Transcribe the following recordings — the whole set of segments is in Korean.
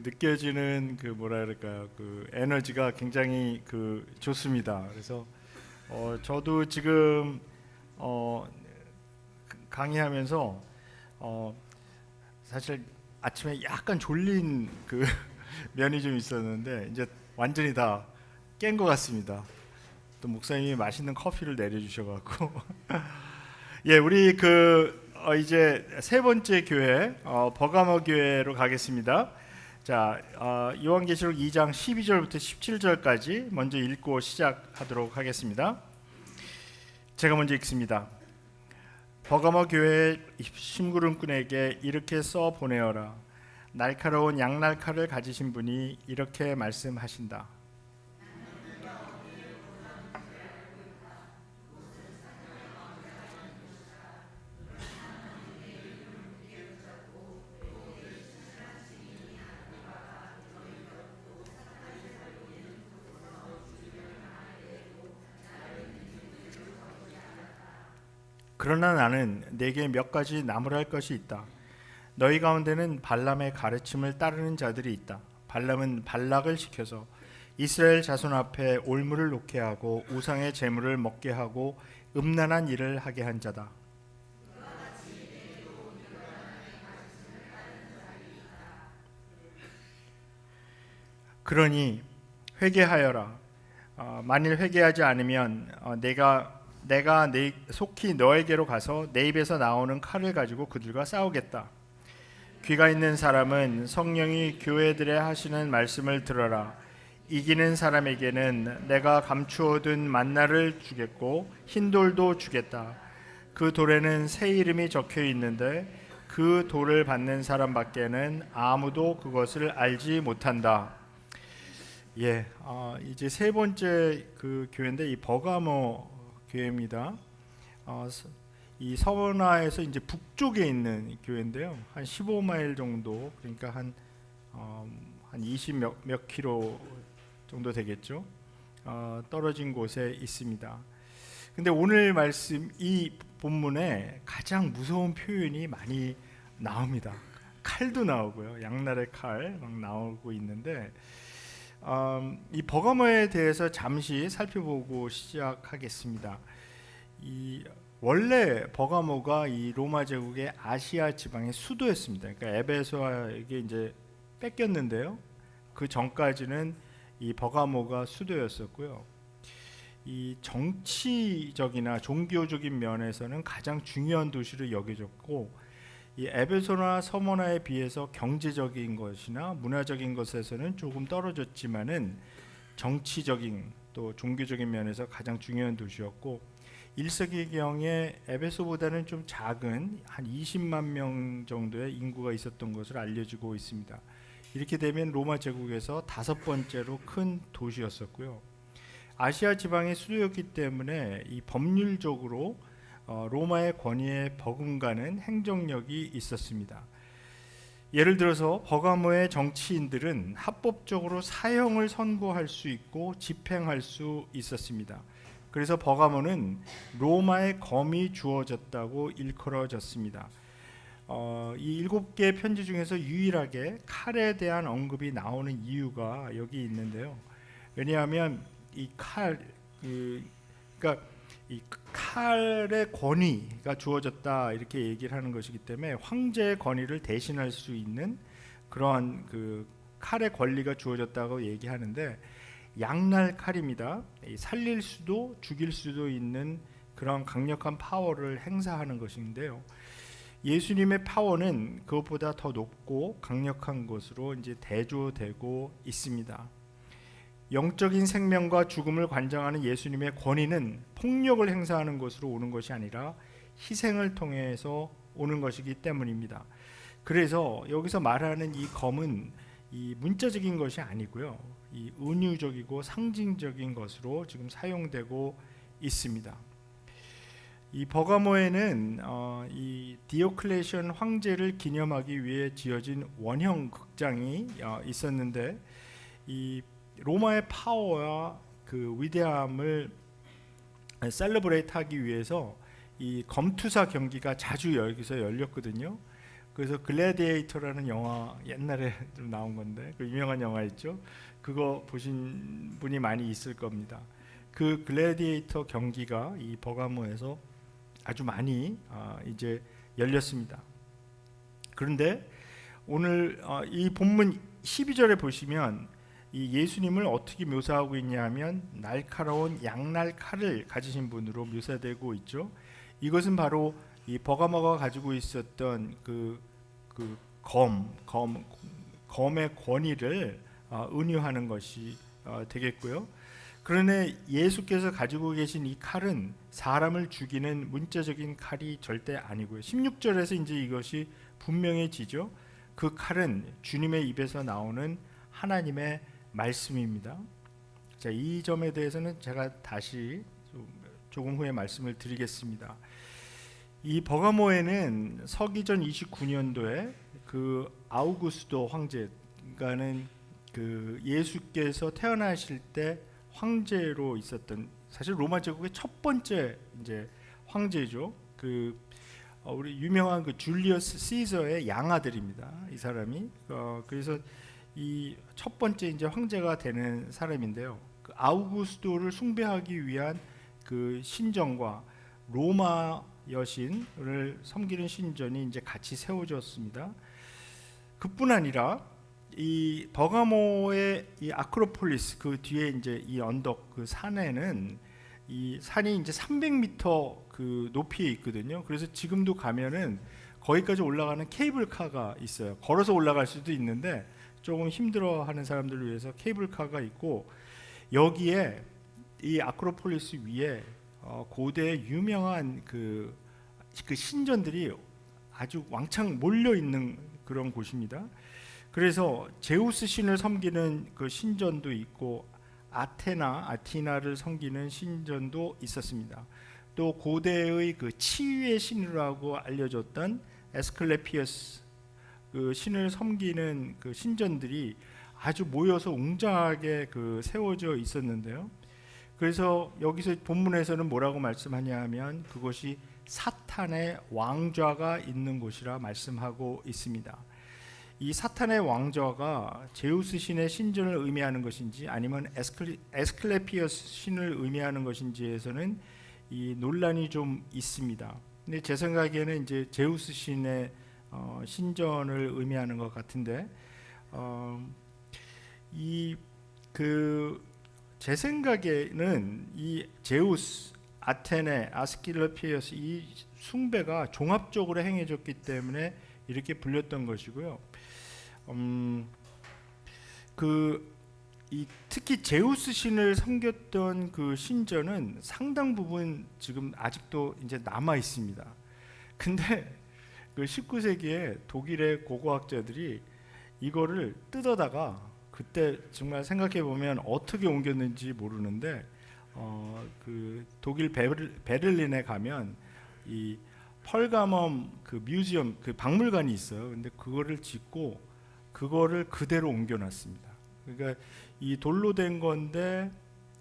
느껴지는 뭐라 그럴까요? 에너지가 굉장히 좋습니다. 그래서 저도 지금 어, 강의하면서 어, 사실 아침에 약간 졸린 면이 좀 있었는데 이제 완전히 다 깬 것 같습니다. 또 목사님이 맛있는 커피를 내려주셔갖고 예, 우리 이제 세 번째 교회 버가모 교회로 가겠습니다. 자, 요한계시록 2장 12절부터 17절까지 먼저 읽고 시작하도록 하겠습니다. 제가 먼저 읽습니다. 버가모 교회 심부름꾼에게 이렇게 써 보내어라. 날카로운 양날칼을 가지신 분이 이렇게 말씀하신다. 그러나 나는 네게 몇 가지 나무랄 것이 있다. 너희 가운데는 발람의 가르침을 따르는 자들이 있다. 발람은 발락을 시켜서 이스라엘 자손 앞에 올무를 놓게 하고 우상의 제물을 먹게 하고 음란한 일을 하게 한 자다. 그러니 회개하여라. 만일 회개하지 않으면 내가 속히 너에게로 가서 내 입에서 나오는 칼을 가지고 그들과 싸우겠다. 귀가 있는 사람은 성령이 교회들에 하시는 말씀을 들어라. 이기는 사람에게는 내가 감추어둔 만나를 주겠고 흰 돌도 주겠다. 그 돌에는 새 이름이 적혀 있는데 그 돌을 받는 사람밖에는 아무도 그것을 알지 못한다. 예, 이제 세 번째 교회인데 이 버가모 교회입니다. 이 서원화에서 이제 북쪽에 있는 교회인데요. 한 15마일 정도, 그러니까 한 20 몇 킬로 정도 되겠죠. 떨어진 곳에 있습니다. 근데 오늘 말씀 이 본문에 가장 무서운 표현이 많이 나옵니다. 칼도 나오고요. 양날의 칼 막 나오고 있는데 이 버가모에 대해서 잠시 살펴보고 시작하겠습니다. 원래 버가모가 이 로마 제국의 아시아 지방의 수도였습니다. 그러니까 에베소에게 이제 뺏겼는데요. 그 전까지는 이 버가모가 수도였었고요. 이 정치적이나 종교적인 면에서는 가장 중요한 도시로 여겨졌고, 이 에베소나 서머나에 비해서 경제적인 것이나 문화적인 것에서는 조금 떨어졌지만은 정치적인 또 종교적인 면에서 가장 중요한 도시였고, 1세기경에 에베소보다는 좀 작은 한 20만 명 정도의 인구가 있었던 것으로 알려지고 있습니다. 이렇게 되면 로마 제국에서 다섯 번째로 큰 도시였었고요. 아시아 지방의 수도였기 때문에 이 법률적으로 로마의 권위에 버금가는 행정력이 있었습니다. 예를 들어서 버가모의 정치인들은 합법적으로 사형을 선고할 수 있고 집행할 수 있었습니다. 그래서 버가모는 로마의 검이 주어졌다고 일컬어졌습니다. 이 7개 편지 중에서 유일하게 칼에 대한 언급이 나오는 이유가 여기 있는데요. 왜냐하면 이 그러니까 이 칼의 권위가 주어졌다 이렇게 얘기를 하는 것이기 때문에 황제의 권위를 대신할 수 있는 그러한 칼의 권리가 주어졌다고 얘기하는데, 양날 칼입니다. 살릴 수도 죽일 수도 있는 그런 강력한 파워를 행사하는 것인데요. 예수님의 파워는 그것보다 더 높고 강력한 것으로 이제 대조되고 있습니다. 영적인 생명과 죽음을 관장하는 예수님의 권위는 폭력을 행사하는 것으로 오는 것이 아니라 희생을 통해서 오는 것이기 때문입니다. 그래서 여기서 말하는 이 검은 이 문자적인 것이 아니고요, 이 은유적이고 상징적인 것으로 지금 사용되고 있습니다. 이 버가모에는 이 디오클레시온 황제를 기념하기 위해 지어진 원형 극장이 있었는데, 이 로마의 파워와 그 위대함을 셀러브레이트하기 위해서 이 검투사 경기가 자주 여기서 열렸거든요. 그래서 글래디에이터라는 영화 옛날에 좀 나온 건데 그 유명한 영화 있죠. 그거 보신 분이 많이 있을 겁니다. 그 글래디에이터 경기가 이 버가모에서 아주 많이 이제 열렸습니다. 그런데 오늘 이 본문 12절에 보시면 이 예수님을 어떻게 묘사하고 있냐면 날카로운 양날 칼을 가지신 분으로 묘사되고 있죠. 이것은 바로 이 버가모가 가지고 있었던 검의 권위를 은유하는 것이 되겠고요. 그러나 예수께서 가지고 계신 이 칼은 사람을 죽이는 문자적인 칼이 절대 아니고요. 16절에서 이제 이것이 분명해지죠. 그 칼은 주님의 입에서 나오는 하나님의 말씀입니다. 자, 이 점에 대해서는 제가 다시 조금 후에 말씀을 드리겠습니다. 이 버가모에는 서기전 29년도에 그 아우구스도 황제가는 그 예수께서 태어나실 때 황제로 있었던, 사실 로마 제국의 첫 번째 이제 황제죠. 우리 유명한 그 줄리어스 시저의 양아들입니다. 이 사람이 그래서 이 첫 번째 이제 황제가 되는 사람인데요. 그 아우구스도를 숭배하기 위한 그 신전과 로마 여신을 섬기는 신전이 이제 같이 세워졌습니다. 그뿐 아니라 이 버가모의 이 아크로폴리스 그 뒤에 이제 이 언덕 그 산에는 이 산이 이제 300m 그 높이에 있거든요. 그래서 지금도 가면은 거기까지 올라가는 케이블카가 있어요. 걸어서 올라갈 수도 있는데 조금 힘들어하는 사람들을 위해서 케이블카가 있고, 여기에 이 아크로폴리스 위에 고대 유명한 그 신전들이 아주 왕창 몰려 있는 그런 곳입니다. 그래서 제우스 신을 섬기는 그 신전도 있고 아티나를 섬기는 신전도 있었습니다. 또 고대의 그 치유의 신이라고 알려졌던 에스클레피어스 그 신을 섬기는 그 신전들이 아주 모여서 웅장하게 그 세워져 있었는데요. 그래서 여기서 본문에서는 뭐라고 말씀하냐면 그것이 사탄의 왕좌가 있는 곳이라 말씀하고 있습니다. 이 사탄의 왕좌가 제우스 신의 신전을 의미하는 것인지 아니면 에스클레피어스 신을 의미하는 것인지에서는 이 논란이 좀 있습니다. 근데 제 생각에는 이제 제우스 신의 신전을 의미하는 것 같은데, 제 생각에는 이 제우스, 아테네, 아스클레피어스 이 숭배가 종합적으로 행해졌기 때문에 이렇게 불렸던 것이고요. 특히 제우스 신을 섬겼던 그 신전은 상당 부분 지금 아직도 이제 남아 있습니다. 근데 그 19세기에 독일의 고고학자들이 이거를 뜯어다가 그때 정말 생각해 보면 어떻게 옮겼는지 모르는데 그 독일 베를린에 가면 이 펄가멈 그 뮤지엄 그 박물관이 있어요. 근데 그거를 짓고 그거를 그대로 옮겨놨습니다. 그러니까 이 돌로 된 건데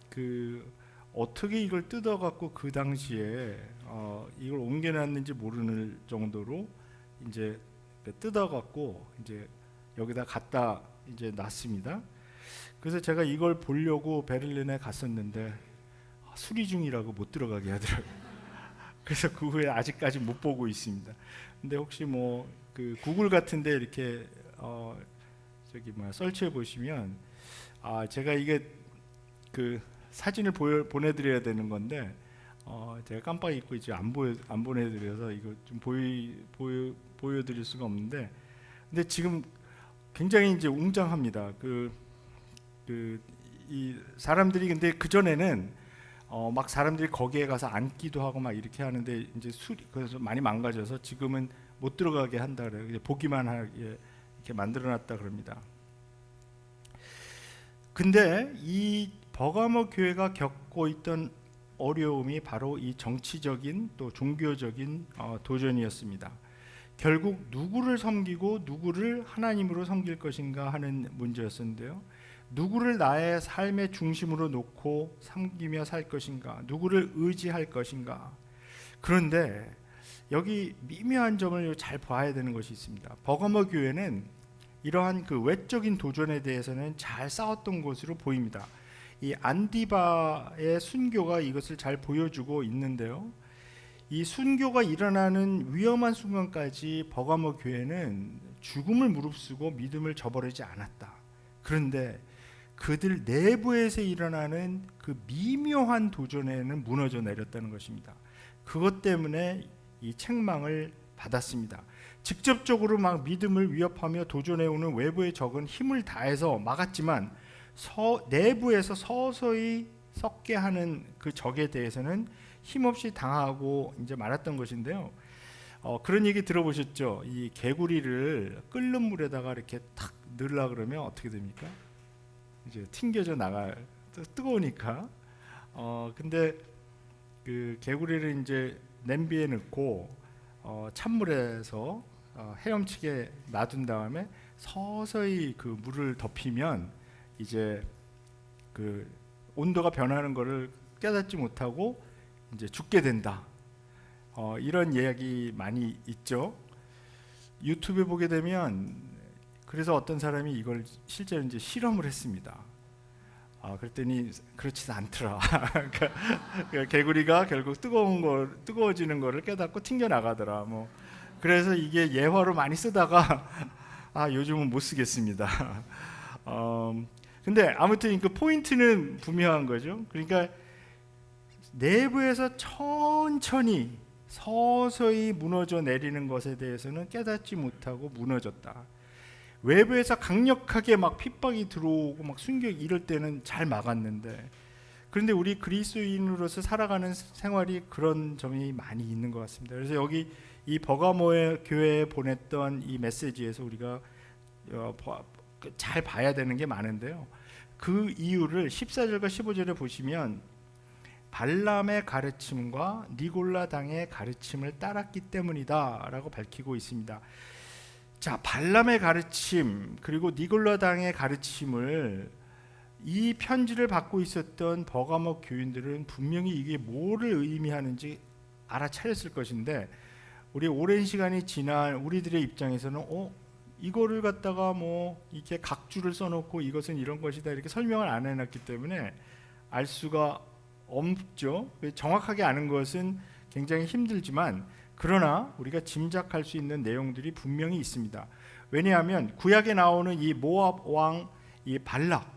그 어떻게 이걸 뜯어갖고 그 당시에 이걸 옮겨놨는지 모르는 정도로 이제 뜯어갖고 이제 여기다 갖다 이제 놨습니다. 그래서 제가 이걸 보려고 베를린에 갔었는데 수리 중이라고 못 들어가게 하더라고요. 그래서 그 후에 아직까지 못 보고 있습니다. 근데 혹시 뭐 그 구글 같은데 이렇게 설치해 보시면 제가 이게 그 사진을 보내드려야 되는 건데 제가 깜빡 잊고 이제 안 보내드려서 이거 좀 보여드릴 수가 없는데, 근데 지금 굉장히 이제 웅장합니다. 이 사람들이 근데 그 전에는 막 사람들이 거기에 가서 앉기도 하고 막 이렇게 하는데 이제 그래서 많이 망가져서 지금은 못 들어가게 한다 그래요. 보기만 하게 이렇게 만들어놨다 그럽니다. 근데 이 버가모 교회가 겪고 있던 어려움이 바로 이 정치적인 또 종교적인 도전이었습니다. 결국 누구를 섬기고 누구를 하나님으로 섬길 것인가 하는 문제였는데요. 누구를 나의 삶의 중심으로 놓고 섬기며 살 것인가, 누구를 의지할 것인가. 그런데 여기 미묘한 점을 잘 봐야 되는 것이 있습니다. 버가모 교회는 이러한 그 외적인 도전에 대해서는 잘 싸웠던 것으로 보입니다. 이 안디바의 순교가 이것을 잘 보여주고 있는데요. 이 순교가 일어나는 위험한 순간까지 버가모 교회는 죽음을 무릅쓰고 믿음을 저버리지 않았다. 그런데 그들 내부에서 일어나는 그 미묘한 도전에는 무너져 내렸다는 것입니다. 그것 때문에 이 책망을 받았습니다. 직접적으로 막 믿음을 위협하며 도전해오는 외부의 적은 힘을 다해서 막았지만 내부에서 서서히 썩게 하는 그 적에 대해서는 힘없이 당하고 이제 말았던 것인데요. 그런 얘기 들어보셨죠? 이 개구리를 끓는 물에다가 이렇게 탁 넣으려 그러면 어떻게 됩니까? 이제 튕겨져 나가 뜨거우니까. 근데 그 개구리를 이제 냄비에 넣고 찬물에서 헤엄치게 놔둔 다음에 서서히 그 물을 덮이면 이제 그 온도가 변하는 것을 깨닫지 못하고 이제 죽게 된다. 이런 이야기 많이 있죠. 유튜브에 보게 되면 그래서 어떤 사람이 이걸 실제로 이제 실험을 했습니다. 그랬더니 그렇지도 않더라. 그러니까 개구리가 결국 뜨거워지는 거를 깨닫고 튕겨 나가더라. 뭐 그래서 이게 예화로 많이 쓰다가 요즘은 못 쓰겠습니다. 근데 아무튼 그 포인트는 분명한 거죠. 그러니까 내부에서 천천히 서서히 무너져 내리는 것에 대해서는 깨닫지 못하고 무너졌다. 외부에서 강력하게 막 핍박이 들어오고 막 순교 이럴 때는 잘 막았는데, 그런데 우리 그리스도인으로서 살아가는 생활이 그런 점이 많이 있는 것 같습니다. 그래서 여기 이 버가모의 교회에 보냈던 이 메시지에서 우리가 잘 봐야 되는 게 많은데요. 그 이유를 14절과 15절에 보시면 발람의 가르침과 니골라 당의 가르침을 따랐기 때문이다 라고 밝히고 있습니다. 자, 발람의 가르침 그리고 니골라 당의 가르침을 이 편지를 받고 있었던 버가모 교인들은 분명히 이게 뭐를 의미하는지 알아차렸을 것인데, 우리 오랜 시간이 지난 우리들의 입장에서는 이거를 갖다가 뭐 이렇게 각주를 써놓고 이것은 이런 것이다 이렇게 설명을 안 해놨기 때문에 알 수가 없죠. 정확하게 아는 것은 굉장히 힘들지만 그러나 우리가 짐작할 수 있는 내용들이 분명히 있습니다. 왜냐하면 구약에 나오는 이 모압 왕 이 발락,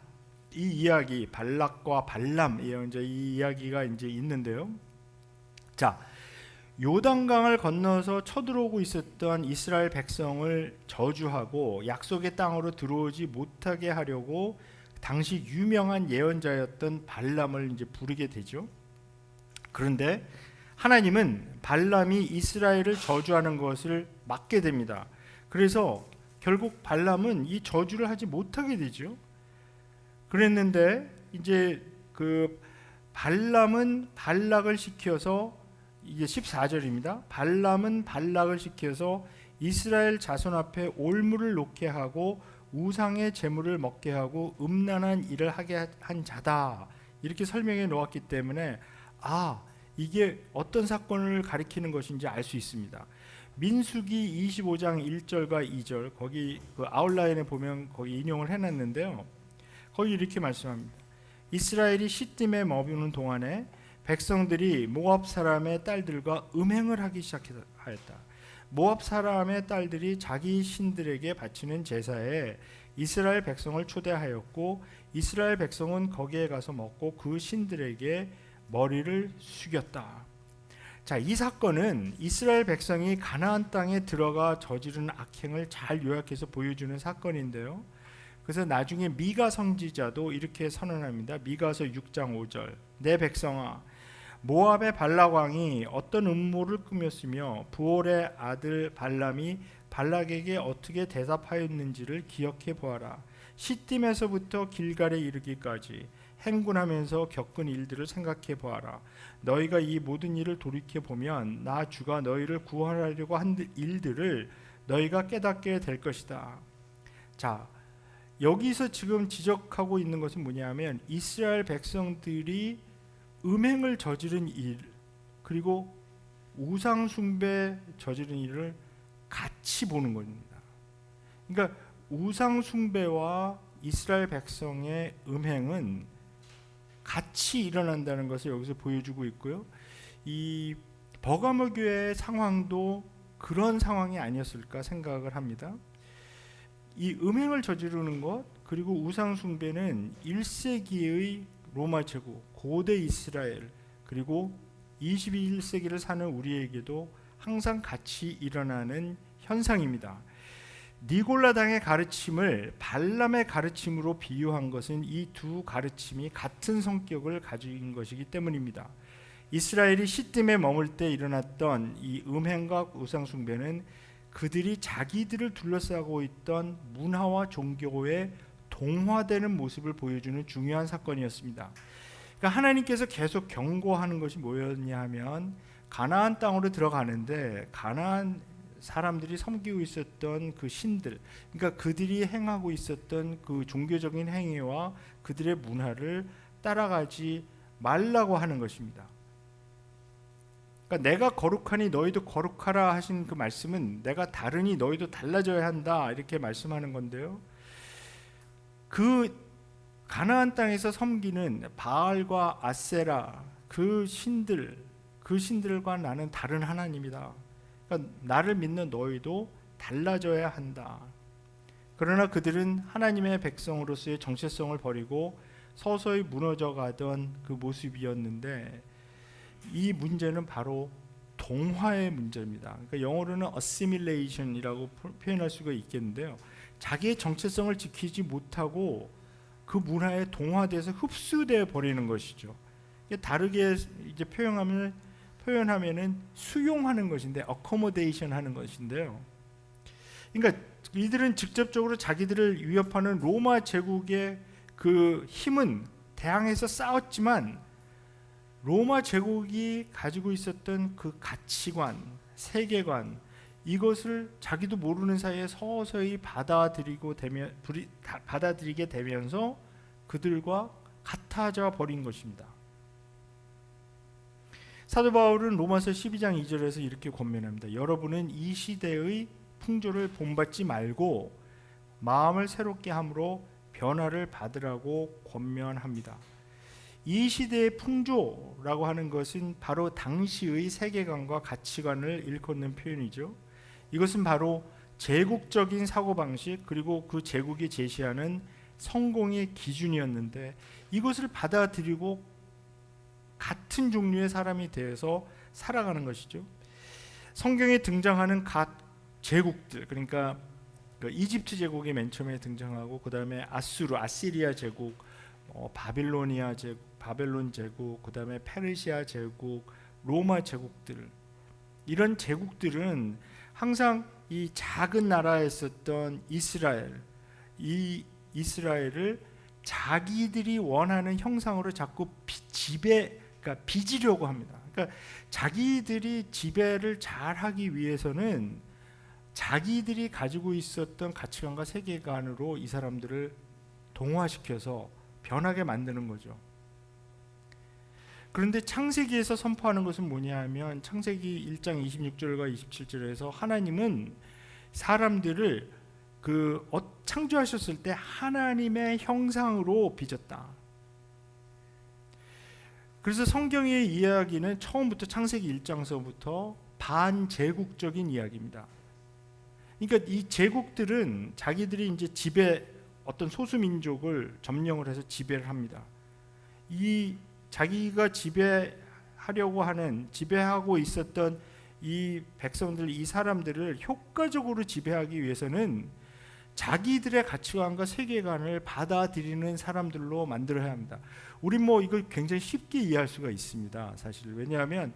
이 이야기, 발락과 발람 이 이야기가 이제 있는데요. 자, 요단강을 건너서 쳐들어오고 있었던 이스라엘 백성을 저주하고 약속의 땅으로 들어오지 못하게 하려고 당시 유명한 예언자였던 발람을 이제 부르게 되죠. 그런데 하나님은 발람이 이스라엘을 저주하는 것을 막게 됩니다. 그래서 결국 발람은 이 저주를 하지 못하게 되죠. 그랬는데 이제 그 발람은 발락을 시켜서, 이게 14절입니다. 발람은 발락을 시켜서 이스라엘 자손 앞에 올무를 놓게 하고 우상의 제물을 먹게 하고 음란한 일을 하게 한 자다, 이렇게 설명해 놓았기 때문에 이게 어떤 사건을 가리키는 것인지 알 수 있습니다. 민수기 25장 1절과 2절 거기 그 아웃라인에 보면 거기 인용을 해놨는데요. 거기 이렇게 말씀합니다. 이스라엘이 시딤에 머무는 동안에 백성들이 모압 사람의 딸들과 음행을 하기 시작하였다. 모압 사람의 딸들이 자기 신들에게 바치는 제사에 이스라엘 백성을 초대하였고 이스라엘 백성은 거기에 가서 먹고 그 신들에게 머리를 숙였다. 자, 이 사건은 이스라엘 백성이 가나안 땅에 들어가 저지른 악행을 잘 요약해서 보여주는 사건인데요. 그래서 나중에 미가 선지자도 이렇게 선언합니다. 미가서 6장 5절. 내 백성아, 모압의 발락 왕이 어떤 음모를 꾸몄으며 부올의 아들 발람이 발락에게 어떻게 대답하였는지를 기억해 보아라. 시딤에서부터 길갈에 이르기까지 행군하면서 겪은 일들을 생각해 보아라. 너희가 이 모든 일을 돌이켜 보면 나 주가 너희를 구원하려고 한 일들을 너희가 깨닫게 될 것이다. 자, 여기서 지금 지적하고 있는 것은 뭐냐면 이스라엘 백성들이 음행을 저지른 일, 그리고 우상 숭배 저지른 일을 같이 보는 겁니다. 그러니까 우상 숭배와 이스라엘 백성의 음행은 같이 일어난다는 것을 여기서 보여주고 있고요. 이 버가모 교회의 상황도 그런 상황이 아니었을까 생각을 합니다. 이 음행을 저지르는 것 그리고 우상 숭배는 1세기의 로마 제국, 고대 이스라엘 그리고 21세기를 사는 우리에게도 항상 같이 일어나는 현상입니다. 니골라당의 가르침을 발람의 가르침으로 비유한 것은 이 두 가르침이 같은 성격을 가진 것이기 때문입니다. 이스라엘이 시딤에 머물 때 일어났던 이 음행과 우상 숭배는 그들이 자기들을 둘러싸고 있던 문화와 종교에 동화되는 모습을 보여주는 중요한 사건이었습니다. 그러니까 하나님께서 계속 경고하는 것이 뭐였냐 하면 가나안 땅으로 들어가는데 가나안 사람들이 섬기고 있었던 그 신들, 그러니까 그들이 행하고 있었던 그 종교적인 행위와 그들의 문화를 따라가지 말라고 하는 것입니다. 그러니까 내가 거룩하니 너희도 거룩하라 하신 그 말씀은 내가 다르니 너희도 달라져야 한다 이렇게 말씀하는 건데요. 그 가나안 땅에서 섬기는 바알과 아세라 그 신들과 나는 다른 하나님이다. 그러니까 나를 믿는 너희도 달라져야 한다. 그러나 그들은 하나님의 백성으로서의 정체성을 버리고 서서히 무너져가던 그 모습이었는데 이 문제는 바로 동화의 문제입니다. 그러니까 영어로는 assimilation이라고 표현할 수가 있겠는데요. 자기의 정체성을 지키지 못하고 그 문화에 동화돼서 흡수되어 버리는 것이죠. 다르게 이제 표현하면은 수용하는 것인데 accommodation 하는 것인데요. 그러니까 이들은 직접적으로 자기들을 위협하는 로마 제국의 그 힘은 대항해서 싸웠지만 로마 제국이 가지고 있었던 그 가치관, 세계관 이것을 자기도 모르는 사이에 서서히 받아들이게 되면서 그들과 같아져 버린 것입니다. 사도 바울은 로마서 12장 2절에서 이렇게 권면합니다. 여러분은 이 시대의 풍조를 본받지 말고 마음을 새롭게 함으로 변화를 받으라고 권면합니다. 이 시대의 풍조라고 하는 것은 바로 당시의 세계관과 가치관을 일컫는 표현이죠. 이것은 바로 제국적인 사고방식 그리고 그 제국이 제시하는 성공의 기준이었는데 이것을 받아들이고 같은 종류의 사람이 되어서 살아가는 것이죠. 성경에 등장하는 각 제국들, 그러니까 그 이집트 제국이 맨 처음에 등장하고 그 다음에 아시리아 제국, 바벨론 제국, 그 다음에 페르시아 제국, 로마 제국들, 이런 제국들은 항상 이 작은 나라에 있었던 이 이스라엘을 자기들이 원하는 형상으로 자꾸 빚으려고 합니다. 그러니까 자기들이 지배를 잘하기 위해서는 자기들이 가지고 있었던 가치관과 세계관으로 이 사람들을 동화시켜서 변하게 만드는 거죠. 그런데 창세기에서 선포하는 것은 뭐냐 하면 창세기 1장 26절과 27절에서 하나님은 사람들을 창조하셨을 때 하나님의 형상으로 빚었다. 그래서 성경의 이야기는 처음부터 창세기 1장서부터 반제국적인 이야기입니다. 그러니까 이 제국들은 자기들이 이제 어떤 소수민족을 점령을 해서 지배를 합니다. 이 자기가 지배하고 있었던 이 백성들, 이 사람들을 효과적으로 지배하기 위해서는 자기들의 가치관과 세계관을 받아들이는 사람들로 만들어야 합니다. 우리 이걸 굉장히 쉽게 이해할 수가 있습니다. 사실 왜냐하면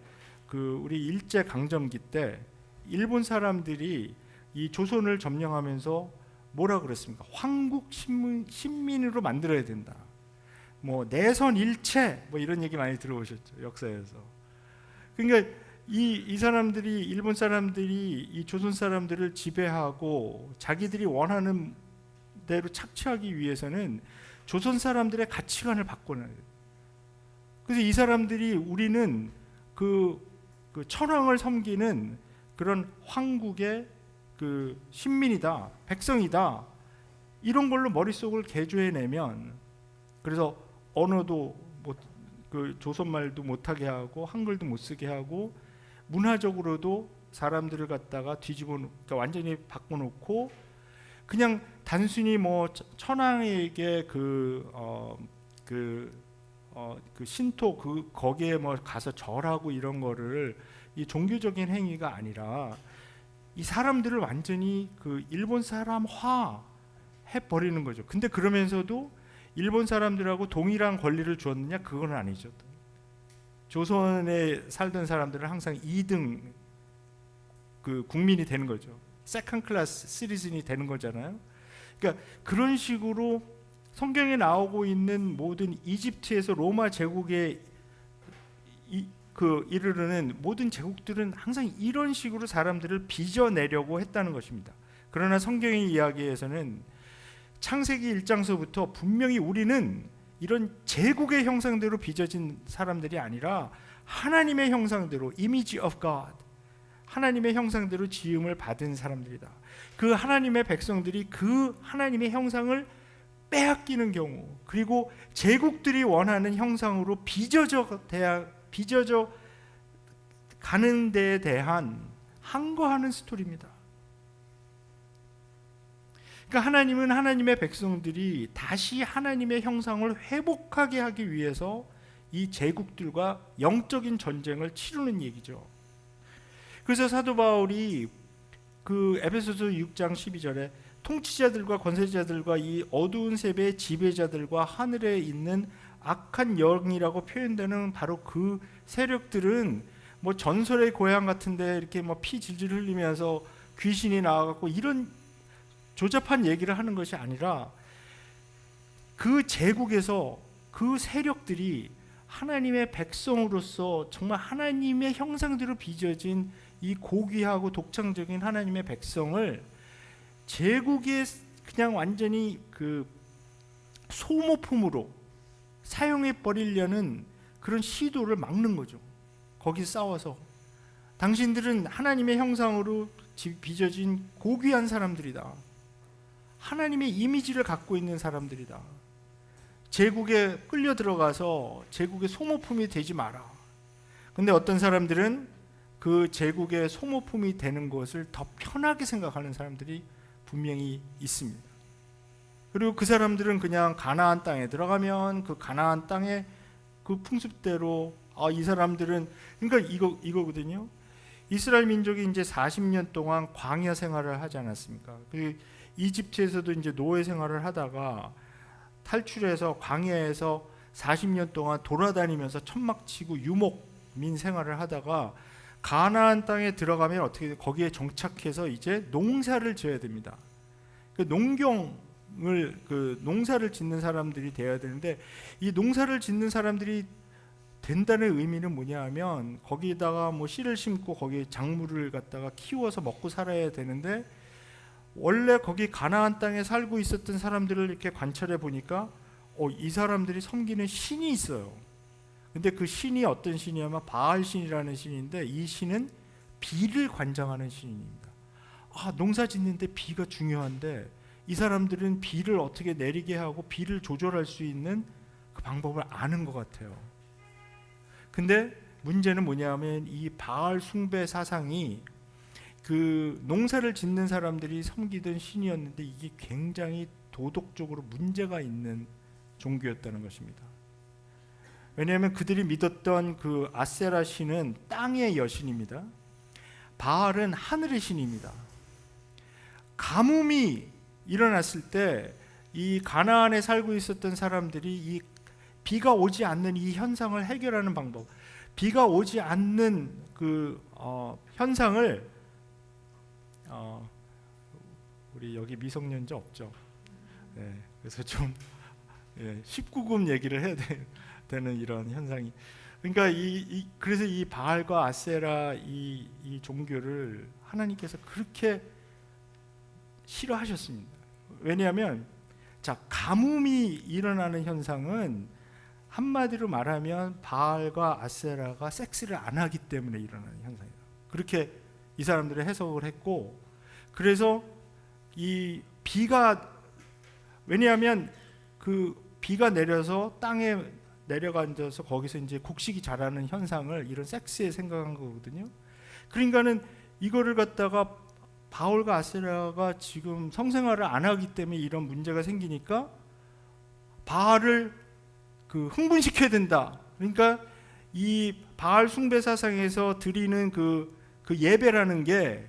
우리 일제 강점기 때 일본 사람들이 이 조선을 점령하면서 뭐라 그랬습니까? 황국 신민으로 만들어야 된다. 내선 일체 이런 얘기 많이 들어보셨죠, 역사에서. 그러니까 이 사람들이, 일본 사람들이 이 조선 사람들을 지배하고 자기들이 원하는 대로 착취하기 위해서는 조선 사람들의 가치관을 바꿔놔야 돼요. 그래서 이 사람들이 우리는 그 그 천황을 섬기는 그런 황국의 그 신민이다, 백성이다, 이런 걸로 머릿속을 개조해내면, 그래서 언어도 그 조선말도 못하게 하고 한글도 못 쓰게 하고 문화적으로도 사람들을 갖다가 그러니까 완전히 바꿔놓고 그냥 단순히 뭐 천황에게 그 신토 거기에 뭐 가서 절하고 이런 거를 이 종교적인 행위가 아니라 이 사람들을 완전히 그 일본 사람화 해버리는 거죠. 근데 그러면서도 일본 사람들하고 동일한 권리를 주었느냐? 그건 아니죠. 조선에 살던 사람들은 항상 2등 그 국민이 되는 거죠. 세컨 클래스 시리즌이 되는 거잖아요. 그러니까 그런 식으로 성경에 나오고 있는 모든 이집트에서 로마 제국에 이르르는 모든 제국들은 항상 이런 식으로 사람들을 빚어내려고 했다는 것입니다. 그러나 성경의 이야기에서는 창세기 1장서부터 분명히 우리는 이런 제국의 형상대로 빚어진 사람들이 아니라 하나님의 형상대로, image of God, 하나님의 형상대로 지음을 받은 사람들이다. 그 하나님의 백성들이 그 하나님의 형상을 빼앗기는 경우, 그리고 제국들이 원하는 형상으로 빚어져 가는 데에 대한 항거하는 스토리입니다. 그러니까 하나님은 하나님의 백성들이 다시 하나님의 형상을 회복하게 하기 위해서 이 제국들과 영적인 전쟁을 치르는 얘기죠. 그래서 사도 바울이 그 에베소서 6장 12절에 통치자들과 권세자들과 이 어두운 세대의 지배자들과 하늘에 있는 악한 영이라고 표현되는 바로 그 세력들은 뭐 전설의 고향 같은데 이렇게 뭐 피 질질 흘리면서 귀신이 나와갖고 이런 조잡한 얘기를 하는 것이 아니라 그 제국에서 그 세력들이 하나님의 백성으로서 정말 하나님의 형상대로 빚어진 이 고귀하고 독창적인 하나님의 백성을 제국에 그냥 완전히 그 소모품으로 사용해 버리려는 그런 시도를 막는 거죠. 거기 싸워서 당신들은 하나님의 형상으로 빚어진 고귀한 사람들이다. 하나님의 이미지를 갖고 있는 사람들이다. 제국에 끌려 들어가서 제국의 소모품이 되지 마라. 근데 어떤 사람들은 그 제국의 소모품이 되는 것을 더 편하게 생각하는 사람들이 분명히 있습니다. 그리고 그 사람들은 그냥 가나안 땅에 들어가면 그 가나안 땅의 그 풍습대로 이 사람들은 그러니까 이거거든요. 이스라엘 민족이 이제 40년 동안 광야 생활을 하지 않았습니까? 그 이집트에서도 이제 노예 생활을 하다가 탈출해서 광야에서 40년 동안 돌아다니면서 천막치고 유목민 생활을 하다가 가나안 땅에 들어가면 어떻게 거기에 정착해서 이제 농사를 지어야 됩니다. 그 농사를 짓는 사람들이 되어야 되는데 이 농사를 짓는 사람들이 된다는 의미는 뭐냐하면 거기다가 뭐 씨를 심고 거기에 작물을 갖다가 키워서 먹고 살아야 되는데 원래 거기 가나안 땅에 살고 있었던 사람들을 이렇게 관찰해 보니까 이 사람들이 섬기는 신이 있어요. 근데 그 신이 어떤 신이냐면 바알 신이라는 신인데 이 신은 비를 관장하는 신입니다. 농사 짓는데 비가 중요한데 이 사람들은 비를 어떻게 내리게 하고 비를 조절할 수 있는 그 방법을 아는 것 같아요. 근데 문제는 뭐냐면 이 바알 숭배 사상이 그 농사를 짓는 사람들이 섬기던 신이었는데 이게 굉장히 도덕적으로 문제가 있는 종교였다는 것입니다. 왜냐하면 그들이 믿었던 그 아세라 신은 땅의 여신입니다. 바알은 하늘의 신입니다. 가뭄이 일어났을 때 이 가나안에 살고 있었던 사람들이 이 비가 오지 않는 이 현상을 해결하는 방법, 비가 오지 않는 그 현상을 우리 여기 미성년자 없죠? 네, 그래서 좀 19금 얘기를 해야 되는 이런 현상이. 그러니까 그래서 이 바알과 아세라 이 종교를 하나님께서 그렇게 싫어하셨습니다. 왜냐하면 가뭄이 일어나는 현상은 한마디로 말하면 바알과 아세라가 섹스를 안 하기 때문에 일어나는 현상이다. 그렇게 이 사람들이 해석을 했고, 그래서 이 비가, 왜냐하면 그 비가 내려서 땅에 내려가 앉아서 거기서 이제 곡식이 자라는 현상을 이런 섹스에 생각한 거거든요. 그러니까는 이거를 갖다가 바울과 아세라가 지금 성생활을 안 하기 때문에 이런 문제가 생기니까 바알을 그 흥분시켜야 된다. 그러니까 이 바알 숭배 사상에서 드리는 그 예배라는 게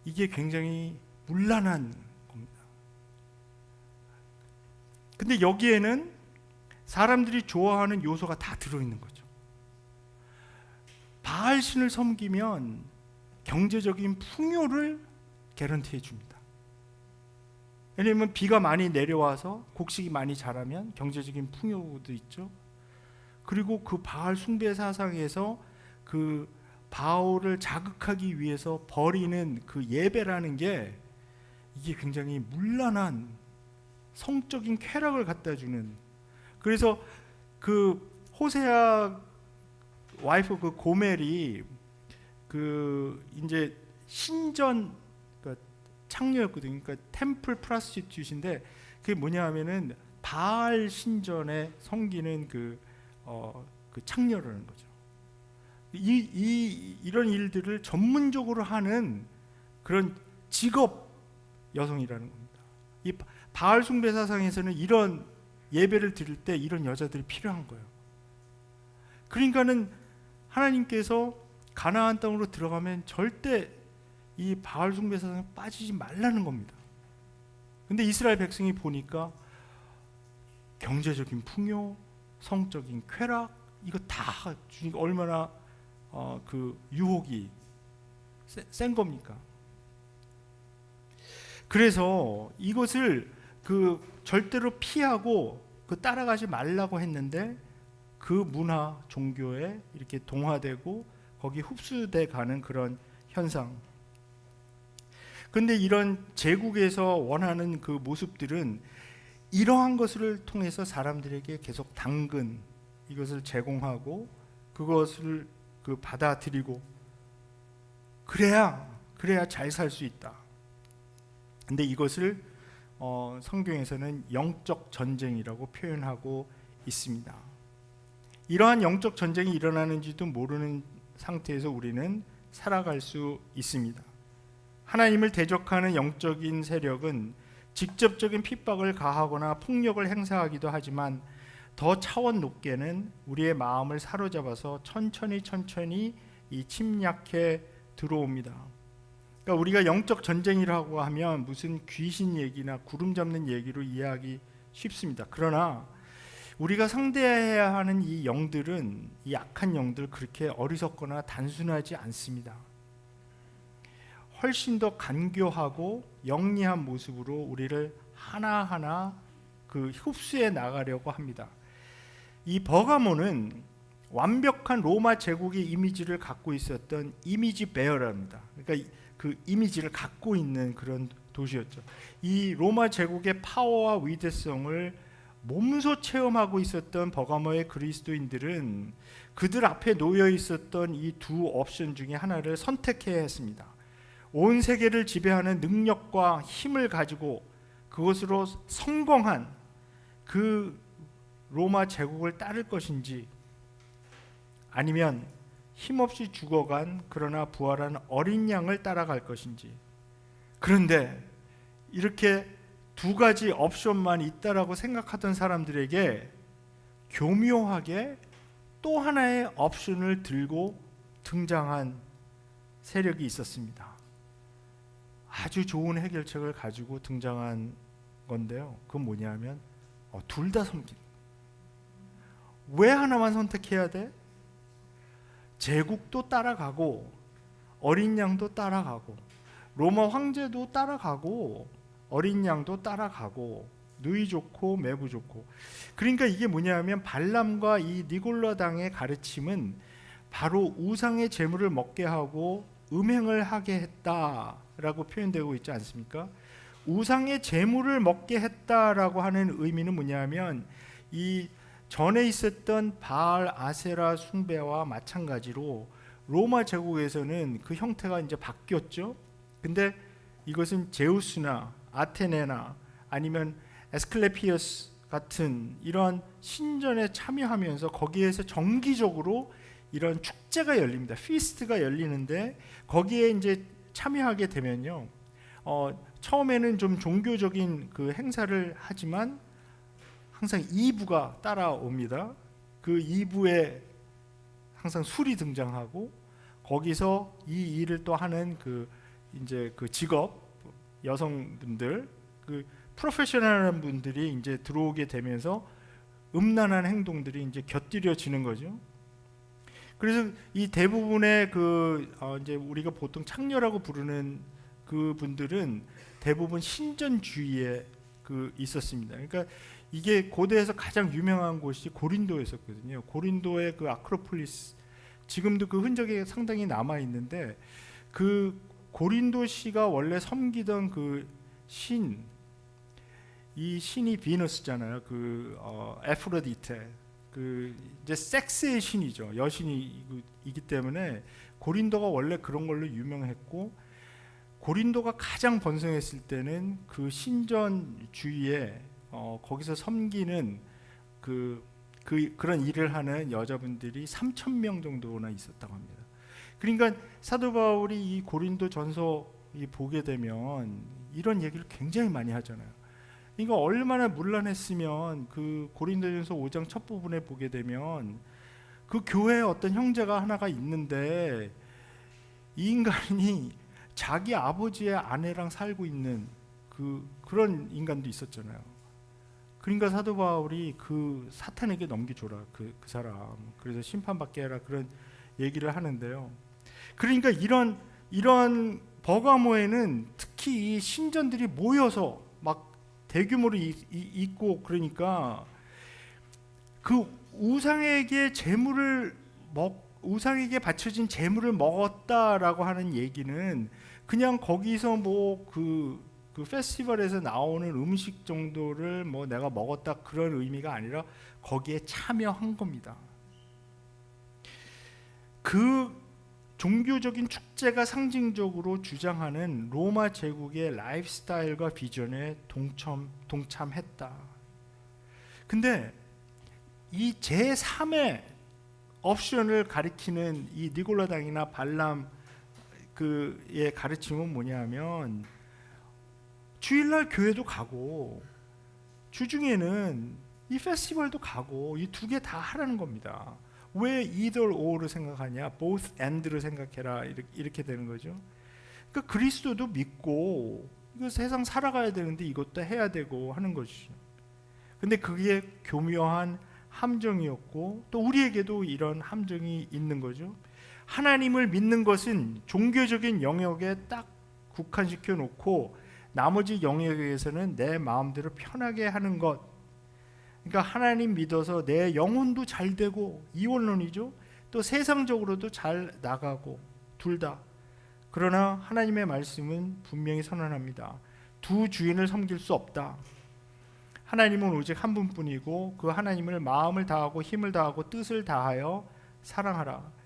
이게 굉장히 문란한 겁니다. 근데 여기에는 사람들이 좋아하는 요소가 다 들어있는 거죠. 바알 신을 섬기면 경제적인 풍요를 개런티해 줍니다. 왜냐하면 비가 많이 내려와서 곡식이 많이 자라면 경제적인 풍요도 있죠. 그리고 그 바알 숭배 사상에서 그 바울을 자극하기 위해서 벌이는 그 예배라는 게 이게 굉장히 문란한 성적인 쾌락을 갖다 주는, 그래서 그 호세아 와이프 그 고멜이 그 이제 신전 그러니까 창녀였거든요. 그러니까 템플 프로스티튜트인데 그게 뭐냐하면은 바알 신전에 섬기는 그 창녀라는 거죠. 이런 일들을 전문적으로 하는 그런 직업 여성이라는 겁니다. 이 바알 숭배 사상에서는 이런 예배를 드릴 때 이런 여자들이 필요한 거예요. 그러니까는 하나님께서 가나안 땅으로 들어가면 절대 이 바알 숭배 사상에 빠지지 말라는 겁니다. 근데 이스라엘 백성이 보니까 경제적인 풍요, 성적인 쾌락, 이거 다 주니까 얼마나 그 유혹이 센 겁니까? 그래서 이것을 그 절대로 피하고 그 따라가지 말라고 했는데 그 문화, 종교에 이렇게 동화되고 거기 흡수돼 가는 그런 현상. 근데 이런 제국에서 원하는 그 모습들은 이러한 것을 통해서 사람들에게 계속 당근 이것을 제공하고 그것을 그 받아들이고 그래야 잘 살 수 있다. 근데 이것을 성경에서는 영적 전쟁이라고 표현하고 있습니다. 이러한 영적 전쟁이 일어나는지도 모르는 상태에서 우리는 살아갈 수 있습니다. 하나님을 대적하는 영적인 세력은 직접적인 핍박을 가하거나 폭력을 행사하기도 하지만 더 차원 높게는 우리의 마음을 사로잡아서 천천히 이 침략해 들어옵니다. 그러니까 우리가 영적 전쟁이라고 하면 무슨 귀신 얘기나 구름 잡는 얘기로 이해하기 쉽습니다. 그러나 우리가 상대해야 하는 이 영들은, 이 악한 영들, 그렇게 어리석거나 단순하지 않습니다. 훨씬 더 간교하고 영리한 모습으로 우리를 하나하나 그 흡수해 나가려고 합니다. 이 버가모는 완벽한 로마 제국의 이미지를 갖고 있었던 이미지 베어랍니다. 그러니까 그 이미지를 갖고 있는 그런 도시였죠. 이 로마 제국의 파워와 위대성을 몸소 체험하고 있었던 버가모의 그리스도인들은 그들 앞에 놓여 있었던 이 두 옵션 중에 하나를 선택해야 했습니다. 온 세계를 지배하는 능력과 힘을 가지고 그것으로 성공한 그 로마 제국을 따를 것인지, 아니면 힘없이 죽어간 그러나 부활한 어린 양을 따라갈 것인지. 그런데 이렇게 두 가지 옵션만 있다라고 생각하던 사람들에게 교묘하게 또 하나의 옵션을 들고 등장한 세력이 있었습니다. 아주 좋은 해결책을 가지고 등장한 건데요. 그건 뭐냐면 둘 다 섬기는. 왜 하나만 선택해야 돼? 제국도 따라가고 어린 양도 따라가고 로마 황제도 따라가고 어린 양도 따라가고 누이 좋고 매부 좋고. 그러니까 이게 뭐냐면 발람과 이 니골라 당의 가르침은 바로 우상의 제물을 먹게 하고 음행을 하게 했다라고 표현되고 있지 않습니까? 우상의 제물을 먹게 했다라고 하는 의미는 뭐냐면 이 전에 있었던 바알 아세라 숭배와 마찬가지로 로마 제국에서는 그 형태가 이제 바뀌었죠. 근데 이것은 제우스나 아테네나 아니면 에스클레피어스 같은 이런 신전에 참여하면서 거기에서 정기적으로 이런 축제가 열립니다. 피스트가 열리는데 거기에 이제 참여하게 되면요, 처음에는 좀 종교적인 그 행사를 하지만 항상 2부가 따라옵니다. 그 2부에 항상 술이 등장하고 거기서 이 일을 또 하는 그 이제 그 직업 여성분들, 그 프로페셔널한 분들이 이제 들어오게 되면서 음란한 행동들이 이제 곁들여지는 거죠. 그래서 이 대부분의 그 이제 우리가 보통 창녀라고 부르는 그 분들은 대부분 신전주의에 그 있었습니다. 그러니까 이게 고대에서 가장 유명한 곳이 고린도였었거든요. 고린도의 그 아크로폴리스, 지금도 그 흔적이 상당히 남아 있는데, 그 고린도시가 원래 섬기던 그 신, 이 신이 비너스잖아요. 그 에프로디테, 그 이제 섹스의 신이죠. 여신이기 때문에 고린도가 원래 그런 걸로 유명했고, 고린도가 가장 번성했을 때는 그 신전주의에 거기서 섬기는 그런 일을 하는 여자분들이 3,000명 정도나 있었다고 합니다. 그러니까 사도 바울이 이 고린도 전서 보게 되면 이런 얘기를 굉장히 많이 하잖아요. 그러니까 얼마나 문란했으면 그 고린도전서 5장 첫 부분에 보게 되면 그 교회에 어떤 형제가 하나가 있는데 이 인간이 자기 아버지의 아내랑 살고 있는 그런 인간도 있었잖아요. 그러니까 사도 바울이 그 사탄에게 넘겨줘라, 그 사람, 그래서 심판받게 해라, 그런 얘기를 하는데요. 그러니까 이런 버가모에는 특히 이 신전들이 모여서 막 대규모로 있고, 그러니까 그 우상에게 바쳐진 제물을 먹었다라고 하는 얘기는 그냥 거기서 그 페스티벌에서 나오는 음식 정도를 내가 먹었다 그런 의미가 아니라 거기에 참여한 겁니다. 그 종교적인 축제가 상징적으로 주장하는 로마 제국의 라이프스타일과 비전에 동참했다. 근데 이 제3의 옵션을 가리키는 이 니골라당이나 발람의 가르침은 뭐냐면, 주일날 교회도 가고 주중에는 이 페스티벌도 가고 이 두 개 다 하라는 겁니다. 왜 either or를 생각하냐, both and를 생각해라, 이렇게 되는 거죠. 그러니까 그리스도도 믿고 이거 세상 살아가야 되는데 이것도 해야 되고 하는 것이죠. 근데 그게 교묘한 함정이었고 또 우리에게도 이런 함정이 있는 거죠. 하나님을 믿는 것은 종교적인 영역에 딱 국한시켜 놓고 나머지 영역에서는 내 마음대로 편하게 하는 것. 그러니까 하나님 믿어서 내 영혼도 잘 되고, 이원론이죠. 또 세상적으로도 잘 나가고, 둘 다. 그러나 하나님의 말씀은 분명히 선언합니다. 두 주인을 섬길 수 없다. 하나님은 오직 한 분뿐이고 그 하나님을 마음을 다하고 힘을 다하고 뜻을 다하여 사랑하라.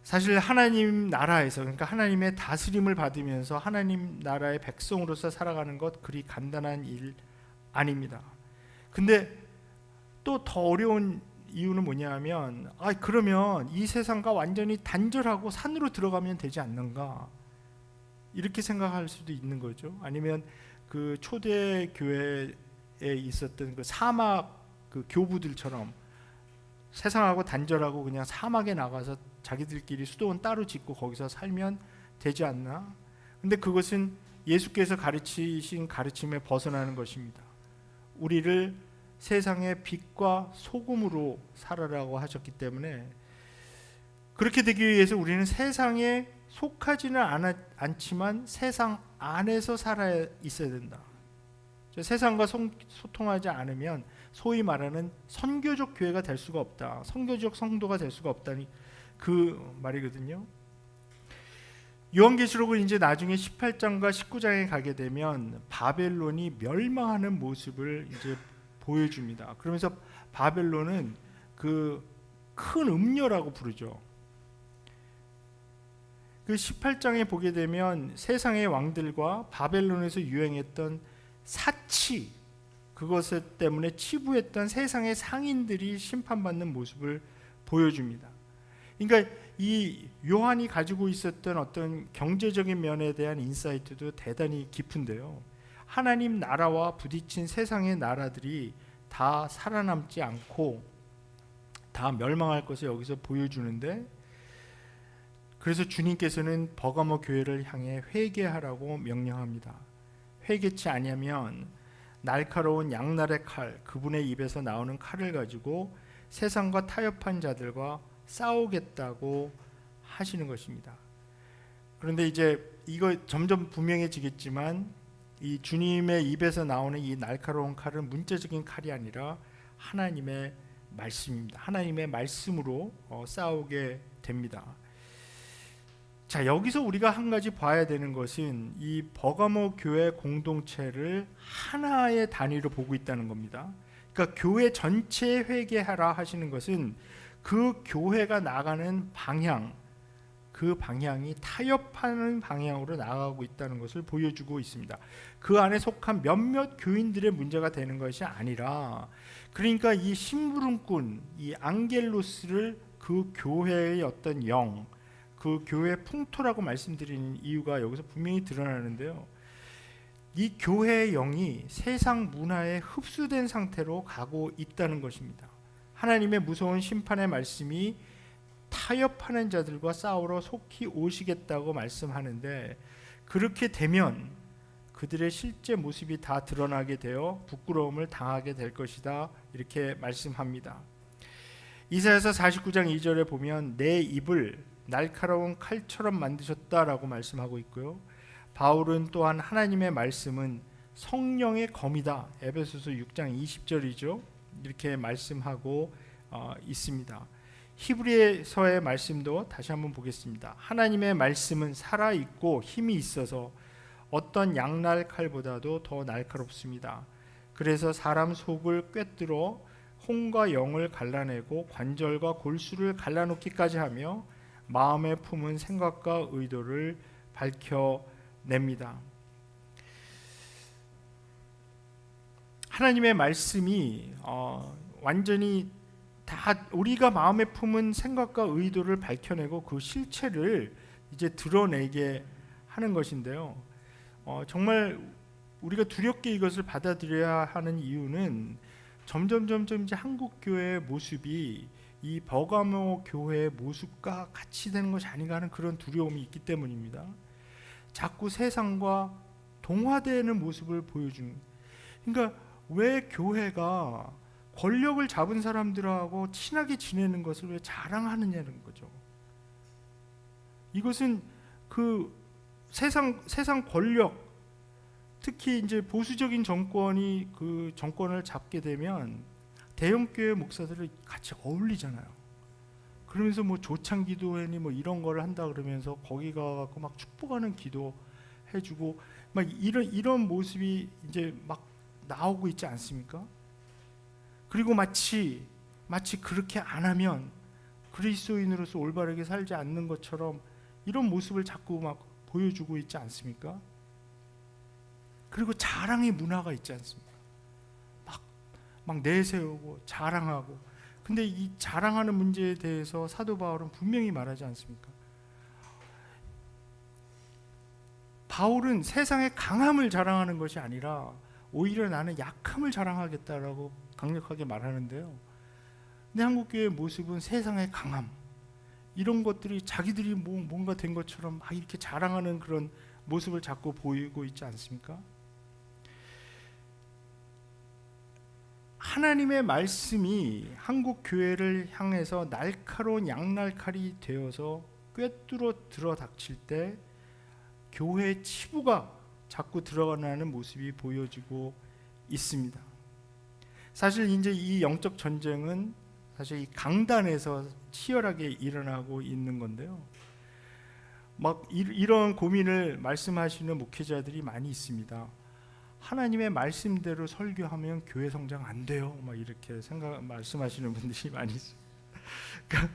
사실 하나님 나라에서, 그러니까 하나님의 다스림을 받으면서 하나님 나라의 백성으로서 살아가는 것 그리 간단한 일 아닙니다. 근데 또 더 어려운 이유는 뭐냐면, 그러면 이 세상과 완전히 단절하고 산으로 들어가면 되지 않는가, 이렇게 생각할 수도 있는 거죠. 아니면 그 초대 교회에 있었던 그 사막 그 교부들처럼 세상하고 단절하고 그냥 사막에 나가서 자기들끼리 수도원 따로 짓고 거기서 살면 되지 않나? 근데 그것은 예수께서 가르치신 가르침에 벗어나는 것입니다. 우리를 세상의 빛과 소금으로 살아라고 하셨기 때문에, 그렇게 되기 위해서 우리는 세상에 속하지는 않지만 세상 안에서 살아 있어야 된다. 세상과 소통하지 않으면 소위 말하는 선교적 교회가 될 수가 없다, 선교적 성도가 될 수가 없다니 그 말이거든요. 요한계시록은 이제 나중에 18장과 19장에 가게 되면 바벨론이 멸망하는 모습을 이제 보여줍니다. 그러면서 바벨론은 그 큰 음녀라고 부르죠. 그 18장에 보게 되면 세상의 왕들과 바벨론에서 유행했던 사치, 그것 때문에 치부했던 세상의 상인들이 심판받는 모습을 보여줍니다. 그러니까 이 요한이 가지고 있었던 어떤 경제적인 면에 대한 인사이트도 대단히 깊은데요. 하나님 나라와 부딪힌 세상의 나라들이 다 살아남지 않고 다 멸망할 것을 여기서 보여주는데, 그래서 주님께서는 버가모 교회를 향해 회개하라고 명령합니다. 회개치 아니하면 날카로운 양날의 칼, 그분의 입에서 나오는 칼을 가지고 세상과 타협한 자들과 싸우겠다고 하시는 것입니다. 그런데 이제 이거 점점 분명해지겠지만, 이 주님의 입에서 나오는 이 날카로운 칼은 문자적인 칼이 아니라 하나님의 말씀입니다. 하나님의 말씀으로 싸우게 됩니다. 자, 여기서 우리가 한 가지 봐야 되는 것은 이 버가모 교회 공동체를 하나의 단위로 보고 있다는 겁니다. 그러니까 교회 전체에 회개하라 하시는 것은 그 교회가 나가는 방향, 그 방향이 타협하는 방향으로 나아가고 있다는 것을 보여주고 있습니다. 그 안에 속한 몇몇 교인들의 문제가 되는 것이 아니라, 그러니까 이 심부름꾼, 이 앙겔로스를 그 교회의 어떤 영, 그 교회의 풍토라고 말씀드리는 이유가 여기서 분명히 드러나는데요. 이 교회의 영이 세상 문화에 흡수된 상태로 가고 있다는 것입니다. 하나님의 무서운 심판의 말씀이 타협하는 자들과 싸우러 속히 오시겠다고 말씀하는데, 그렇게 되면 그들의 실제 모습이 다 드러나게 되어 부끄러움을 당하게 될 것이다, 이렇게 말씀합니다. 이사야서 49장 2절에 보면 내 입을 날카로운 칼처럼 만드셨다라고 말씀하고 있고요. 바울은 또한 하나님의 말씀은 성령의 검이다, 에베소서 6장 20절이죠, 이렇게 말씀하고 있습니다. 히브리서의 말씀도 다시 한번 보겠습니다. 하나님의 말씀은 살아있고 힘이 있어서 어떤 양날 칼보다도 더 날카롭습니다. 그래서 사람 속을 꿰뚫어 혼과 영을 갈라내고 관절과 골수를 갈라놓기까지 하며 마음에 품은 생각과 의도를 밝혀냅니다. 하나님의 말씀이 완전히 다 우리가 마음에 품은 생각과 의도를 밝혀내고 그 실체를 이제 드러내게 하는 것인데요. 정말 우리가 두렵게 이것을 받아들여야 하는 이유는 점점 이제 한국 교회의 모습이 이 버가모 교회의 모습과 같이 되는 것이 아닌가 하는 그런 두려움이 있기 때문입니다. 자꾸 세상과 동화되는 모습을 보여주는. 그러니까 왜 교회가 권력을 잡은 사람들하고 친하게 지내는 것을 왜 자랑하느냐는 거죠. 이것은 그 세상 권력, 특히 이제 보수적인 정권이 그 정권을 잡게 되면 대형교회 목사들을 같이 어울리잖아요. 그러면서 뭐 조창기도회니 뭐 이런 거를 한다 그러면서 거기 가서 막 축복하는 기도 해주고 막 이런 모습이 이제 막 나오고 있지 않습니까? 그리고 마치 그렇게 안 하면 그리스도인으로서 올바르게 살지 않는 것처럼 이런 모습을 자꾸 막 보여주고 있지 않습니까? 그리고 자랑의 문화가 있지 않습니까? 막 내세우고 자랑하고. 근데 이 자랑하는 문제에 대해서 사도 바울은 분명히 말하지 않습니까? 바울은 세상의 강함을 자랑하는 것이 아니라 오히려 나는 약함을 자랑하겠다라고 강력하게 말하는데요. 근데 한국교회의 모습은 세상의 강함, 이런 것들이 자기들이 뭔가 된 것처럼 막 이렇게 자랑하는 그런 모습을 자꾸 보이고 있지 않습니까? 하나님의 말씀이 한국 교회를 향해서 날카로운 양날칼이 되어서 꿰뚫어 들어닥칠 때 교회의 치부가 자꾸 드러나는 모습이 보여지고 있습니다. 사실 이제 이 영적 전쟁은 사실 이 강단에서 치열하게 일어나고 있는 건데요. 막 이런 고민을 말씀하시는 목회자들이 많이 있습니다. 하나님의 말씀대로 설교하면 교회 성장 안 돼요. 막 이렇게 말씀하시는 분들이 많이 있어요. 그러니까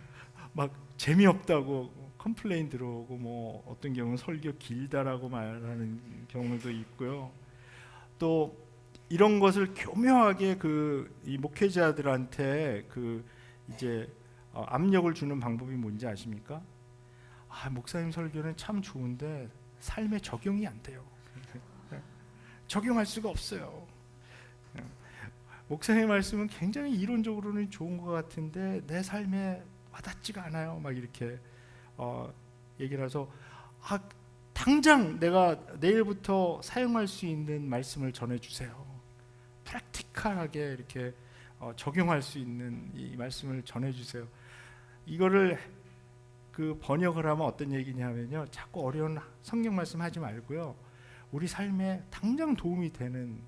막 재미없다고 컴플레인 들어오고, 뭐 어떤 경우는 설교 길다라고 말하는 경우도 있고요. 또 이런 것을 교묘하게 이 목회자들한테 이제 압력을 주는 방법이 뭔지 아십니까? 목사님 설교는 참 좋은데 삶에 적용이 안 돼요. 적용할 수가 없어요. 목사님 말씀은 굉장히 이론적으로는 좋은 것 같은데 내 삶에 와닿지가 않아요. 막 이렇게 얘기를 해서 당장 내가 내일부터 사용할 수 있는 말씀을 전해주세요. 프랙티컬하게 이렇게 적용할 수 있는 이 말씀을 전해주세요. 이거를 번역을 하면 어떤 얘기냐면요, 자꾸 어려운 성경 말씀 하지 말고요, 우리 삶에 당장 도움이 되는,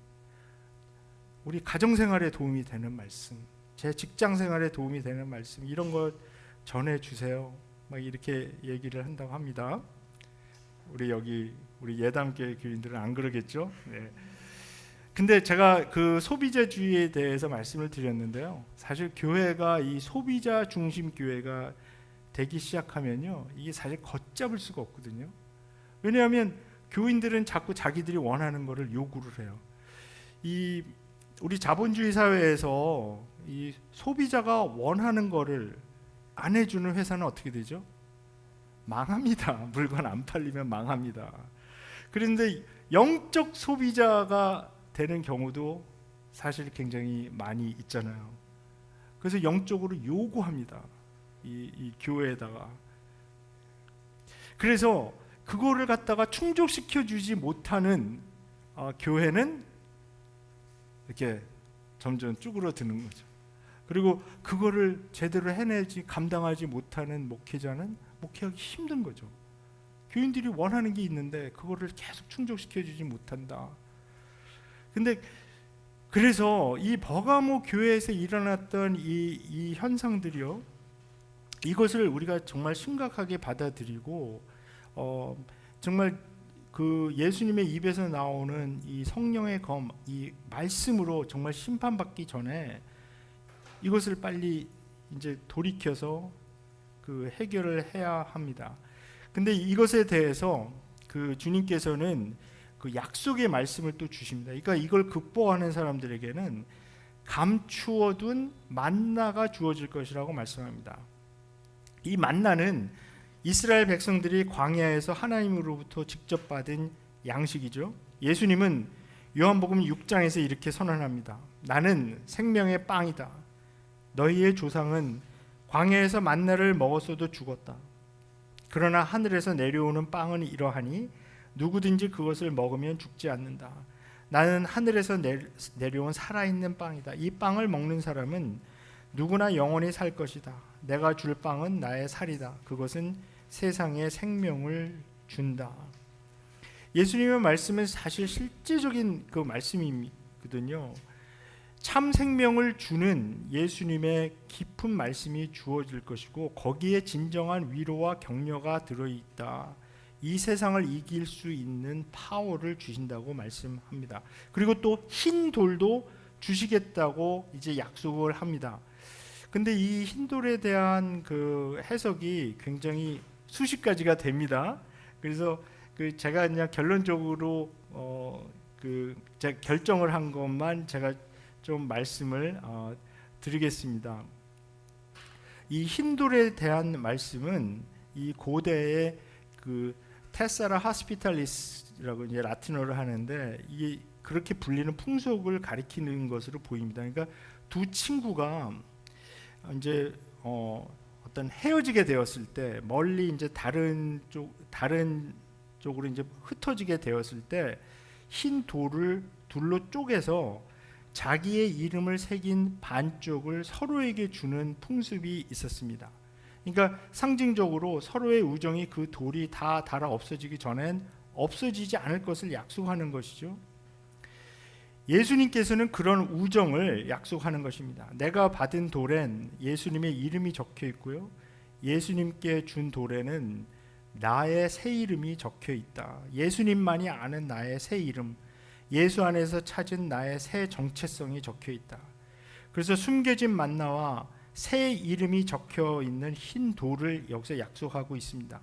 우리 가정생활에 도움이 되는 말씀, 제 직장생활에 도움이 되는 말씀, 이런 거 전해주세요. 막 이렇게 얘기를 한다고 합니다. 우리 예담교회 교인들은 안 그러겠죠? 네. 근데 제가 소비자주의에 대해서 말씀을 드렸는데요, 사실 교회가 이 소비자 중심 교회가 되기 시작하면요, 이게 사실 걷잡을 수가 없거든요. 왜냐하면 교인들은 자꾸 자기들이 원하는 것을 요구를 해요. 우리 자본주의 사회에서 이 소비자가 원하는 것을 안 해주는 회사는 어떻게 되죠? 망합니다. 물건 안 팔리면 망합니다. 그런데 영적 소비자가 되는 경우도 사실 굉장히 많이 있잖아요. 그래서 영적으로 요구합니다. 이 교회에다가. 그래서 그거를 갖다가 충족시켜 주지 못하는 교회는 이렇게 점점 쭈그러드는 거죠. 그리고 그거를 제대로 감당하지 못하는 목회자는 목회하기 힘든 거죠. 교인들이 원하는 게 있는데 그거를 계속 충족시켜 주지 못한다. 근데 그래서 이 버가모 교회에서 일어났던 이 현상들이요, 이것을 우리가 정말 심각하게 받아들이고 정말 예수님의 입에서 나오는 이 성령의 검, 이 말씀으로 정말 심판받기 전에 이것을 빨리 이제 돌이켜서 해결을 해야 합니다. 근데 이것에 대해서 주님께서는 약속의 말씀을 또 주십니다. 그러니까 이걸 극복하는 사람들에게는 감추어둔 만나가 주어질 것이라고 말씀합니다. 이 만나는 이스라엘 백성들이 광야에서 하나님으로부터 직접 받은 양식이죠. 예수님은 요한복음 6장에서 이렇게 선언합니다. 나는 생명의 빵이다. 너희의 조상은 광야에서 만나를 먹었어도 죽었다. 그러나 하늘에서 내려오는 빵은 이러하니 누구든지 그것을 먹으면 죽지 않는다. 나는 하늘에서 내려온 살아있는 빵이다. 이 빵을 먹는 사람은 누구나 영원히 살 것이다. 내가 줄 빵은 나의 살이다. 그것은 세상에 생명을 준다. 예수님의 말씀은 사실 실제적인 말씀이거든요. 참 생명을 주는 예수님의 깊은 말씀이 주어질 것이고 거기에 진정한 위로와 격려가 들어있다. 이 세상을 이길 수 있는 파워를 주신다고 말씀합니다. 그리고 또 흰 돌도 주시겠다고 이제 약속을 합니다. 근데 이 흰 돌에 대한 해석이 굉장히 수십 가지가 됩니다. 그래서 제가 그냥 결론적으로 제가 결정을 한 것만 제가 좀 말씀을 드리겠습니다. 이 흰 돌에 대한 말씀은 이 고대의 테사라 하스피탈리스라고 이제 라틴어를 하는데 이게 그렇게 불리는 풍속을 가리키는 것으로 보입니다. 그러니까 두 친구가 이제 어떤 헤어지게 되었을 때 멀리 이제 다른 쪽으로 이제 흩어지게 되었을 때 흰 돌을 둘로 쪼개서 자기의 이름을 새긴 반쪽을 서로에게 주는 풍습이 있었습니다. 그러니까 상징적으로 서로의 우정이 그 돌이 다 닳아 없어지기 전엔 없어지지 않을 것을 약속하는 것이죠. 예수님께서는 그런 우정을 약속하는 것입니다. 내가 받은 돌엔 예수님의 이름이 적혀 있고요, 예수님께 준 돌에는 나의 새 이름이 적혀 있다. 예수님만이 아는 나의 새 이름, 예수 안에서 찾은 나의 새 정체성이 적혀 있다. 그래서 숨겨진 만나와 새 이름이 적혀 있는 흰 돌을 여기서 약속하고 있습니다.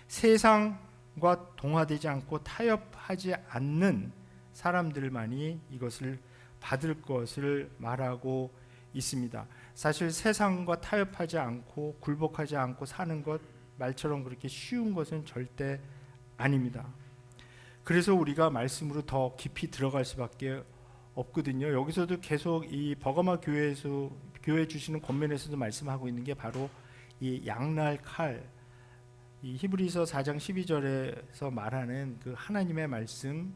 세상과 동화되지 않고 타협하지 않는 사람들만이 이것을 받을 것을 말하고 있습니다. 사실 세상과 타협하지 않고 굴복하지 않고 사는 것 말처럼 그렇게 쉬운 것은 절대 아닙니다. 그래서 우리가 말씀으로 더 깊이 들어갈 수밖에 없거든요. 여기서도 계속 이 버가마 교회에서 교회 주시는 권면에서도 말씀하고 있는 게 바로 이 양날 칼, 이 히브리서 4장 12절에서 말하는 그 하나님의 말씀,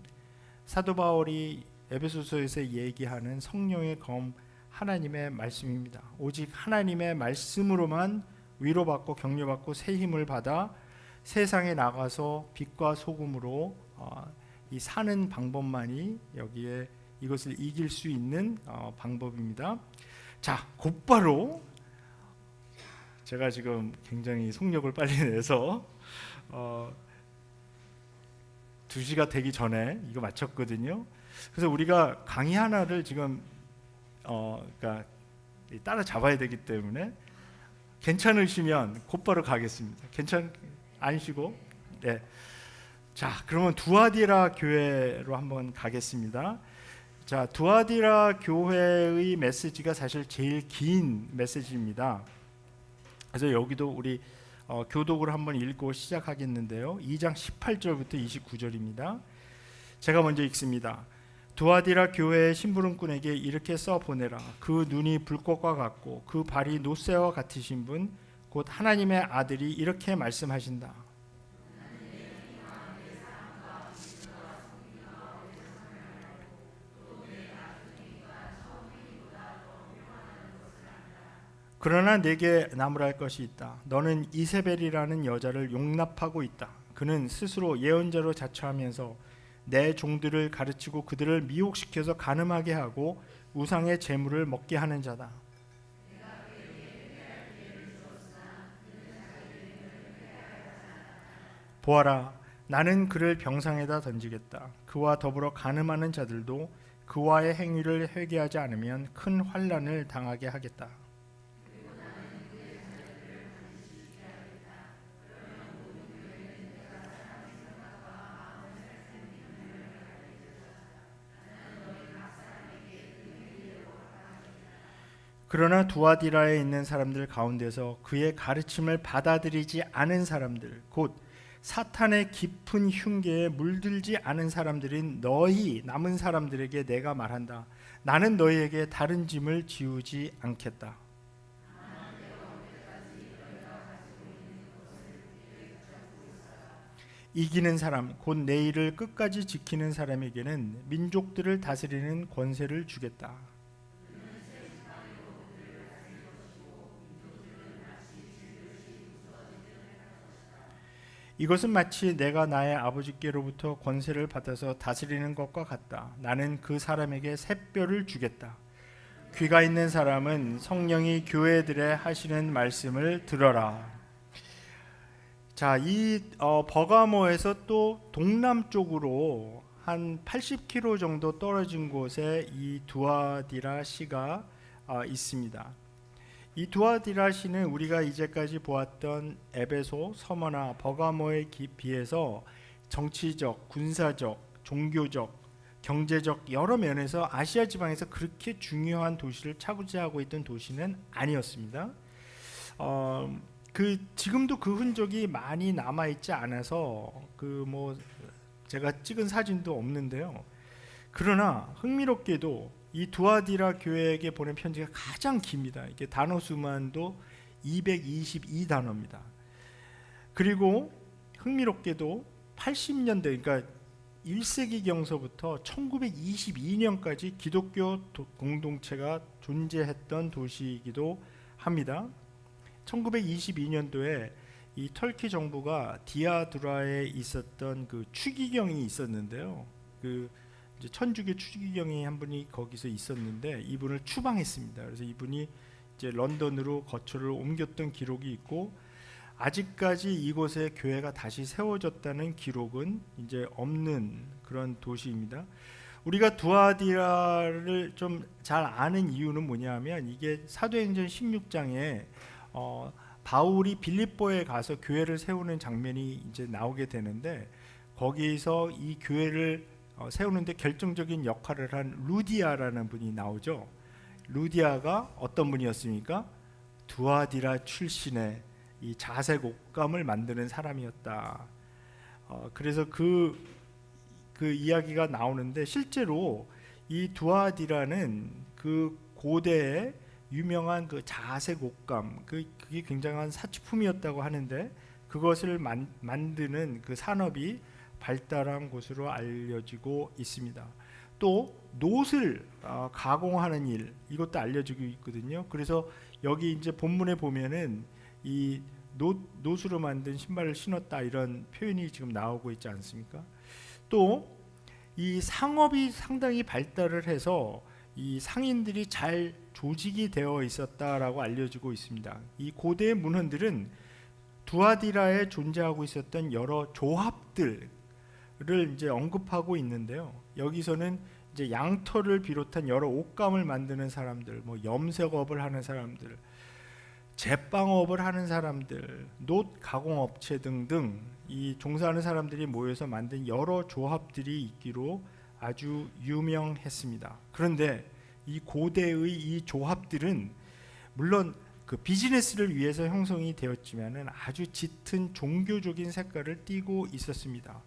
사도 바울이 에베소서에서 얘기하는 성령의 검 하나님의 말씀입니다. 오직 하나님의 말씀으로만 위로받고 격려받고 새 힘을 받아 세상에 나가서 빛과 소금으로 이 사는 방법만이 여기에 이것을 이길 수 있는 방법입니다. 자, 곧바로 제가 지금 굉장히 속력을 빨리 내서 2시가 되기 전에 이거 마쳤거든요. 그래서 우리가 강의 하나를 지금 그러니까 따라잡아야 되기 때문에 괜찮으시면 곧바로 가겠습니다. 아니시고? 네. 자, 그러면 두아디라 교회로 한번 가겠습니다. 자, 두아디라 교회의 메시지가 사실 제일 긴 메시지입니다. 그래서 여기도 우리 교독을 한번 읽고 시작하겠는데요. 2장 18절부터 29절입니다. 제가 먼저 읽습니다. 두아디라 교회의 심부름꾼에게 이렇게 써 보내라. 그 눈이 불꽃과 같고 그 발이 노새와 같으신 분, 곧 하나님의 아들이 이렇게 말씀하신다. 그러나 내게 나무랄 것이 있다. 너는 이세벨이라는 여자를 용납하고 있다. 그는 스스로 예언자로 자처하면서 내 종들을 가르치고 그들을 미혹시켜서 간음하게 하고 우상의 재물을 먹게 하는 자다. 보아라, 나는 그를 병상에다 던지겠다. 그와 더불어 간음하는 자들도 그와의 행위를 회개하지 않으면 큰 환난을 당하게 하겠다. 그러나 두아디라에 있는 사람들 가운데서 그의 가르침을 받아들이지 않은 사람들, 곧 사탄의 깊은 흉계에 물들지 않은 사람들인 너희 남은 사람들에게 내가 말한다. 나는 너희에게 다른 짐을 지우지 않겠다. 이기는 사람, 곧 내 일을 끝까지 지키는 사람에게는 민족들을 다스리는 권세를 주겠다. 이것은 마치 내가 나의 아버지께로부터 권세를 받아서 다스리는 것과 같다. 나는 그 사람에게 샛별을 주겠다. 귀가 있는 사람은 성령이 교회들에 하시는 말씀을 들어라. 자, 이 버가모에서 또 동남쪽으로 한 80km 정도 떨어진 곳에 이 두아디라 시가 있습니다. 이 두아디라 시는 우리가 이제까지 보았던 에베소, 서머나 버가모에 비해서 정치적, 군사적, 종교적, 경제적 여러 면에서 아시아 지방에서 그렇게 중요한 도시를 차지하고 있던 도시는 아니었습니다. 지금도 그 흔적이 많이 남아 있지 않아서 제가 찍은 사진도 없는데요. 그러나 흥미롭게도 이 두아디라 교회에게 보낸 편지가 가장 깁니다. 이게 단어 수만도 222단어입니다. 그리고 흥미롭게도 80년대, 그러니까 1세기경서부터 1922년까지 기독교 공동체가 존재했던 도시이기도 합니다. 1922년도에 이 터키 정부가 디아두라에 있었던 그 추기경이 있었는데요. 이제 천주교 추기경이 한 분이 거기서 있었는데 이분을 추방했습니다. 그래서 이분이 이제 런던으로 거처를 옮겼던 기록이 있고, 아직까지 이곳에 교회가 다시 세워졌다는 기록은 이제 없는 그런 도시입니다. 우리가 두아디라를 좀 잘 아는 이유는 뭐냐면 이게 사도행전 16장에 바울이 빌립보에 가서 교회를 세우는 장면이 이제 나오게 되는데, 거기서 이 교회를 세우는데 결정적인 역할을 한 루디아라는 분이 나오죠. 루디아가 어떤 분이었습니까? 두아디라 출신의 이 자색 옷감을 만드는 사람이었다. 그래서 그 이야기가 나오는데, 실제로 이 두아디라는 그 고대의 유명한 그 자색 옷감, 그게 굉장한 사치품이었다고 하는데, 그것을 만드는 그 산업이 발달한 곳으로 알려지고 있습니다. 또 노을 가공하는 일, 이것도 알려지고 있거든요. 그래서 여기 이제 본문에 보면은 이 노수로 만든 신발을 신었다, 이런 표현이 지금 나오고 있지 않습니까? 또 이 상업이 상당히 발달을 해서 이 상인들이 잘 조직이 되어 있었다라고 알려지고 있습니다. 이 고대의 문헌들은 두아디라에 존재하고 있었던 여러 조합들을 이제 언급하고 있는데요. 여기서는 이제 양털을 비롯한 여러 옷감을 만드는 사람들, 뭐 염색업을 하는 사람들, 제빵업을 하는 사람들, 놋 가공업체 등등 이 종사하는 사람들이 모여서 만든 여러 조합들이 있기로 아주 유명했습니다. 그런데 이 고대의 이 조합들은 물론 그 비즈니스를 위해서 형성이 되었지만은 아주 짙은 종교적인 색깔을 띠고 있었습니다.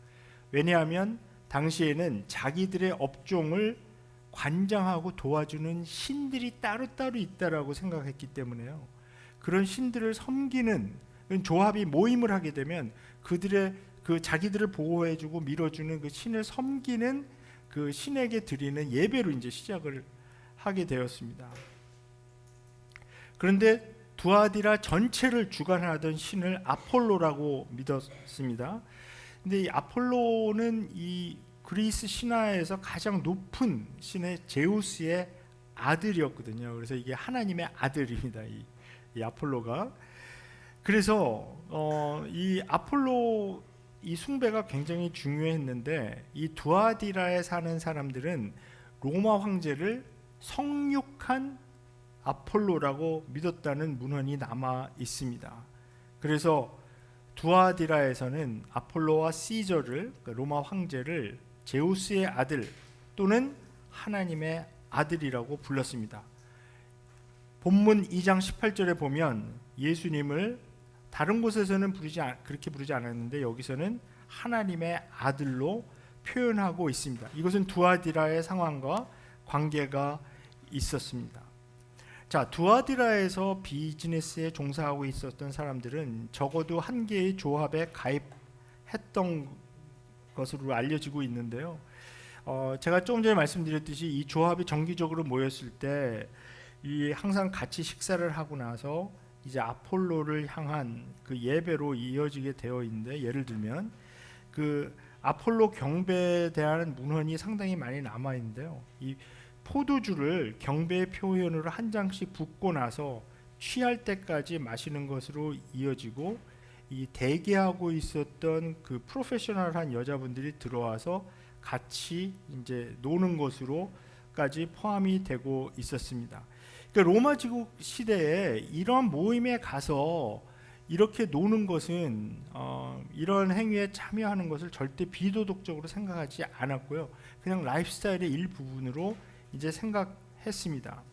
왜냐하면 당시에는 자기들의 업종을 관장하고 도와주는 신들이 따로따로 있다라고 생각했기 때문에요. 그런 신들을 섬기는 조합이 모임을 하게 되면 그들의 그 자기들을 보호해주고 밀어주는 그 신을 섬기는 그 신에게 드리는 예배로 이제 시작을 하게 되었습니다. 그런데 두아디라 전체를 주관하던 신을 아폴로라고 믿었습니다. 근데 이 아폴로는 이 그리스 신화에서 가장 높은 신의 제우스의 아들이었거든요. 그래서 이게 하나님의 아들입니다. 이 아폴로가. 그래서 이 아폴로 이 숭배가 굉장히 중요했는데, 이 두아디라에 사는 사람들은 로마 황제를 성육한 아폴로라고 믿었다는 문헌이 남아 있습니다. 그래서 두아디라에서는 아폴로와 시저를, 로마 황제를 제우스의 아들 또는 하나님의 아들이라고 불렀습니다. 본문 2장 18절에 보면 예수님을 다른 곳에서는 그렇게 부르지 않았는데 여기서는 하나님의 아들로 표현하고 있습니다. 이것은 두아디라의 상황과 관계가 있었습니다. 자, 두아디라에서 비즈니스에 종사하고 있었던 사람들은 적어도 한 개의 조합에 가입했던 것으로 알려지고 있는데요. 제가 조금 전에 말씀드렸듯이 이 조합이 정기적으로 모였을 때 이 항상 같이 식사를 하고 나서 이제 아폴로를 향한 그 예배로 이어지게 되어 있는데, 예를 들면 그 아폴로 경배에 대한 문헌이 상당히 많이 남아 있는데요. 이 포도주를 경배의 표현으로 한 장씩 붓고 나서 취할 때까지 마시는 것으로 이어지고, 이 대기하고 있었던 그 프로페셔널한 여자분들이 들어와서 같이 이제 노는 것으로까지 포함이 되고 있었습니다. 그러니까 로마 제국 시대에 이런 모임에 가서 이렇게 노는 것은 이런 행위에 참여하는 것을 절대 비도덕적으로 생각하지 않았고요. 그냥 라이프스타일의 일부분으로 이제 생각했습니다.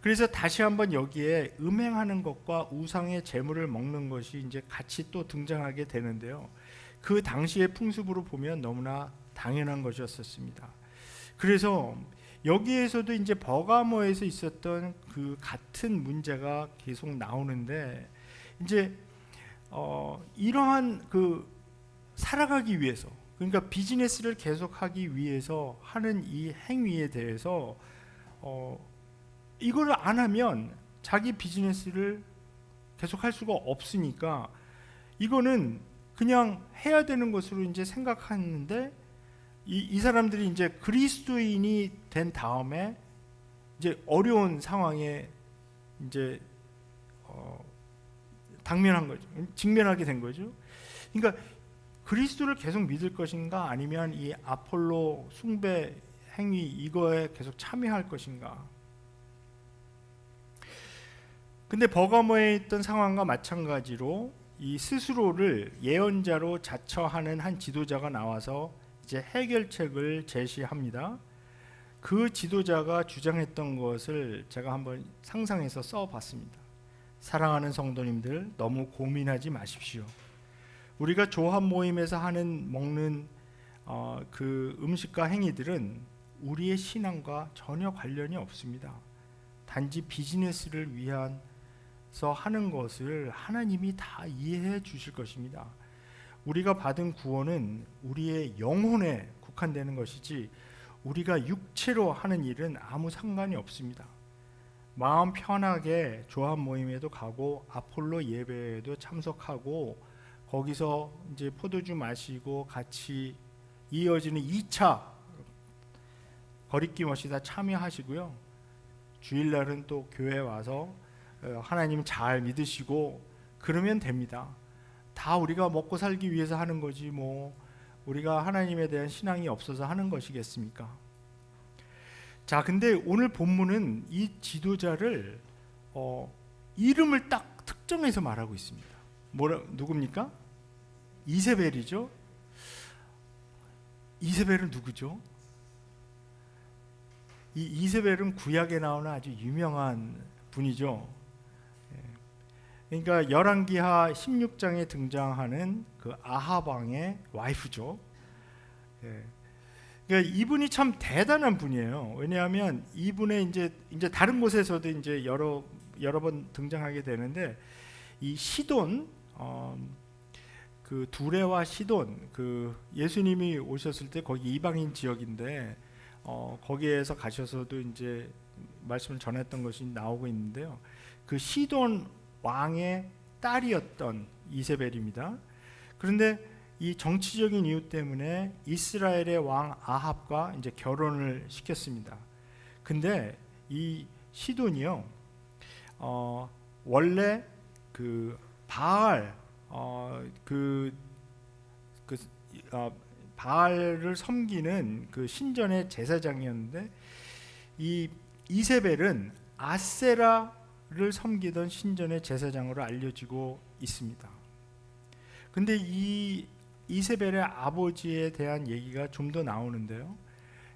그래서 다시 한번 여기에 음행하는 것과 우상의 제물을 먹는 것이 이제 같이 또 등장하게 되는데요. 그 당시의 풍습으로 보면 너무나 당연한 것이었습니다. 그래서 여기에서도 이제 버가모에서 있었던 그 같은 문제가 계속 나오는데, 이제 이러한 그 살아가기 위해서, 그러니까 비즈니스를 계속하기 위해서 하는 이 행위에 대해서 이걸 안 하면 자기 비즈니스를 계속할 수가 없으니까 이거는 그냥 해야 되는 것으로 이제 생각하는데, 이 사람들이 이제 그리스도인이 된 다음에 이제 어려운 상황에 이제 당면한 거죠. 직면하게 된 거죠. 그러니까 그리스도를 계속 믿을 것인가, 아니면 이 아폴로 숭배 행위 이거에 계속 참여할 것인가? 근데 버가모에 있던 상황과 마찬가지로 이 스스로를 예언자로 자처하는 한 지도자가 나와서 이제 해결책을 제시합니다. 그 지도자가 주장했던 것을 제가 한번 상상해서 써봤습니다. 사랑하는 성도님들, 너무 고민하지 마십시오. 우리가 조합 모임에서 먹는 그 음식과 행위들은 우리의 신앙과 전혀 관련이 없습니다. 단지 비즈니스를 위해서 하는 것을 하나님이 다 이해해 주실 것입니다. 우리가 받은 구원은 우리의 영혼에 국한되는 것이지 우리가 육체로 하는 일은 아무 상관이 없습니다. 마음 편하게 조합 모임에도 가고 아폴로 예배에도 참석하고 거기서 이제 포도주 마시고 같이 이어지는 2차 거리낌 없이 다 참여하시고요. 주일날은 또 교회 와서 하나님 잘 믿으시고 그러면 됩니다. 다 우리가 먹고 살기 위해서 하는 거지 뭐 우리가 하나님에 대한 신앙이 없어서 하는 것이겠습니까? 자, 근데 오늘 본문은 이 지도자를 이름을 딱 특정해서 말하고 있습니다. 누굽니까? 이세벨이죠. 이세벨은 누구죠? 이 이세벨은 구약에 나오는 아주 유명한 분이죠. 그러니까 열왕기하 16장에 등장하는 그 아합 왕의 와이프죠. 그러니까 이분이 참 대단한 분이에요. 왜냐하면 이분의 이제 다른 곳에서도 이제 여러 번 등장하게 되는데 이 시돈 그 두레와 시돈 그 예수님이 오셨을 때 거기 이방인 지역인데 거기에서 가셔서도 이제 말씀을 전했던 것이 나오고 있는데요. 그 시돈 왕의 딸이었던 이세벨입니다. 그런데 이 정치적인 이유 때문에 이스라엘의 왕 아합과 이제 결혼을 시켰습니다. 근데 이 시돈이요, 원래 그 바알 바알을 섬기는 그 신전의 제사장이었는데 이 이세벨은 아세라를 섬기던 신전의 제사장으로 알려지고 있습니다. 근데 이 이세벨의 아버지에 대한 얘기가 좀 더 나오는데요.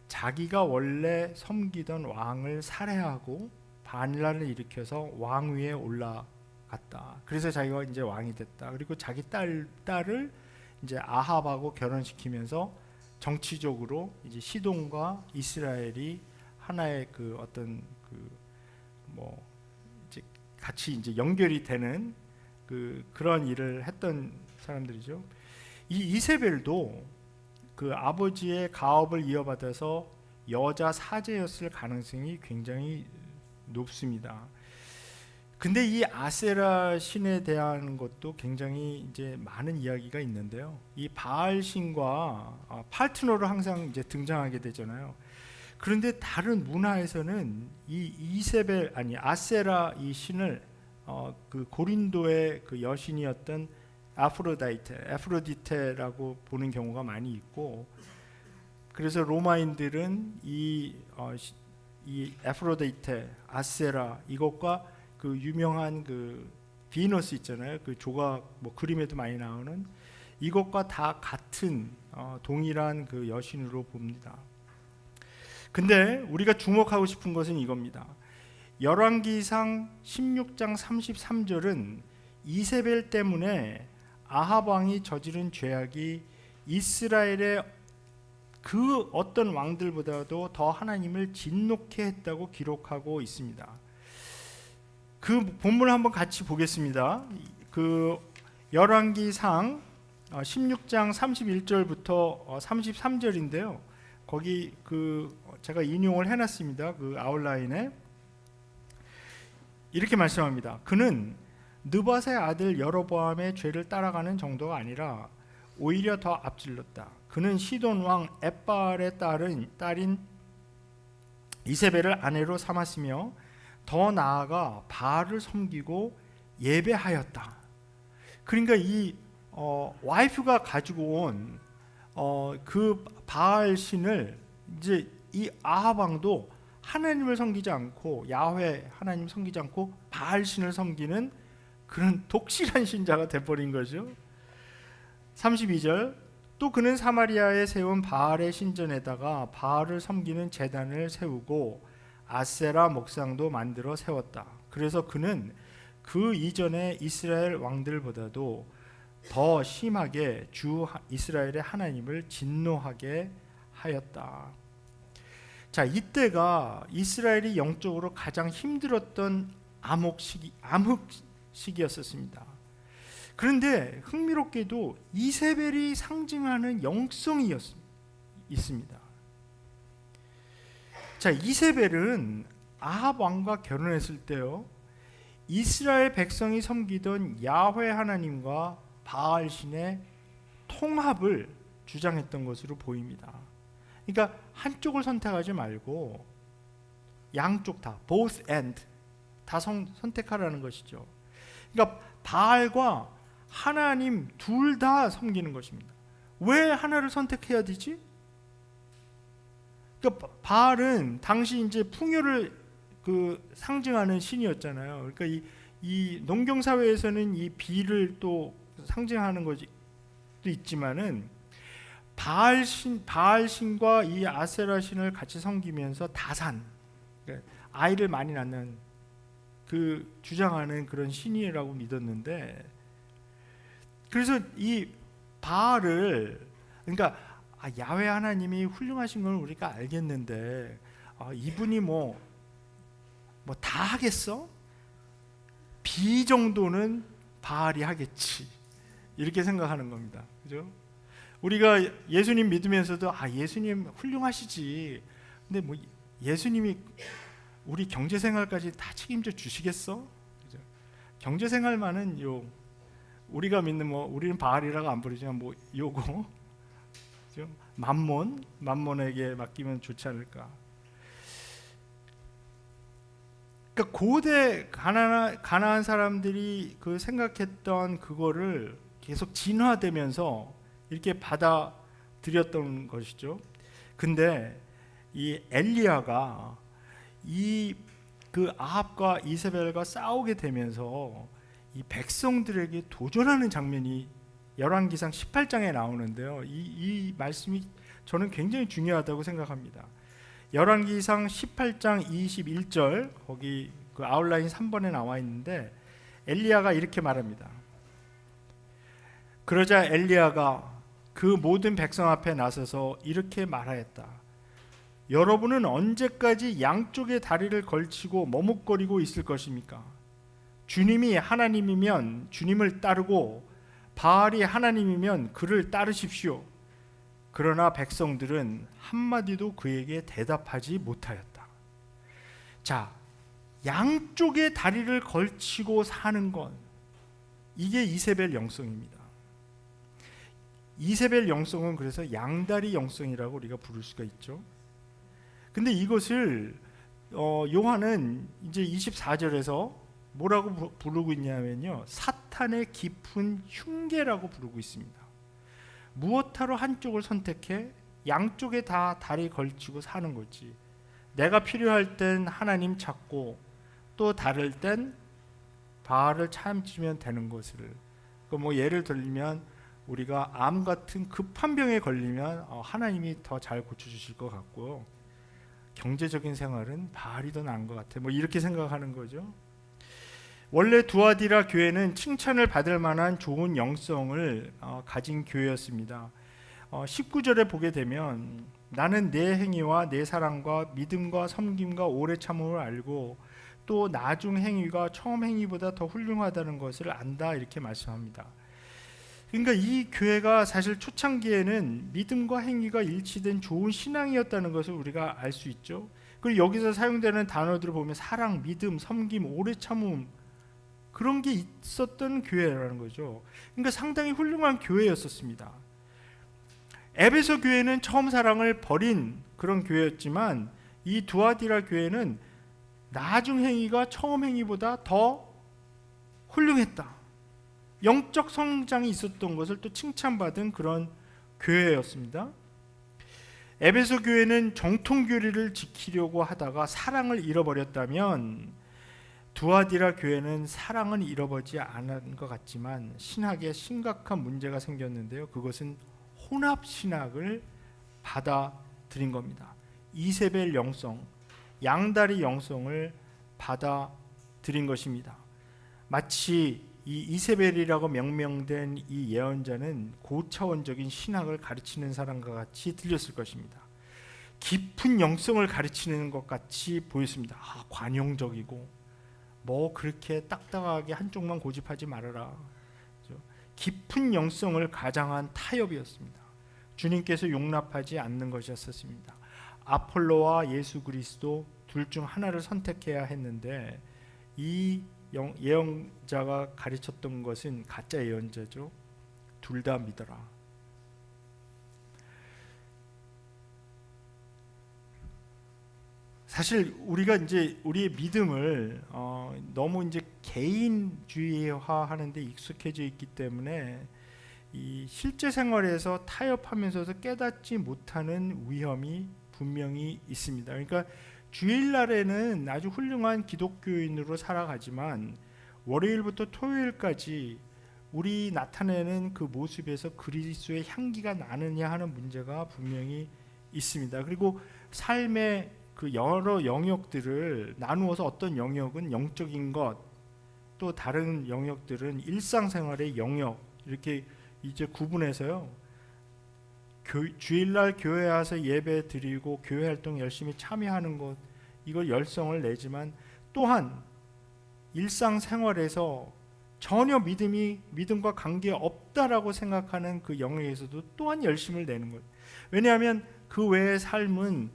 자기가 원래 섬기던 왕을 살해하고 반란을 일으켜서 왕위에 올라갔다. 그래서 자기가 이제 왕이 됐다. 그리고 자기 딸을 이제 아합하고 결혼시키면서 정치적으로 이제 시돈과 이스라엘이 하나의 그 어떤 이제 같이 이제 연결이 되는 그런 일을 했던 사람들이죠. 이 이세벨도 그 아버지의 가업을 이어받아서 여자 사제였을 가능성이 굉장히 높습니다. 근데 이 아세라 신에 대한 것도 굉장히 이제 많은 이야기가 있는데요. 이 바알 신과 파트너로 항상 이제 등장하게 되잖아요. 그런데 다른 문화에서는 이 아세라 이 신을 그 고린도의 그 여신이었던 아프로디테라고 보는 경우가 많이 있고, 그래서 로마인들은 이 아프로디테, 아세라 이것과 그 유명한 그 비너스 있잖아요. 그 조각 그림에도 많이 나오는 이것과 다 같은 동일한 그 여신으로 봅니다. 근데 우리가 주목하고 싶은 것은 이겁니다. 열왕기상 16장 33절은 이세벨 때문에 아합 왕이 저지른 죄악이 이스라엘의 그 어떤 왕들보다도 더 하나님을 진노케 했다고 기록하고 있습니다. 그 본문을 한번 같이 보겠습니다. 그 열왕기상 16장 31절부터 33절인데요. 거기 제가 인용을 해놨습니다. 그 아웃라인에 이렇게 말씀합니다. 그는 느밧의 아들 여로보암의 죄를 따라가는 정도가 아니라 오히려 더 앞질렀다. 그는 시돈 왕 엣바알의 딸인 이세벨을 아내로 삼았으며 더 나아가 바알을 섬기고 예배하였다. 그러니까 이 와이프가 가지고 온 그 바알 신을 이제 이 아합 왕도 하나님을 섬기지 않고 야훼 하나님 섬기지 않고 바알 신을 섬기는 그런 독실한 신자가 돼버린 거죠. 32절, 또 그는 사마리아에 세운 바알의 신전에다가 바알을 섬기는 제단을 세우고 아세라 목상도 만들어 세웠다. 그래서 그는 그 이전의 이스라엘 왕들보다도 더 심하게 주 이스라엘의 하나님을 진노하게 하였다. 자, 이때가 이스라엘이 영적으로 가장 힘들었던 암흑 시기였었습니다. 그런데 흥미롭게도 이세벨이 상징하는 영성이 있습니다. 자, 이세벨은 아합 왕과 결혼했을 때요, 이스라엘 백성이 섬기던 야훼 하나님과 바알 신의 통합을 주장했던 것으로 보입니다. 그러니까 한쪽을 선택하지 말고 양쪽 다, both and 다 선택하라는 것이죠. 그러니까 바알과 하나님 둘 다 섬기는 것입니다. 왜 하나를 선택해야 되지? 그러니까 바알은 당시 이제 풍요를 상징하는 신이었잖아요. 그러니까 이 농경 사회에서는 이 비를 또 상징하는 것도 있지만은 바알 신과 이 아세라 신을 같이 섬기면서 다산, 그러니까 아이를 많이 낳는 주장하는 그런 신이라고 믿었는데, 그래서 이 바알을, 그러니까 야훼 하나님이 훌륭하신 걸 우리가 알겠는데 이분이 뭐 다 하겠어? 비 정도는 바알이 하겠지, 이렇게 생각하는 겁니다. 그죠? 우리가 예수님 믿으면서도 예수님 훌륭하시지, 근데 뭐 예수님이 우리 경제 생활까지 다 책임져 주시겠어? 그죠? 경제 생활만은 우리가 믿는 우리는 바알이라고 안 부르지만 요거 그죠? 만몬에게 맡기면 좋지 않을까? 그러니까 고대 가나안 사람들이 생각했던 그거를 계속 진화되면서 이렇게 받아들였던 것이죠. 근데 이 엘리야가 아합과 이세벨과 싸우게 되면서 이 백성들에게 도전하는 장면이 열왕기상 18장에 나오는데요. 이 말씀이 저는 굉장히 중요하다고 생각합니다. 열왕기상 18장 21절, 거기 아웃라인 3번에 나와 있는데 엘리야가 이렇게 말합니다. 그러자 엘리야가 그 모든 백성 앞에 나서서 이렇게 말하였다. 여러분은 언제까지 양쪽의 다리를 걸치고 머뭇거리고 있을 것입니까? 주님이 하나님이면 주님을 따르고 바알이 하나님이면 그를 따르십시오. 그러나 백성들은 한마디도 그에게 대답하지 못하였다. 자, 양쪽의 다리를 걸치고 사는 것, 이게 이세벨 영성입니다. 이세벨 영성은 그래서 양다리 영성이라고 우리가 부를 수가 있죠. 근데 이것을 요한은 이제 24절에서 뭐라고 부르고 있냐면요, 사탄의 깊은 흉계라고 부르고 있습니다. 무엇하러 한쪽을 선택해? 양쪽에 다 다리 걸치고 사는 거지. 내가 필요할 땐 하나님 찾고 또 다를 땐 바알을 참으면 되는 것을. 예를 들면 우리가 암 같은 급한 병에 걸리면 하나님이 더 잘 고쳐주실 것 같고요, 경제적인 생활은 바알이 더 나은 것 같아, 이렇게 생각하는 거죠. 원래 두아디라 교회는 칭찬을 받을 만한 좋은 영성을 가진 교회였습니다. 19절에 보게 되면 나는 내 행위와 내 사랑과 믿음과 섬김과 오래 참음을 알고 또 나중 행위가 처음 행위보다 더 훌륭하다는 것을 안다, 이렇게 말씀합니다. 그러니까 이 교회가 사실 초창기에는 믿음과 행위가 일치된 좋은 신앙이었다는 것을 우리가 알 수 있죠. 그리고 여기서 사용되는 단어들을 보면 사랑, 믿음, 섬김, 오래 참음, 그런 게 있었던 교회라는 거죠. 그러니까 상당히 훌륭한 교회였었습니다. 에베소 교회는 처음 사랑을 버린 그런 교회였지만 이 두아디라 교회는 나중 행위가 처음 행위보다 더 훌륭했다, 영적 성장이 있었던 것을 또 칭찬받은 그런 교회였습니다. 에베소 교회는 정통 교리를 지키려고 하다가 사랑을 잃어버렸다면 두아디라 교회는 사랑은 잃어버리지 않은 것 같지만 신학에 심각한 문제가 생겼는데요. 그것은 혼합 신학을 받아들인 겁니다. 이세벨 영성, 양다리 영성을 받아들인 것입니다. 마치 이 이세벨이라고 명명된 이 예언자는 고차원적인 신학을 가르치는 사람과 같이 들렸을 것입니다. 깊은 영성을 가르치는 것 같이 보였습니다. 관용적이고 뭐 그렇게 딱딱하게 한쪽만 고집하지 말아라. 깊은 영성을 가장한 타협이었습니다. 주님께서 용납하지 않는 것이었습니다. 아폴로와 예수 그리스도 둘 중 하나를 선택해야 했는데 이 예언자가 가르쳤던 것은 가짜 예언자죠. 둘 다 믿어라. 사실 우리가 이제 우리의 믿음을 너무 이제 개인주의화하는 데 익숙해져 있기 때문에 이 실제 생활에서 타협하면서도 깨닫지 못하는 위험이 분명히 있습니다. 그러니까 주일날에는 아주 훌륭한 기독교인으로 살아가지만 월요일부터 토요일까지 우리 나타내는 그 모습에서 그리스도의 향기가 나느냐 하는 문제가 분명히 있습니다. 그리고 삶의 그 여러 영역들을 나누어서 어떤 영역은 영적인 것, 또 다른 영역들은 일상생활의 영역, 이렇게 이제 구분해서요. 주일날 교회 와서 예배 드리고 교회 활동 열심히 참여하는 것, 이걸 열성을 내지만 또한 일상생활에서 전혀 믿음과 관계 없다라고 생각하는 그 영역에서도 또한 열심을 내는 거예요. 왜냐하면 그 외의 삶은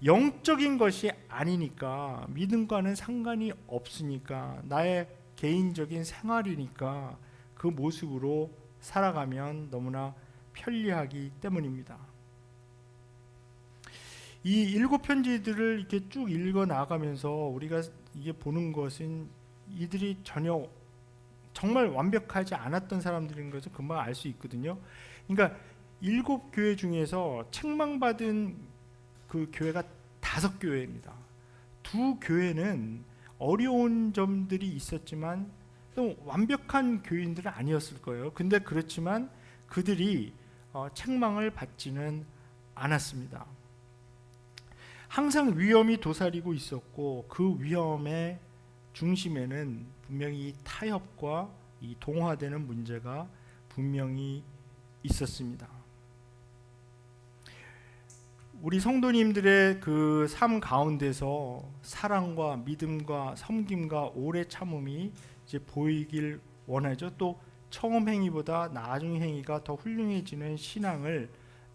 영적인 것이 아니니까, 믿음과는 상관이 없으니까, 나의 개인적인 생활이니까 그 모습으로 살아가면 너무나 편리하기 때문입니다. 이 7편지들을 이렇게 쭉 읽어 나가면서 우리가 이게 보는 것은 이들이 전혀 정말 완벽하지 않았던 사람들인 것을 금방 알 수 있거든요. 그러니까 7교회 중에서 책망받은 그 교회가 5교회입니다. 2교회는 어려운 점들이 있었지만 또 완벽한 교인들은 아니었을 거예요. 근데 그렇지만 그들이 책망을 받지는 않았습니다. 항상 위험이 도사리고 있었고 그 위험의 중심에는 분명히 타협과 이 동화되는 문제가 분명히 있었습니다. 우리 성도님들의 그 삶 가운데서 사랑과 믿음과 섬김과 오래 참음이 이제 보이길 원하죠. 또 처음 행위보다 나중 행위가 더 훌륭해지는 신앙을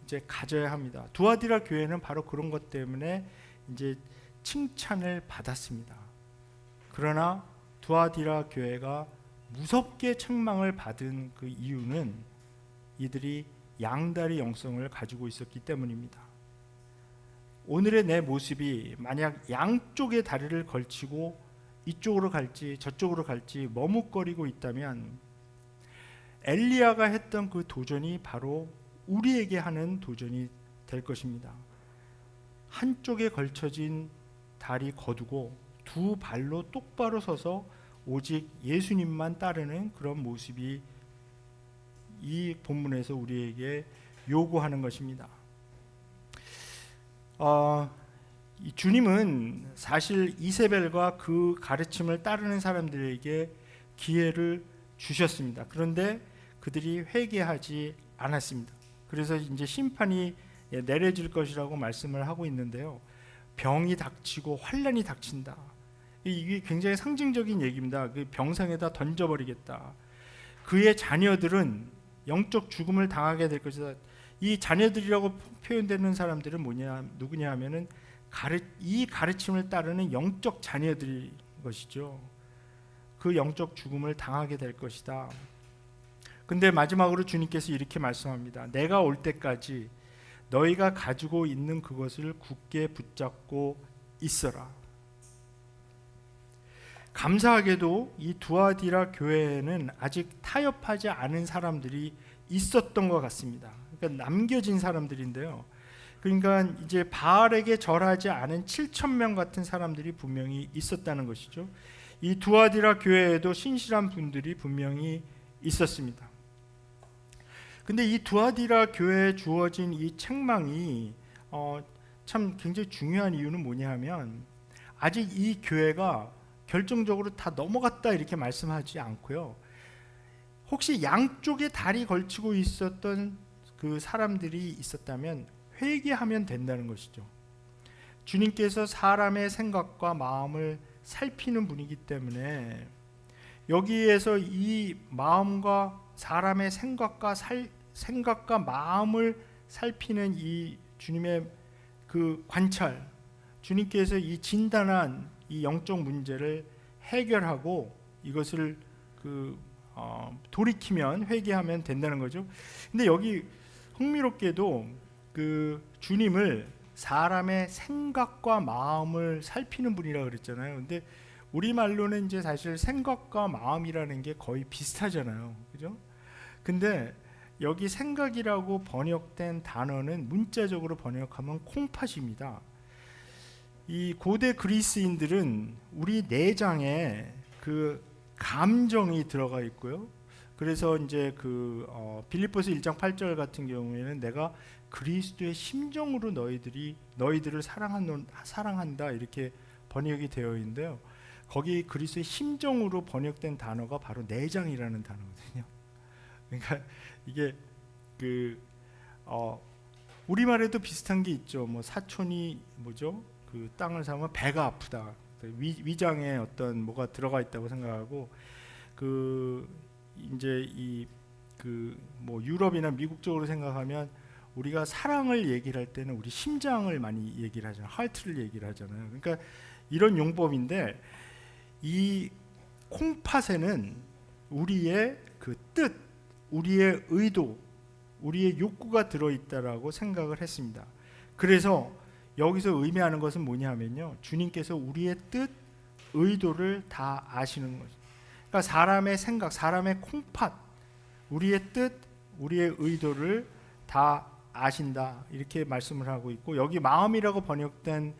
이제 가져야 합니다. 두아디라 교회는 바로 그런 것 때문에 이제 칭찬을 받았습니다. 그러나 두아디라 교회가 무섭게 책망을 받은 그 이유는 이들이 양다리 영성을 가지고 있었기 때문입니다. 오늘의 내 모습이 만약 양쪽의 다리를 걸치고 이쪽으로 갈지 저쪽으로 갈지 머뭇거리고 있다면 엘리야가 했던 그 도전이 바로 우리에게 하는 도전이 될 것입니다. 한쪽에 걸쳐진 다리 거두고 두 발로 똑바로 서서 오직 예수님만 따르는 그런 모습이 이 본문에서 우리에게 요구하는 것입니다. 주님은 사실 이세벨과 그 가르침을 따르는 사람들에게 기회를 주셨습니다. 그런데 그들이 회개하지 않았습니다. 그래서 이제 심판이 내려질 것이라고 말씀을 하고 있는데요. 병이 닥치고 환난이 닥친다. 이게 굉장히 상징적인 얘기입니다. 그 병상에다 던져버리겠다. 그의 자녀들은 영적 죽음을 당하게 될 것이다. 이 자녀들이라고 표현되는 사람들은 누구냐 하면은 이 가르침을 따르는 영적 자녀들인 것이죠. 그 영적 죽음을 당하게 될 것이다. 근데 마지막으로 주님께서 이렇게 말씀합니다. 내가 올 때까지 너희가 가지고 있는 그것을 굳게 붙잡고 있어라. 감사하게도 이 두아디라 교회에는 아직 타협하지 않은 사람들이 있었던 것 같습니다. 그러니까 남겨진 사람들인데요. 그러니까 이제 바알에게 절하지 않은 7,000명 같은 사람들이 분명히 있었다는 것이죠. 이 두아디라 교회에도 신실한 분들이 분명히 있었습니다. 근데 이 두아디라 교회에 주어진 이 책망이 참 굉장히 중요한 이유는 뭐냐 하면, 아직 이 교회가 결정적으로 다 넘어갔다 이렇게 말씀하지 않고요, 혹시 양쪽에 다리 걸치고 있었던 그 사람들이 있었다면 회개하면 된다는 것이죠. 주님께서 사람의 생각과 마음을 살피는 분이기 때문에 여기에서 이 마음과 사람의 생각과 마음을 살피는 이 주님의 그 관찰, 주님께서 이 진단한 이 영적 문제를 해결하고 이것을 돌이키면, 회개하면 된다는 거죠. 근데 여기 흥미롭게도 그 주님을 사람의 생각과 마음을 살피는 분이라고 그랬잖아요. 근데 우리말로는 이제 사실 생각과 마음이라는 게 거의 비슷하잖아요. 그죠? 근데 여기 생각이라고 번역된 단어는 문자적으로 번역하면 콩팥입니다. 이 고대 그리스인들은 우리 내장에 그 감정이 들어가 있고요. 그래서 이제 빌립보서 1장 8절 같은 경우에는 내가 그리스도의 심정으로 너희들을 사랑한다 이렇게 번역이 되어 있는데요. 거기 그리스도의 심정으로 번역된 단어가 바로 내장이라는 단어거든요. 그러니까 이게 우리말에도 비슷한 게 있죠. 뭐 사촌이 뭐죠? 그 땅을 사면 배가 아프다. 위장에 어떤 뭐가 들어가 있다고 생각하고, 이제 뭐 유럽이나 미국 쪽으로 생각하면 우리가 사랑을 얘기를 할 때는 우리 심장을 많이 얘기를 하잖아요. 하트를 얘기를 하잖아요. 그러니까 이런 용법인데, 이 콩팥에는 우리의 그 뜻, 우리의 의도, 우리의 욕구가 들어있다라고 생각을 했습니다. 그래서 여기서 의미하는 것은 뭐냐면요, 주님께서 우리의 뜻, 의도를 다 아시는 거죠. 그러니까 사람의 생각, 사람의 콩팥, 우리의 뜻, 우리의 의도를 다 아신다 이렇게 말씀을 하고 있고, 여기 마음이라고 번역된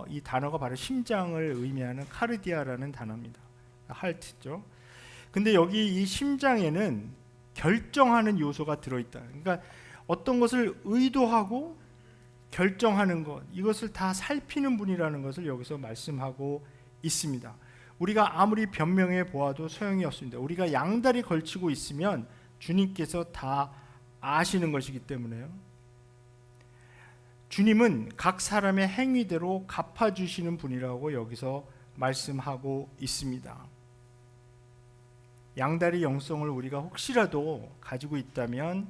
이 단어가 바로 심장을 의미하는 카르디아라는 단어입니다. 하트죠. 근데 여기 이 심장에는 결정하는 요소가 들어있다. 그러니까 어떤 것을 의도하고 결정하는 것, 이것을 다 살피는 분이라는 것을 여기서 말씀하고 있습니다. 우리가 아무리 변명해 보아도 소용이 없습니다. 우리가 양다리 걸치고 있으면 주님께서 다 아시는 것이기 때문에요. 주님은 각 사람의 행위대로 갚아주시는 분이라고 여기서 말씀하고 있습니다. 양다리 영성을 우리가 혹시라도 가지고 있다면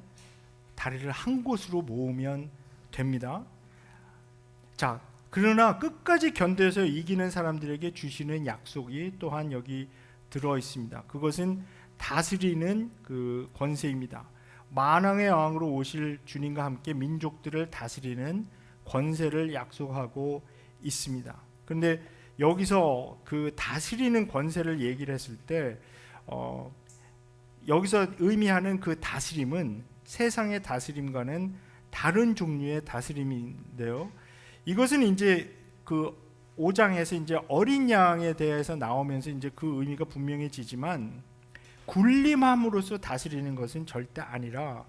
다리를 한 곳으로 모으면 됩니다. 자, 그러나 끝까지 견뎌서 이기는 사람들에게 주시는 약속이 또한 여기 들어 있습니다. 그것은 다스리는 그 권세입니다. 만왕의 왕으로 오실 주님과 함께 민족들을 다스리는 권세를 약속하고 있습니다. 그런데 여기서 그 다스리는 권세를 얘기를 했을 때 여기서 의미하는 그 다스림은 세상의 다스림과는 다른 종류의 다스림인데요. 이것은 이제 그 5장에서 이제 어린 양에 대해서 나오면서 이제 그 의미가 분명해지지만, 군림함으로써 다스리는 것은 절대 아니라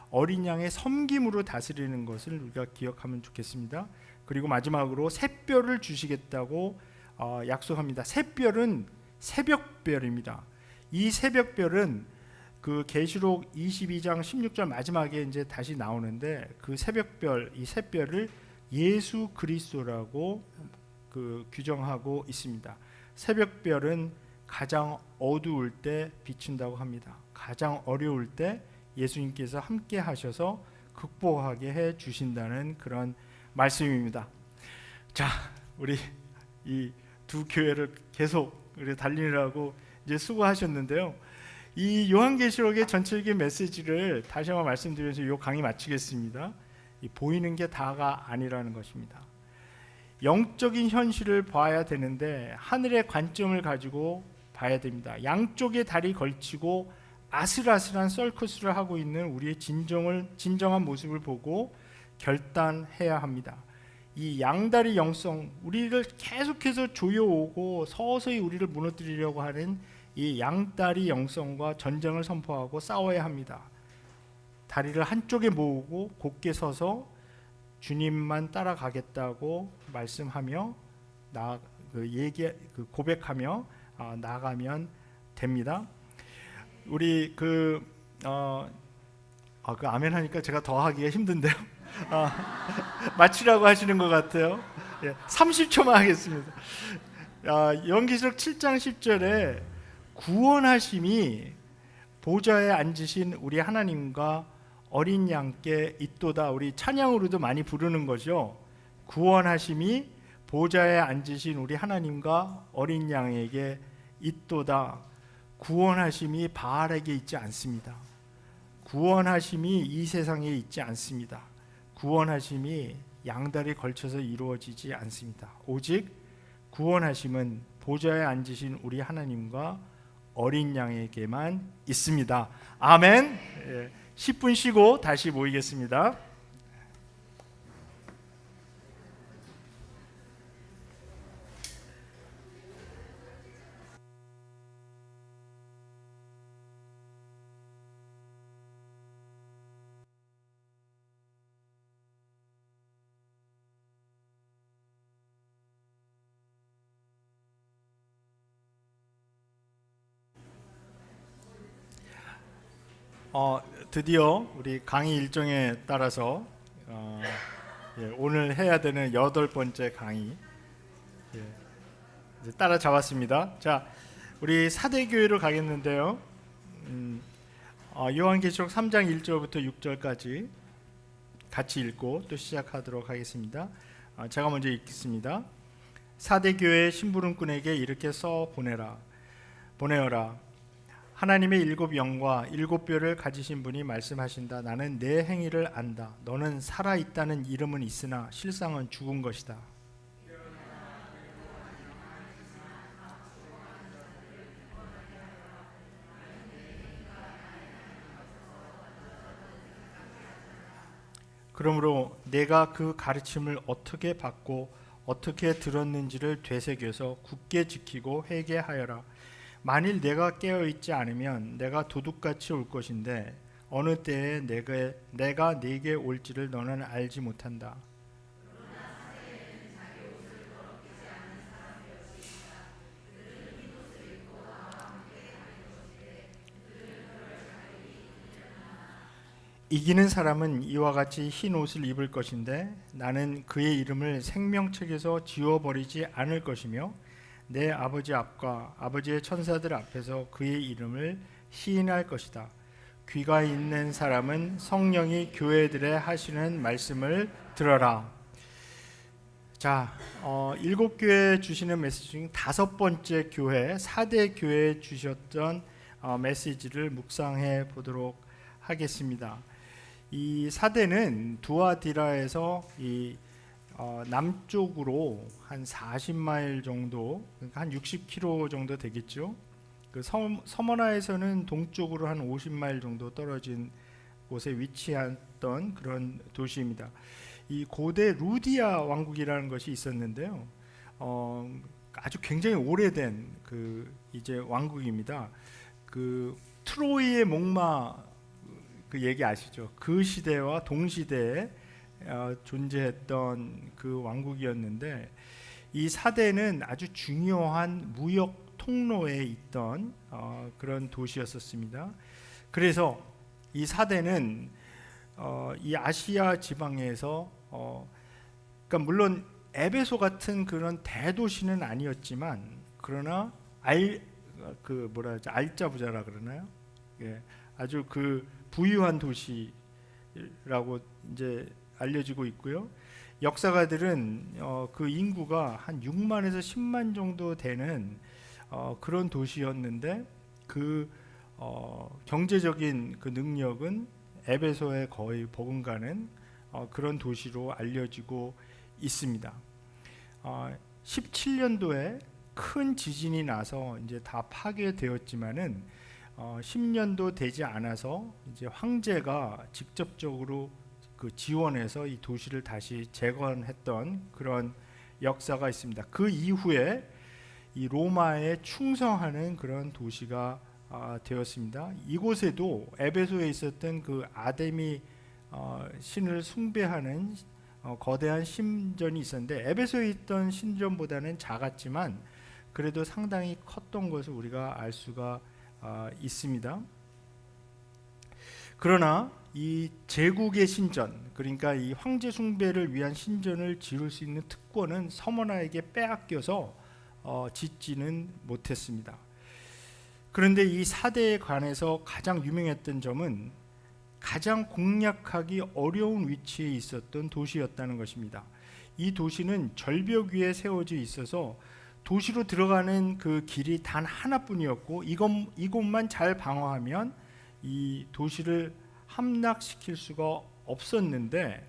어린 양의 섬김으로 다스리는 것을 우리가 기억하면 좋겠습니다. 그리고 마지막으로 샛별을 주시겠다고 약속합니다. 샛별은 새벽별입니다. 이 새벽별은 그 계시록 22장 16절 마지막에 이제 다시 나오는데, 그 새벽별, 이 샛별을 예수 그리스도라고 규정하고 있습니다. 새벽별은 가장 어두울 때 비춘다고 합니다. 가장 어려울 때 예수님께서 함께 하셔서 극복하게 해 주신다는 그런 말씀입니다. 자, 우리 이 두 교회를 계속 달리느라고 이제 수고하셨는데요. 이 요한계시록의 전체적인 메시지를 다시 한번 말씀드리면서 이 강의 마치겠습니다. 보이는 게 다가 아니라는 것입니다. 영적인 현실을 봐야 되는데 하늘의 관점을 가지고 봐야 됩니다. 양쪽에 다리 걸치고 아슬아슬한 서커스를 하고 있는 우리의 진정한 모습을 보고 결단해야 합니다. 이 양다리 영성, 우리를 계속해서 조여오고 서서히 우리를 무너뜨리려고 하는 이 양다리 영성과 전쟁을 선포하고 싸워야 합니다. 다리를 한쪽에 모으고 곧게 서서 주님만 따라가겠다고 말씀하며 고백하며 나가면 됩니다. 우리 그 아멘 하니까 제가 더 하기가 힘든데요. 마치라고 하시는 것 같아요. 30초만 하겠습니다. 요한계시록 7장 10절에 구원하심이 보좌에 앉으신 우리 하나님과 어린 양께 있도다. 우리 찬양으로도 많이 부르는 거죠. 구원하심이 보좌에 앉으신 우리 하나님과 어린 양에게 있도다. 구원하심이 바알에게 있지 않습니다. 구원하심이 이 세상에 있지 않습니다. 구원하심이 양다리 걸쳐서 이루어지지 않습니다. 오직 구원하심은 보좌에 앉으신 우리 하나님과 어린 양에게만 있습니다. 아멘. 10분 쉬고 다시 모이겠습니다. 드디어 우리 강의 일정에 따라서 오늘 해야 되는 8번째 강의 이제 따라잡았습니다. 자, 우리 사대교회로 가겠는데요. 요한계시록 3장 1절부터 6절까지 같이 읽고 또 시작하도록 하겠습니다. 제가 먼저 읽겠습니다. 사대교회 심부름꾼에게 이렇게 써 보내어라. 하나님의 7 영과 7 뼈를 가지신 분이 말씀하신다. 나는 내 행위를 안다. 너는 살아있다는 이름은 있으나 실상은 죽은 것이다. 그러므로 내가 그 가르침을 어떻게 받고 어떻게 들었는지를 되새겨서 굳게 지키고 회개하여라. 만일 내가 깨어있지 않으면 내가 도둑같이 올 것인데 어느 때에 내가 네게 올지를 너는 알지 못한다. 이기는 사람은 이와 같이 흰 옷을 입을 것인데 나는 그의 이름을 생명책에서 지워버리지 않을 것이며 내 아버지 앞과 아버지의 천사들 앞에서 그의 이름을 시인할 것이다. 귀가 있는 사람은 성령이 교회들에 하시는 말씀을 들어라. 자, 7교회 주시는 메시지 중 5번째 교회, 4대 교회에 주셨던 메시지를 묵상해 보도록 하겠습니다. 이 4대는 두아디라에서 남쪽으로 한 40마일 정도, 그러니까 한 60km 정도 되겠죠. 그 서머나에서는 동쪽으로 한 50마일 정도 떨어진 곳에 위치했던 그런 도시입니다. 이 고대 루디아 왕국이라는 것이 있었는데요. 아주 굉장히 오래된 이제 왕국입니다. 그 트로이의 목마 그 얘기 아시죠? 그 시대와 동시대에 존재했던 그 왕국이었는데 이 사대는 아주 중요한 무역 통로에 있던 그런 도시였었습니다. 그래서 이 사대는 이 아시아 지방에서 그러니까 물론 에베소 같은 그런 대도시는 아니었지만 그러나 알짜부자라 그러나요? 예, 아주 부유한 도시라고 이제 알려지고 있고요. 역사가들은 그 인구가 한 6만에서 10만 정도 되는 그런 도시였는데 경제적인 그 능력은 에베소에 거의 버금가는 그런 도시로 알려지고 있습니다. 17년도에 큰 지진이 나서 이제 다 파괴되었지만은 10년도 되지 않아서 이제 황제가 직접적으로 그 지원해서 이 도시를 다시 재건했던 그런 역사가 있습니다. 그 이후에 이 로마에 충성하는 그런 도시가 되었습니다. 이곳에도 에베소에 있었던 그 아데미 신을 숭배하는 거대한 신전이 있었는데, 에베소에 있던 신전보다는 작았지만 그래도 상당히 컸던 것을 우리가 알 수가 있습니다. 그러나 이 제국의 신전, 그러니까 이 황제 숭배를 위한 신전을 지을 수 있는 특권은 서머나에게 빼앗겨서 짓지는 못했습니다. 그런데 이 사대에 관해서 가장 유명했던 점은 가장 공략하기 어려운 위치에 있었던 도시였다는 것입니다. 이 도시는 절벽 위에 세워져 있어서 도시로 들어가는 그 길이 단 하나뿐이었고, 이곳만 잘 방어하면 이 도시를 함락시킬 수가 없었는데,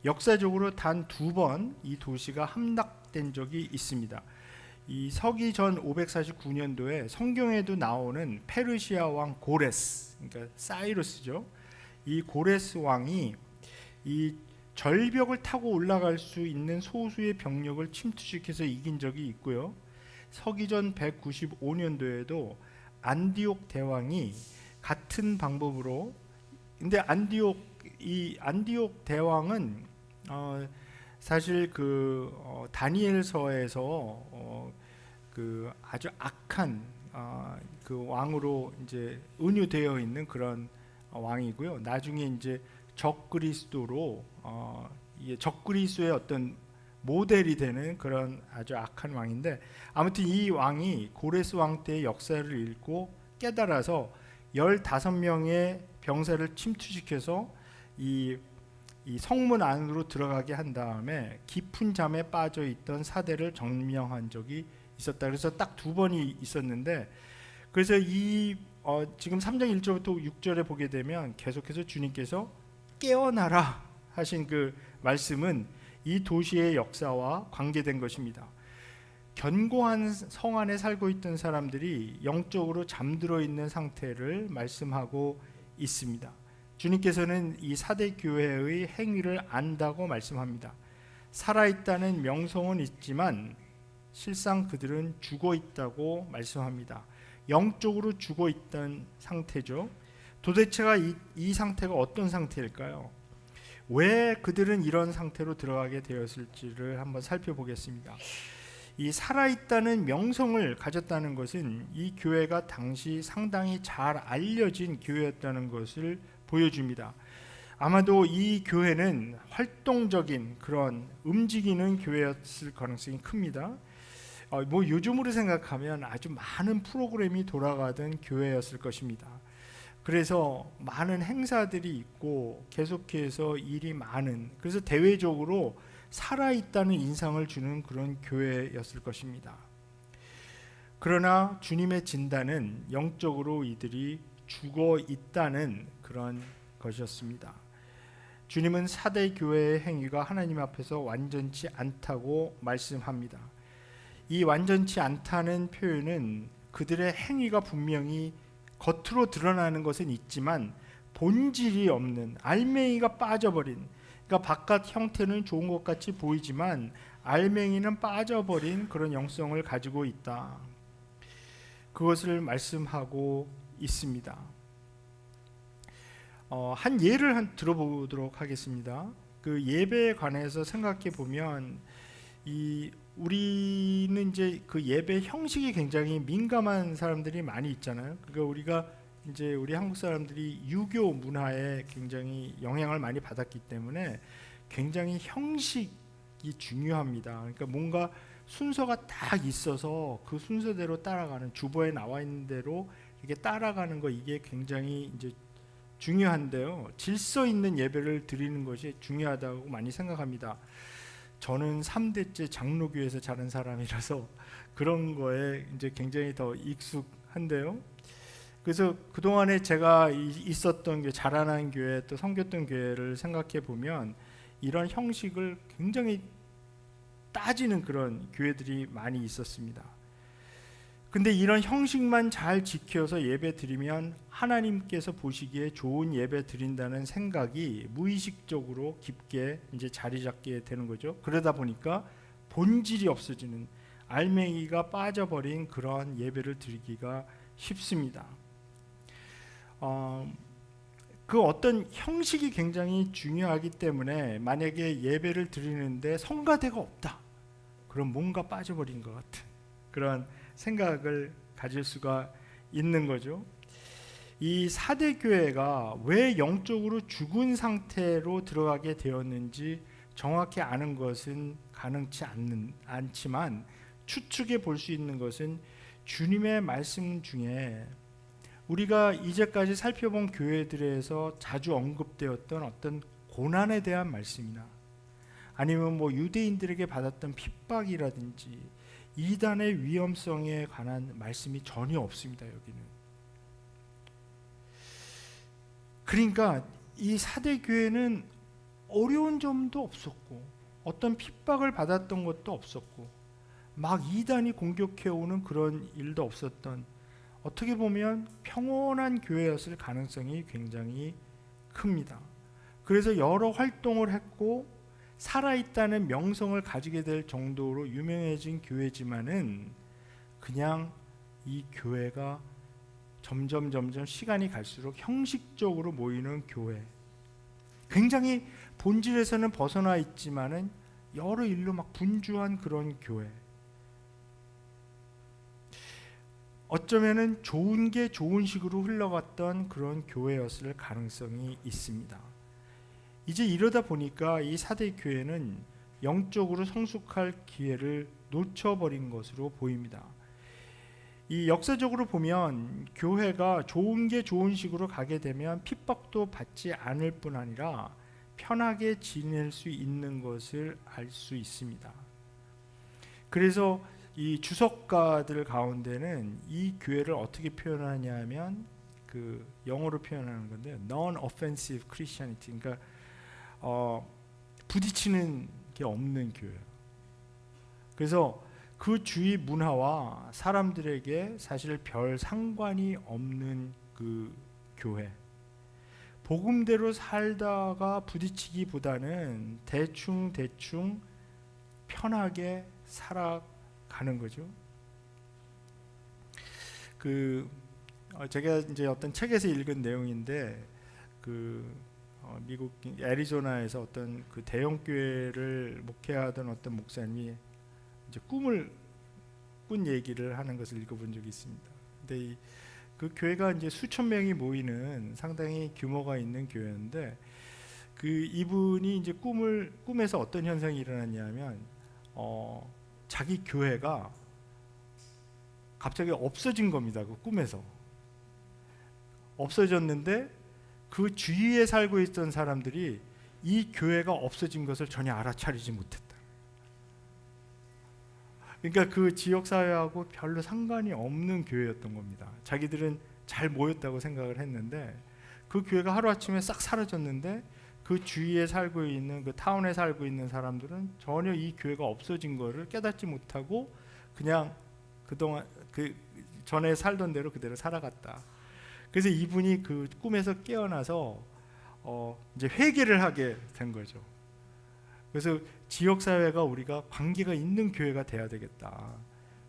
역사적으로 단 2번 이 도시가 함락된 적이 있습니다. 이 서기 전 549년도에 성경에도 나오는 페르시아 왕 고레스, 그러니까 사이러스죠. 이 고레스 왕이 이 절벽을 타고 올라갈 수 있는 소수의 병력을 침투시켜서 이긴 적이 있고요. 서기전 195년도에도 안디옥 대왕이 같은 방법으로, 근데 안디옥 대왕은 사실 그 다니엘서에서 그 아주 악한 그 왕으로 이제 은유되어 있는 그런 왕이고요. 나중에 이제 적그리스도로 적그리스도의 어떤 모델이 되는 그런 아주 악한 왕인데, 아무튼 이 왕이 고레스 왕 때의 역사를 읽고 깨달아서 15명의 병사를 침투시켜서 이 성문 안으로 들어가게 한 다음에 깊은 잠에 빠져 있던 사대를 점령한 적이 있었다. 그래서 딱 2번이 있었는데, 그래서 지금 3장 1절부터 6절에 보게 되면 계속해서 주님께서 깨어나라 하신 그 말씀은 이 도시의 역사와 관계된 것입니다. 견고한 성 안에 살고 있던 사람들이 영적으로 잠들어 있는 상태를 말씀하고 있습니다. 주님께서는 이 사대 교회의 행위를 안다고 말씀합니다. 살아있다는 명성은 있지만 실상 그들은 죽어 있다고 말씀합니다. 영적으로 죽어 있던 상태죠. 도대체가 이 상태가 어떤 상태일까요? 왜 그들은 이런 상태로 들어가게 되었을지를 한번 살펴보겠습니다. 이 살아있다는 명성을 가졌다는 것은 이 교회가 당시 상당히 잘 알려진 교회였다는 것을 보여줍니다. 아마도 이 교회는 활동적인 그런 움직이는 교회였을 가능성이 큽니다. 뭐 요즘으로 생각하면 아주 많은 프로그램이 돌아가던 교회였을 것입니다. 그래서 많은 행사들이 있고 계속해서 일이 많은, 그래서 대외적으로 살아있다는 인상을 주는 그런 교회였을 것입니다. 그러나 주님의 진단은 영적으로 이들이 죽어 있다는 그런 것이었습니다. 주님은 사대 교회의 행위가 하나님 앞에서 완전치 않다고 말씀합니다. 이 완전치 않다는 표현은 그들의 행위가 분명히 겉으로 드러나는 것은 있지만 본질이 없는, 알맹이가 빠져버린, 그러니까 바깥 형태는 좋은 것 같이 보이지만 알맹이는 빠져버린 그런 영성을 가지고 있다. 그것을 말씀하고 있습니다. 한 예를 들어보도록 하겠습니다. 그 예배에 관해서 생각해 보면 우리는 이제 그 예배 형식이 굉장히 민감한 사람들이 많이 있잖아요. 그러니까 우리가 이제 우리 한국 사람들이 유교 문화에 굉장히 영향을 많이 받았기 때문에 굉장히 형식이 중요합니다. 그러니까 뭔가 순서가 딱 있어서 그 순서대로 따라가는, 주보에 나와 있는 대로 이렇게 따라가는 거, 이게 굉장히 이제 중요한데요. 질서 있는 예배를 드리는 것이 중요하다고 많이 생각합니다. 저는 3대째 장로교에서 자란 사람이라서 그런 거에 이제 굉장히 더 익숙한데요. 그래서 그동안에 제가 있었던 자라난 교회, 또 섬겼던 교회를 생각해 보면 이런 형식을 굉장히 따지는 그런 교회들이 많이 있었습니다. 근데 이런 형식만 잘 지켜서 예배 드리면 하나님께서 보시기에 좋은 예배 드린다는 생각이 무의식적으로 깊게 이제 자리 잡게 되는 거죠. 그러다 보니까 본질이 없어지는, 알맹이가 빠져버린 그런 예배를 드리기가 쉽습니다. 그 어떤 형식이 굉장히 중요하기 때문에 만약에 예배를 드리는데 성가대가 없다, 그럼 뭔가 빠져버린 것 같은 그런 생각을 가질 수가 있는 거죠. 이 사대 교회가 왜 영적으로 죽은 상태로 들어가게 되었는지 정확히 아는 것은 가능치 않지만 추측해 볼 수 있는 것은 주님의 말씀 중에 우리가 이제까지 살펴본 교회들에서 자주 언급되었던 어떤 고난에 대한 말씀이나 아니면 유대인들에게 받았던 핍박이라든지 이단의 위험성에 관한 말씀이 전혀 없습니다. 여기는. 그러니까 이 사대 교회는 어려운 점도 없었고 어떤 핍박을 받았던 것도 없었고 막 이단이 공격해오는 그런 일도 없었던, 어떻게 보면 평온한 교회였을 가능성이 굉장히 큽니다. 그래서 여러 활동을 했고 살아있다는 명성을 가지게 될 정도로 유명해진 교회지만은 그냥 이 교회가 점점 시간이 갈수록 형식적으로 모이는 교회, 굉장히 본질에서는 벗어나 있지만은 여러 일로 막 분주한 그런 교회, 어쩌면은 좋은 게 좋은 식으로 흘러갔던 그런 교회였을 가능성이 있습니다. 이제 이러다 보니까 이 사대 교회는 영적으로 성숙할 기회를 놓쳐버린 것으로 보입니다. 이 역사적으로 보면 교회가 좋은 게 좋은 식으로 가게 되면 핍박도 받지 않을 뿐 아니라 편하게 지낼 수 있는 것을 알 수 있습니다. 그래서 이 주석가들 가운데는 이 교회를 어떻게 표현하냐 하면 그 영어로 표현하는 건데요, non-offensive Christianity, 그러니까 부딪히는 게 없는 교회예요. 그래서 그 주위 문화와 사람들에게 사실 별 상관이 없는 그 교회, 복음대로 살다가 부딪히기보다는 대충 편하게 살아가는 거죠. 제가 이제 어떤 책에서 읽은 내용인데 미국 애리조나에서 어떤 그 대형 교회를 목회하던 어떤 목사님이 이제 꿈을 꾼 얘기를 하는 것을 읽어본 적이 있습니다. 근데 그 교회가 이제 수천 명이 모이는 상당히 규모가 있는 교회인데 이분이 이제 꿈에서 어떤 현상이 일어났냐면 자기 교회가 갑자기 없어진 겁니다. 그 꿈에서 없어졌는데 그 주위에 살고 있던 사람들이 이 교회가 없어진 것을 전혀 알아차리지 못했다. 그러니까 그 지역 사회하고 별로 상관이 없는 교회였던 겁니다. 자기들은 잘 모였다고 생각을 했는데 그 교회가 하루아침에 싹 사라졌는데 그 주위에 살고 있는, 그 타운에 살고 있는 사람들은 전혀 이 교회가 없어진 것을 깨닫지 못하고 그냥 그동안 그 전에 살던 대로 그대로 살아갔다. 그래서 이분이 그 꿈에서 깨어나서 이제 회개를 하게 된 거죠. 그래서 지역 사회가 우리가 관계가 있는 교회가 돼야 되겠다.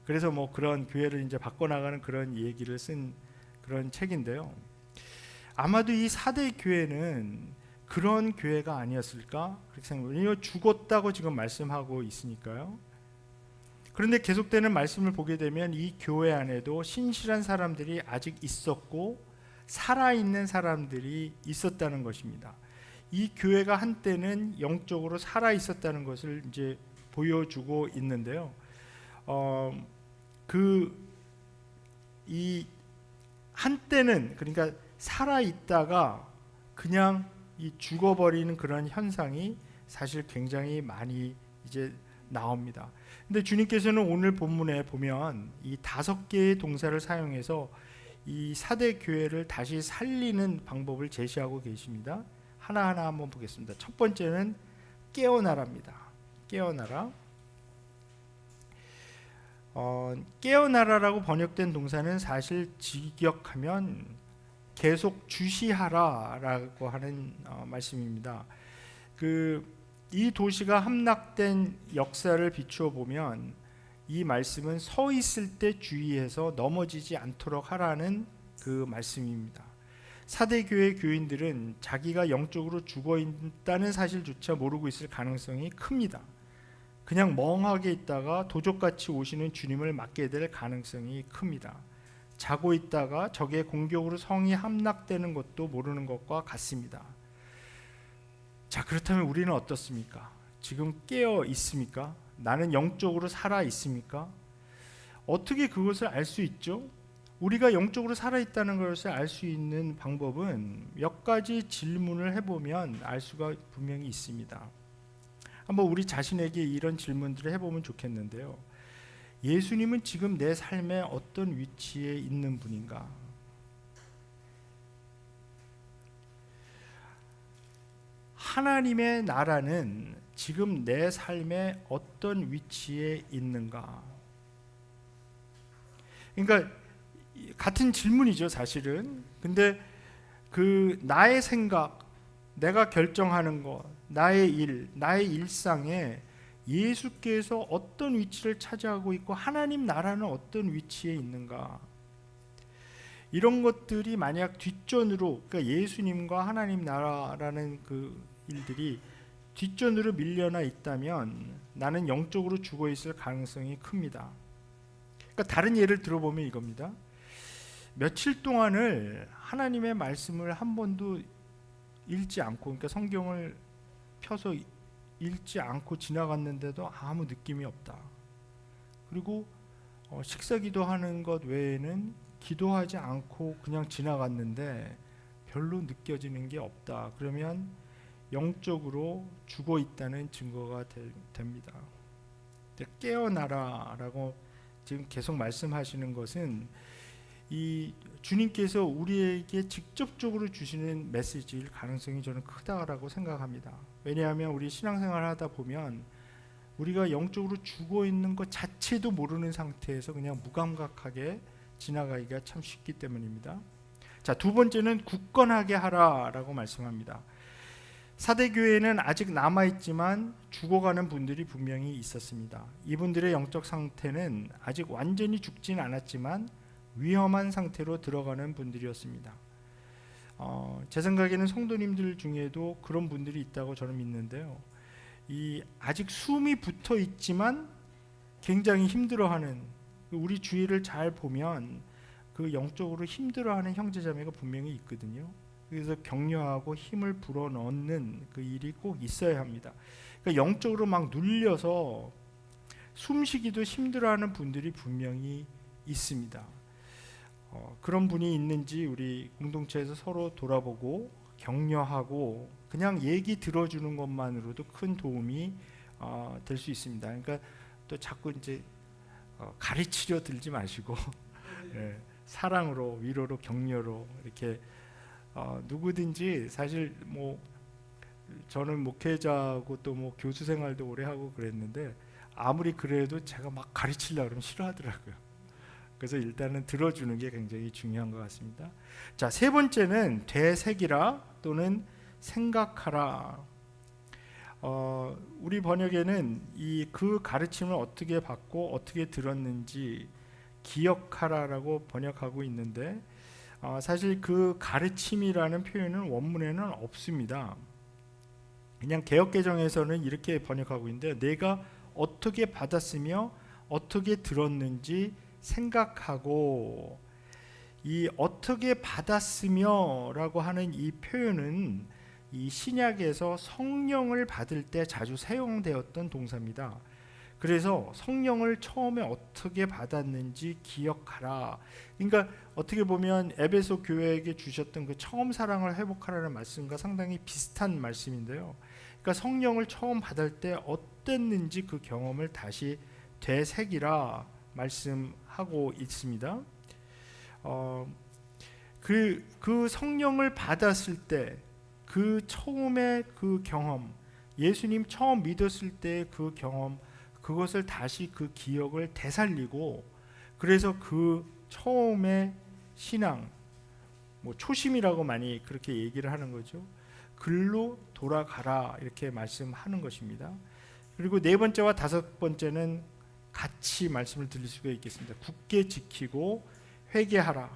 그래서 그런 교회를 이제 바꿔나가는 그런 얘기를 쓴 그런 책인데요. 아마도 이 사대 교회는 그런 교회가 아니었을까 그렇게 생각해요. 죽었다고 지금 말씀하고 있으니까요. 그런데 계속되는 말씀을 보게 되면 이 교회 안에도 신실한 사람들이 아직 있었고 살아있는 사람들이 있었다는 것입니다. 이 교회가 한때는 영적으로 살아 있었다는 것을 이제 보여주고 있는데요. 이 한때는, 그러니까 살아 있다가 그냥 이 죽어버리는 그런 현상이 사실 굉장히 많이 이제 나옵니다. 근데 주님께서는 오늘 본문에 보면 이 5개의 동사를 사용해서 이 사대 교회를 다시 살리는 방법을 제시하고 계십니다. 하나하나 한번 보겠습니다. 첫 번째는 깨어나라입니다. 깨어나라. 깨어나라라고 번역된 동사는 사실 직역하면 계속 주시하라라고 하는 말씀입니다. 이 도시가 함락된 역사를 비추어 보면 이 말씀은 서 있을 때 주의해서 넘어지지 않도록 하라는 그 말씀입니다. 사대교회 교인들은 자기가 영적으로 죽어 있다는 사실조차 모르고 있을 가능성이 큽니다. 그냥 멍하게 있다가 도적같이 오시는 주님을 맞게 될 가능성이 큽니다. 자고 있다가 적의 공격으로 성이 함락되는 것도 모르는 것과 같습니다. 자, 그렇다면 우리는 어떻습니까? 지금 깨어 있습니까? 나는 영적으로 살아 있습니까? 어떻게 그것을 알 수 있죠? 우리가 영적으로 살아 있다는 것을 알 수 있는 방법은 몇 가지 질문을 해보면 알 수가 분명히 있습니다. 한번 우리 자신에게 이런 질문들을 해보면 좋겠는데요. 예수님은 지금 내 삶에 어떤 위치에 있는 분인가? 하나님의 나라는 지금 내 삶에 어떤 위치에 있는가? 그러니까 같은 질문이죠, 사실은. 근데 나의 생각, 내가 결정하는 것, 나의 일, 나의 일상에 예수께서 어떤 위치를 차지하고 있고 하나님 나라는 어떤 위치에 있는가? 이런 것들이 만약 뒷전으로, 그러니까 예수님과 하나님 나라라는 그 일들이 뒷전으로 밀려나 있다면 나는 영적으로 죽어 있을 가능성이 큽니다. 그러니까 다른 예를 들어보면 이겁니다. 며칠 동안을 하나님의 말씀을 한 번도 읽지 않고, 그러니까 성경을 펴서 읽지 않고 지나갔는데도 아무 느낌이 없다. 그리고 식사기도 하는 것 외에는 기도하지 않고 그냥 지나갔는데 별로 느껴지는 게 없다. 그러면 영적으로 죽어 있다는 증거가 됩니다. 깨어나라라고 지금 계속 말씀하시는 것은 이 주님께서 우리에게 직접적으로 주시는 메시지일 가능성이 저는 크다라고 생각합니다. 왜냐하면 우리 신앙생활을 하다 보면 우리가 영적으로 죽어 있는 것 자체도 모르는 상태에서 그냥 무감각하게 지나가기가 참 쉽기 때문입니다. 자, 두 번째는 굳건하게 하라라고 말씀합니다. 사대교회에는 아직 남아있지만 죽어가는 분들이 분명히 있었습니다. 이분들의 영적 상태는 아직 완전히 죽진 않았지만 위험한 상태로 들어가는 분들이었습니다. 제 생각에는 성도님들 중에도 그런 분들이 있다고 저는 믿는데요. 아직 숨이 붙어 있지만 굉장히 힘들어하는, 우리 주위를 잘 보면 그 영적으로 힘들어하는 형제자매가 분명히 있거든요. 그래서 격려하고 힘을 불어넣는 그 일이 꼭 있어야 합니다. 그러니까 영적으로 막 눌려서 숨쉬기도 힘들어하는 분들이 분명히 있습니다. 그런 분이 있는지 우리 공동체에서 서로 돌아보고 격려하고 그냥 얘기 들어주는 것만으로도 큰 도움이 될 수 있습니다. 그러니까 또 자꾸 이제 가르치려 들지 마시고 네, 사랑으로, 위로로, 격려로 이렇게 누구든지, 사실 뭐 저는 목회자고 또 뭐 교수 생활도 오래 하고 그랬는데 아무리 그래도 제가 막 가르치려고 그러면 싫어하더라고요. 그래서 일단은 들어주는 게 굉장히 중요한 것 같습니다. 자, 세 번째는 되새기라 또는 생각하라. 우리 번역에는 그 가르침을 어떻게 받고 어떻게 들었는지 기억하라라고 번역하고 있는데 사실 그 가르침이라는 표현은 원문에는 없습니다. 그냥 개역개정에서는 이렇게 번역하고 있는데, 내가 어떻게 받았으며 어떻게 들었는지 생각하고, 이 어떻게 받았으며 라고 하는 이 표현은 이 신약에서 성령을 받을 때 자주 사용되었던 동사입니다. 그래서 성령을 처음에 어떻게 받았는지 기억하라. 그러니까 어떻게 보면 에베소 교회에게 주셨던 그 처음 사랑을 회복하라는 말씀과 상당히 비슷한 말씀인데요. 그러니까 성령을 처음 받을 때 어땠는지 그 경험을 다시 되새기라 말씀하고 있습니다. 그 성령을 받았을 때 그 처음의 그 경험, 예수님 처음 믿었을 때 그 경험, 그것을 다시 그 기억을 되살리고, 그래서 그 처음에 신앙, 뭐 초심이라고 많이 그렇게 얘기를 하는 거죠. 글로 돌아가라 이렇게 말씀하는 것입니다. 그리고 네 번째와 다섯 번째는 같이 말씀을 드릴 수가 있겠습니다. 굳게 지키고 회개하라.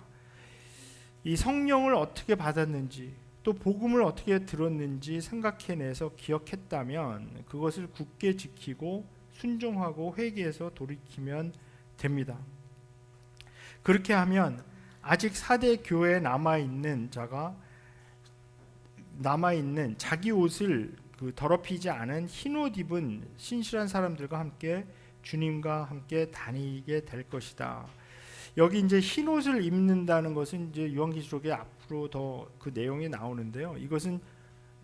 이 성령을 어떻게 받았는지, 또 복음을 어떻게 들었는지 생각해내서 기억했다면 그것을 굳게 지키고 순종하고 회개해서 돌이키면 됩니다. 그렇게 하면 아직 4대 교회에 남아있는 자기 옷을 더럽히지 않은 흰 옷 입은 신실한 사람들과 함께 주님과 함께 다니게 될 것이다. 여기 이제 흰 옷을 입는다는 것은 이제 요한계시록에 앞으로 더 그 내용이 나오는데요. 이것은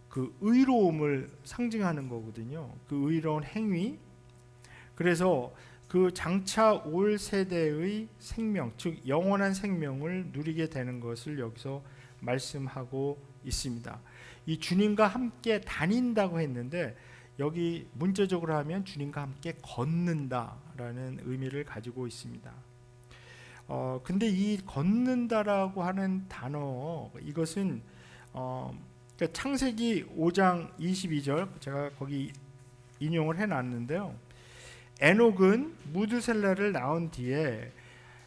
그 의로움을 상징하는 거거든요. 그 의로운 행위. 그래서 그 장차 올 세대의 생명, 즉 영원한 생명을 누리게 되는 것을 여기서 말씀하고 있습니다. 이 주님과 함께 다닌다고 했는데 여기 문자적으로 하면 주님과 함께 걷는다라는 의미를 가지고 있습니다. 근데 이 걷는다라고 하는 단어, 이것은 그러니까 창세기 5장 22절 제가 거기 인용을 해놨는데요. 에녹은 무드셀라를 낳은 뒤에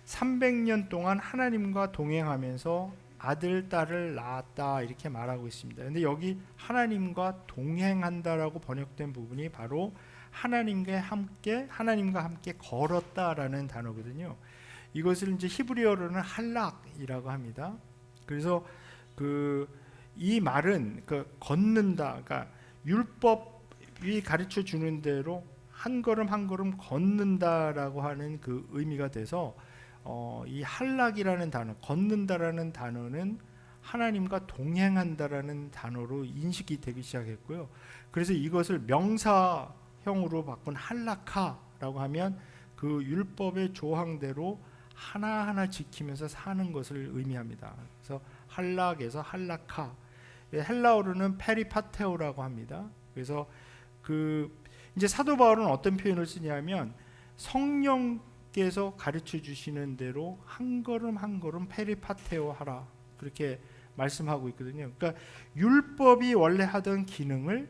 300년 동안 하나님과 동행하면서 아들, 딸을 낳았다 이렇게 말하고 있습니다. 근데 여기 하나님과 동행한다라고 번역된 부분이 바로 하나님과 함께 걸었다라는 단어거든요. 이것을 이제 히브리어로는 할락이라고 합니다. 그래서 이 말은 걷는다, 그러니까 율법이 가르쳐 주는 대로 한 걸음 한 걸음 걷는다라고 하는 그 의미가 돼서 이 할락이라는 단어, 걷는다라는 단어는 하나님과 동행한다라는 단어로 인식이 되기 시작했고요. 그래서 이것을 명사형으로 바꾼 할라카라고 하면 그 율법의 조항대로 하나하나 지키면서 사는 것을 의미합니다. 그래서 할락에서 할라카, 헬라어로는 페리파테오라고 합니다. 그래서 이제 사도 바울은 어떤 표현을 쓰냐면 성령께서 가르쳐 주시는 대로 한 걸음 한 걸음 페리파테오 하라 그렇게 말씀하고 있거든요. 그러니까 율법이 원래 하던 기능을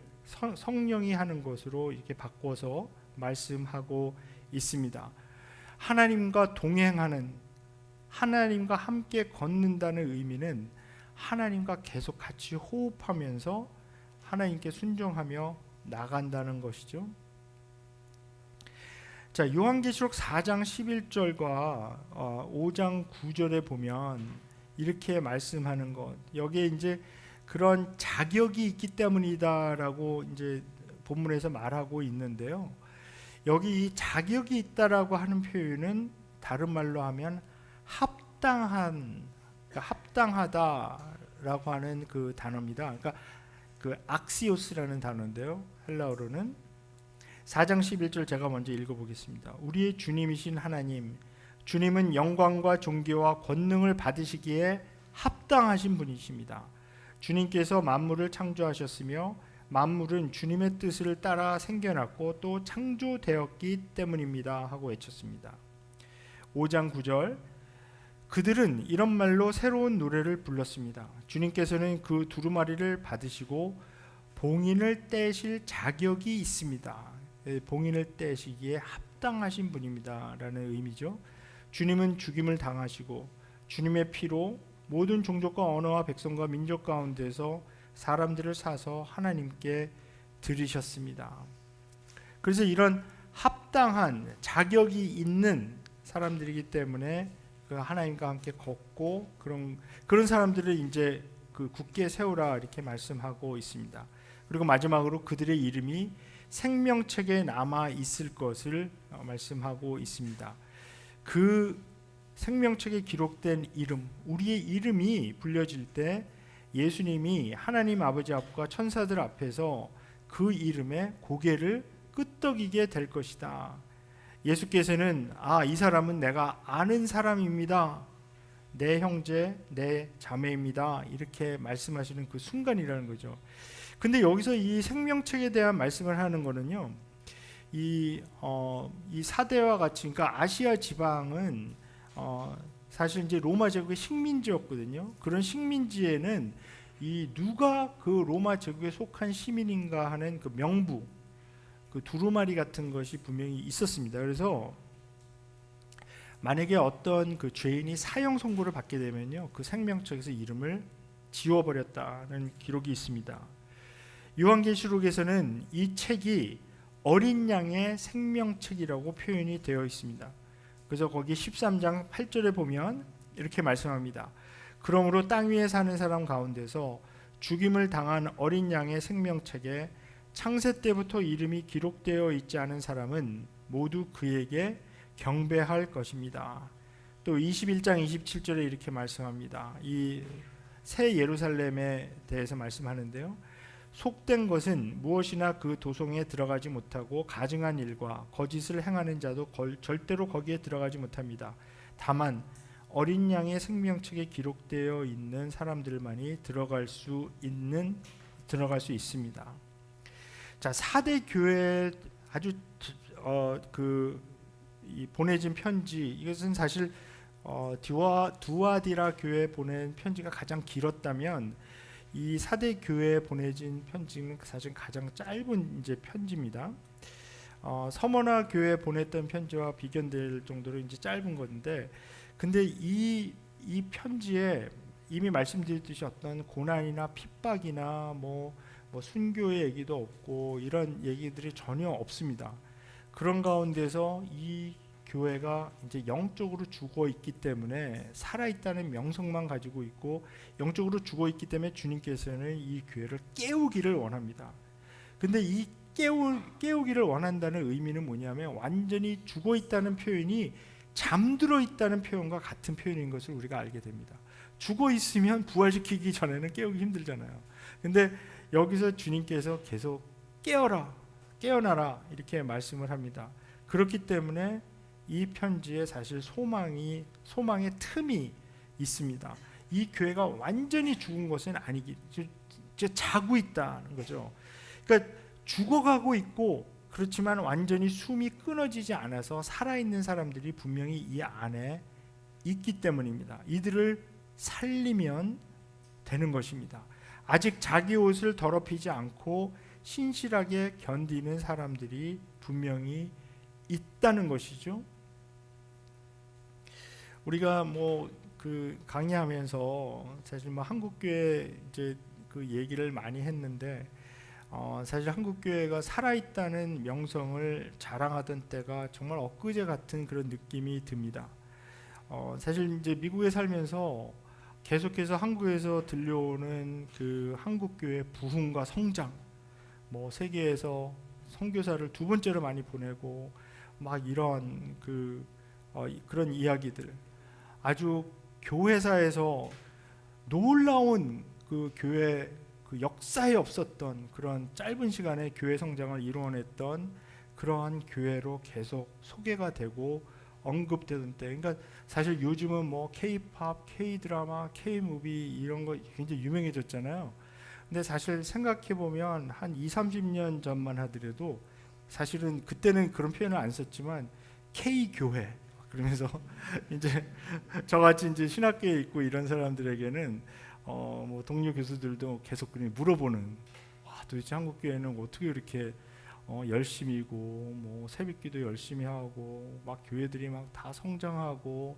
성령이 하는 것으로 이렇게 바꿔서 말씀하고 있습니다. 하나님과 동행하는, 하나님과 함께 걷는다는 의미는 하나님과 계속 같이 호흡하면서 하나님께 순종하며 나간다는 것이죠. 자, 요한계시록 4장 11절과 5장 9절에 보면 이렇게 말씀하는 것, 여기에 이제 그런 자격이 있기 때문이다라고 이제 본문에서 말하고 있는데요. 여기 이 자격이 있다라고 하는 표현은 다른 말로 하면 합당한, 그러니까 합당하다라고 하는 그 단어입니다. 그러니까 그 악시오스라는 단어인데요. 헬라어로는 4장 11절 제가 먼저 읽어보겠습니다. 우리의 주님이신 하나님, 주님은 영광과 존귀와 권능을 받으시기에 합당하신 분이십니다. 주님께서 만물을 창조하셨으며 만물은 주님의 뜻을 따라 생겨났고 또 창조되었기 때문입니다 하고 외쳤습니다. 5장 9절, 그들은 이런 말로 새로운 노래를 불렀습니다. 주님께서는 그 두루마리를 받으시고 봉인을 떼실 자격이 있습니다. 봉인을 떼시기에 합당하신 분입니다 라는 의미죠. 주님은 죽임을 당하시고 주님의 피로 모든 종족과 언어와 백성과 민족 가운데서 사람들을 사서 하나님께 드리셨습니다. 그래서 이런 합당한 자격이 있는 사람들이기 때문에 그 하나님과 함께 걷고 그런 사람들을 이제 굳게 세우라 이렇게 말씀하고 있습니다. 그리고 마지막으로 그들의 이름이 생명책에 남아 있을 것을 말씀하고 있습니다. 그 생명책에 기록된 이름, 우리의 이름이 불려질 때 예수님이 하나님 아버지 앞과 천사들 앞에서 그 이름에 고개를 끄덕이게 될 것이다. 예수께서는 이 사람은 내가 아는 사람입니다. 내 형제, 내 자매입니다. 이렇게 말씀하시는 그 순간이라는 거죠. 근데 여기서 이 생명책에 대한 말씀을 하는 거는요, 이 사대와 같이, 그러니까 아시아 지방은 사실 이제 로마 제국의 식민지였거든요. 그런 식민지에는 이 누가 그 로마 제국에 속한 시민인가 하는 그 명부, 그 두루마리 같은 것이 분명히 있었습니다. 그래서 만약에 어떤 그 죄인이 사형 선고를 받게 되면요, 그 생명책에서 이름을 지워버렸다는 기록이 있습니다. 요한계시록에서는 이 책이 어린 양의 생명책이라고 표현이 되어 있습니다. 그래서 거기 13장 8절에 보면 이렇게 말씀합니다. 그러므로 땅 위에 사는 사람 가운데서 죽임을 당한 어린 양의 생명책에 창세 때부터 이름이 기록되어 있지 않은 사람은 모두 그에게 경배할 것입니다. 또 21장 27절에 이렇게 말씀합니다. 이 새 예루살렘에 대해서 말씀하는데요. 속된 것은 무엇이나 그 도성에 들어가지 못하고 가증한 일과 거짓을 행하는 자도 절대로 거기에 들어가지 못합니다. 다만 어린 양의 생명책에 기록되어 있는 사람들만이 들어갈 수 있습니다. 자, 4대 교회 아주 이 보내진 편지, 이것은 사실 두아디라 교회에 보낸 편지가 가장 길었다면 이 4대 교회에 보내진 편지는 사실 가장 짧은 이제 편지입니다. 서머나 교회에 보냈던 편지와 비견될 정도로 이제 짧은 건데, 근데 이 편지에 이미 말씀드렸듯이 어떤 고난이나 핍박이나 뭐 순교의 얘기도 없고 이런 얘기들이 전혀 없습니다. 그런 가운데서 이 교회가 이제 영적으로 죽어 있기 때문에 살아있다는 명성만 가지고 있고 영적으로 죽어 있기 때문에 주님께서는 이 교회를 깨우기를 원합니다. 근데 이 깨우기를 원한다는 의미는 뭐냐면 완전히 죽어 있다는 표현이 잠들어 있다는 표현과 같은 표현인 것을 우리가 알게 됩니다. 죽어 있으면 부활시키기 전에는 깨우기 힘들잖아요. 근데 여기서 주님께서 계속 깨어나라 이렇게 말씀을 합니다. 그렇기 때문에 이 편지에 사실 소망의 틈이 있습니다. 이 교회가 완전히 죽은 것은 아니기, 자고 있다는 거죠. 그러니까 죽어가고 있고, 그렇지만 완전히 숨이 끊어지지 않아서 살아있는 사람들이 분명히 이 안에 있기 때문입니다. 이들을 살리면 되는 것입니다. 아직 자기 옷을 더럽히지 않고 신실하게 견디는 사람들이 분명히 있다는 것이죠. 우리가 그 강의하면서 사실 한국교회 이제 그 얘기를 많이 했는데, 사실 한국교회가 살아있다는 명성을 자랑하던 때가 정말 엊그제 같은 그런 느낌이 듭니다. 사실 이제 미국에 살면서 계속해서 한국에서 들려오는 그 한국교회 부흥과 성장, 세계에서 선교사를 2번째로 많이 보내고 막 이런 그런 이야기들, 아주 교회사에서 놀라운 그 교회 그 역사에 없었던 그런 짧은 시간에 교회 성장을 이루어냈던 그러한 교회로 계속 소개가 되고 언급되던 때, 그러니까 사실 요즘은 K-팝, K-드라마, K-무비 이런 거 굉장히 유명해졌잖아요. 근데 사실 생각해 보면 한 20-30년 전만 하더라도 사실은 그때는 그런 표현을 안 썼지만 K-교회 그러면서 이제 저같이 이제 신학계에 있고 이런 사람들에게는 동료 교수들도 계속 물어보는, 도대체 한국교회는 어떻게 이렇게 열심히고 새벽기도 열심히 하고 막 교회들이 막 다 성장하고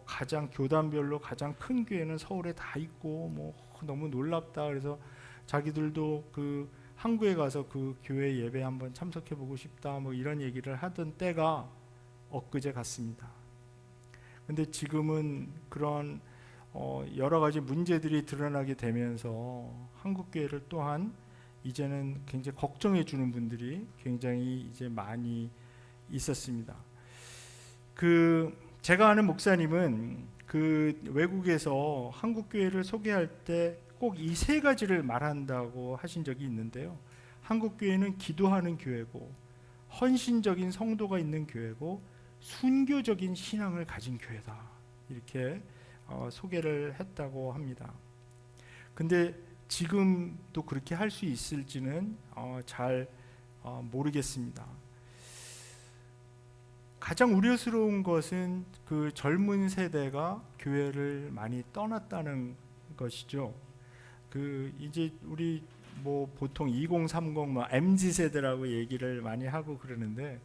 가장 교단별로 가장 큰 교회는 서울에 다 있고 너무 놀랍다. 그래서 자기들도 그 한국에 가서 그 교회 예배 한번 참석해보고 싶다 이런 얘기를 하던 때가 엊그제 같습니다. 근데 지금은 그런 여러 가지 문제들이 드러나게 되면서 한국교회를 또한 이제는 굉장히 걱정해 주는 분들이 굉장히 이제 많이 있었습니다. 제가 아는 목사님은 그 외국에서 한국교회를 소개할 때 꼭 이 3가지를 말한다고 하신 적이 있는데요. 한국교회는 기도하는 교회고, 헌신적인 성도가 있는 교회고, 순교적인 신앙을 가진 교회다, 이렇게 소개를 했다고 합니다. 근데 지금도 그렇게 할 수 있을지는 잘 모르겠습니다. 가장 우려스러운 것은 그 젊은 세대가 교회를 많이 떠났다는 것이죠. 그 이제 우리 뭐 보통 2030 뭐 MZ 세대라고 얘기를 많이 하고 그러는데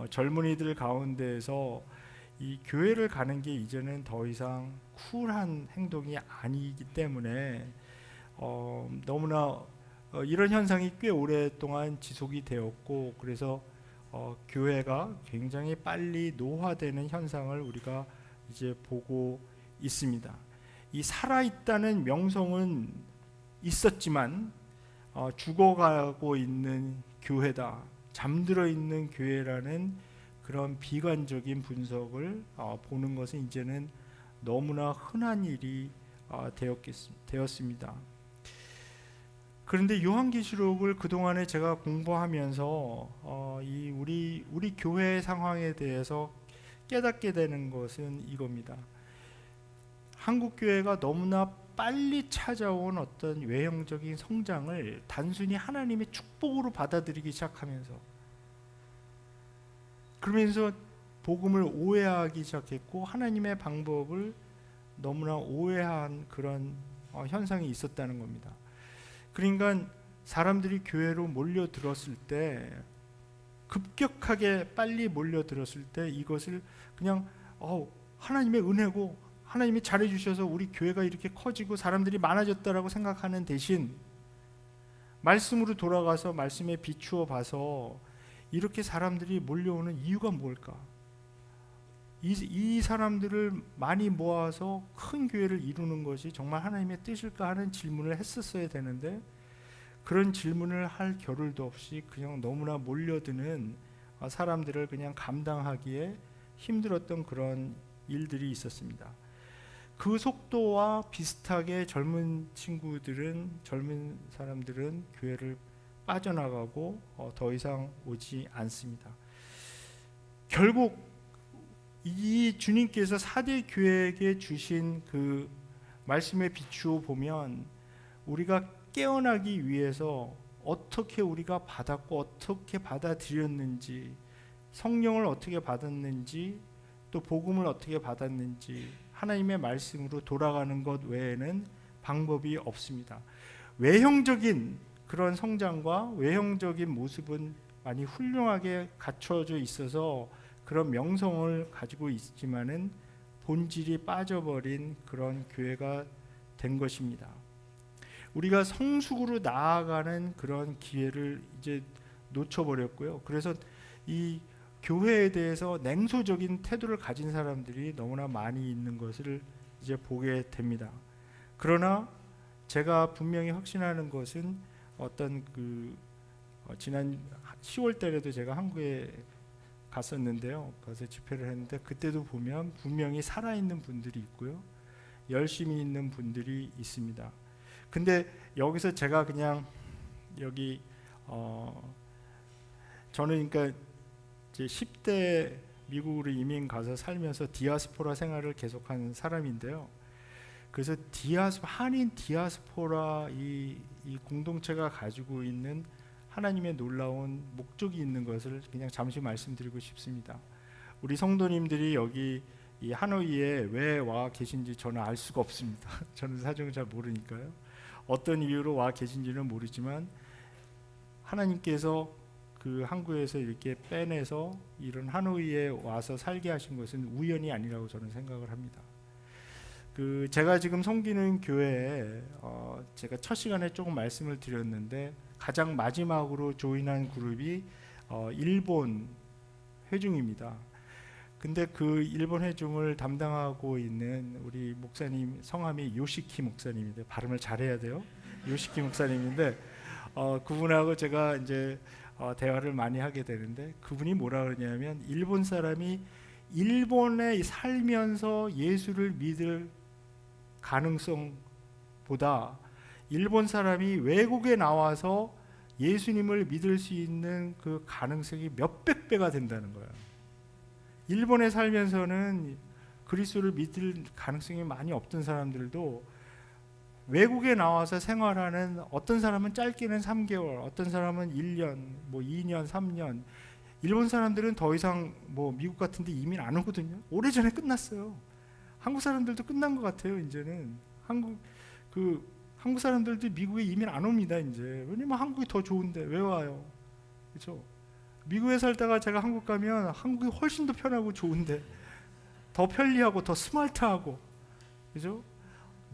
젊은이들 가운데에서 이 교회를 가는 게 이제는 더 이상 쿨한 행동이 아니기 때문에 너무나 이런 현상이 꽤 오랫동안 지속이 되었고, 그래서 교회가 굉장히 빨리 노화되는 현상을 우리가 이제 보고 있습니다. 이 살아있다는 명성은 있었지만 죽어가고 있는 교회다, 잠들어 있는 교회라는 그런 비관적인 분석을 보는 것은 이제는 너무나 흔한 일이 되었습니다. 그런데 요한계시록을 그동안에 제가 공부하면서 이 우리 교회의 상황에 대해서 깨닫게 되는 것은 이겁니다. 한국 교회가 너무나 빨리 찾아온 어떤 외형적인 성장을 단순히 하나님의 축복으로 받아들이기 시작하면서, 그러면서 복음을 오해하기 시작했고 하나님의 방법을 너무나 오해한 그런 현상이 있었다는 겁니다. 그러니까 사람들이 교회로 몰려들었을 때, 급격하게 빨리 몰려들었을 때 이것을 그냥 하나님의 은혜고 하나님이 잘해주셔서 우리 교회가 이렇게 커지고 사람들이 많아졌다라고 생각하는 대신 말씀으로 돌아가서 말씀에 비추어 봐서 이렇게 사람들이 몰려오는 이유가 뭘까? 이 사람들을 많이 모아서 큰 교회를 이루는 것이 정말 하나님의 뜻일까 하는 질문을 했었어야 되는데, 그런 질문을 할 겨를도 없이 그냥 너무나 몰려드는 사람들을 그냥 감당하기에 힘들었던 그런 일들이 있었습니다. 그 속도와 비슷하게 젊은 사람들은 교회를 빠져나가고 더 이상 오지 않습니다. 결국 이 주님께서 4대 교회에게 주신 그 말씀에 비추어 보면 우리가 깨어나기 위해서 어떻게 우리가 받았고 어떻게 받아들였는지, 성령을 어떻게 받았는지, 또 복음을 어떻게 받았는지 하나님의 말씀으로 돌아가는 것 외에는 방법이 없습니다. 외형적인 그런 성장과 외형적인 모습은 많이 훌륭하게 갖춰져 있어서 그런 명성을 가지고 있지만은 본질이 빠져버린 그런 교회가 된 것입니다. 우리가 성숙으로 나아가는 그런 기회를 이제 놓쳐버렸고요. 그래서 이 교회에 대해서 냉소적인 태도를 가진 사람들이 너무나 많이 있는 것을 이제 보게 됩니다. 그러나 제가 분명히 확신하는 것은 어떤 지난 10월 달에도 제가 한국에 갔었는데요. 가서 집회를 했는데 그때도 보면 분명히 살아있는 분들이 있고요. 열심히 있는 분들이 있습니다. 근데 여기서 제가 그냥 여기 저는 그러니까 이제 10대 미국으로 이민 가서 살면서 디아스포라 생활을 계속한 사람인데요. 그래서 한인 디아스포라 이 공동체가 가지고 있는 하나님의 놀라운 목적이 있는 것을 그냥 잠시 말씀드리고 싶습니다. 우리 성도님들이 여기 이 하노이에 왜 와 계신지 저는 알 수가 없습니다. 저는 사정을 잘 모르니까요. 어떤 이유로 와 계신지는 모르지만 하나님께서 그 한국에서 이렇게 빼내서 이런 하노이에 와서 살게 하신 것은 우연이 아니라고 저는 생각을 합니다. 제가 지금 섬기는 교회에 제가 첫 시간에 조금 말씀을 드렸는데 가장 마지막으로 조인한 그룹이 일본 회중입니다. 근데 그 일본 회중을 담당하고 있는 우리 목사님 성함이 요시키 목사님인데 발음을 잘해야 돼요. 요시키 목사님인데 그분하고 제가 이제 대화를 많이 하게 되는데 그분이 뭐라 그러냐면 일본 사람이 일본에 살면서 예수를 믿을 가능성보다 일본 사람이 외국에 나와서 예수님을 믿을 수 있는 그 가능성이 몇백 배가 된다는 거예요. 일본에 살면서는 그리스도를 믿을 가능성이 많이 없던 사람들도 외국에 나와서 생활하는, 어떤 사람은 짧게는 3개월, 어떤 사람은 1년, 뭐 2년, 3년 일본 사람들은 더 이상 뭐 미국 같은데 이민 안 오거든요. 오래전에 끝났어요. 한국 사람들도 끝난 것 같아요. 이제는 한국 사람들도 미국에 이민 안 옵니다. 이제 왜냐면 한국이 더 좋은데 왜 와요? 그렇죠? 미국에 살다가 제가 한국 가면 한국이 훨씬 더 편하고 좋은데 더 편리하고 더 스마트하고, 그죠?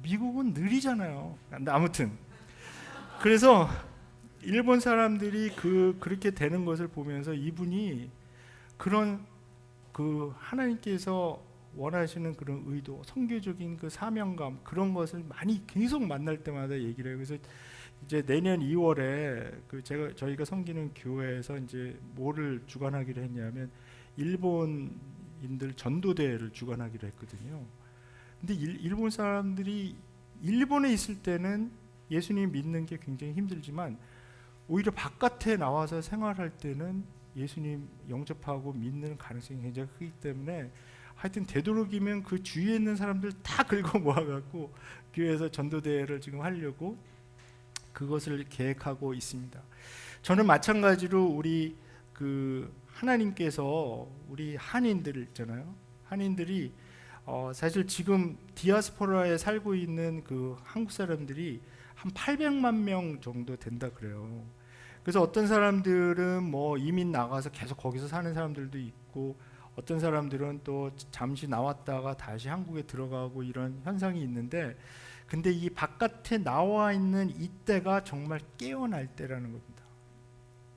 미국은 느리잖아요. 근데 아무튼 그래서 일본 사람들이 그렇게 되는 것을 보면서 이분이 그런 하나님께서 원하시는 그런 의도, 선교적인 그 사명감, 그런 것을 많이 계속 만날 때마다 얘기를 해요. 그래서 이제 내년 2월에 저희가 섬기는 교회에서 이제 뭐를 주관하기로 했냐면 일본인들 전도대회를 주관하기로 했거든요. 근데 일본 사람들이 일본에 있을 때는 예수님 믿는 게 굉장히 힘들지만 오히려 바깥에 나와서 생활할 때는 예수님 영접하고 믿는 가능성이 굉장히 크기 때문에 하여튼 되도록이면 그 주위에 있는 사람들 다 긁어 모아갖고 교회에서 전도대회를 지금 하려고 그것을 계획하고 있습니다. 저는 마찬가지로 우리 하나님께서 우리 한인들 있잖아요. 한인들이 사실 지금 디아스포라에 살고 있는 그 한국 사람들이 한 800만 명 정도 된다 그래요. 그래서 어떤 사람들은 뭐 이민 나가서 계속 거기서 사는 사람들도 있고, 어떤 사람들은 또 잠시 나왔다가 다시 한국에 들어가고 이런 현상이 있는데, 근데 이 바깥에 나와 있는 이때가 정말 깨어날 때라는 겁니다.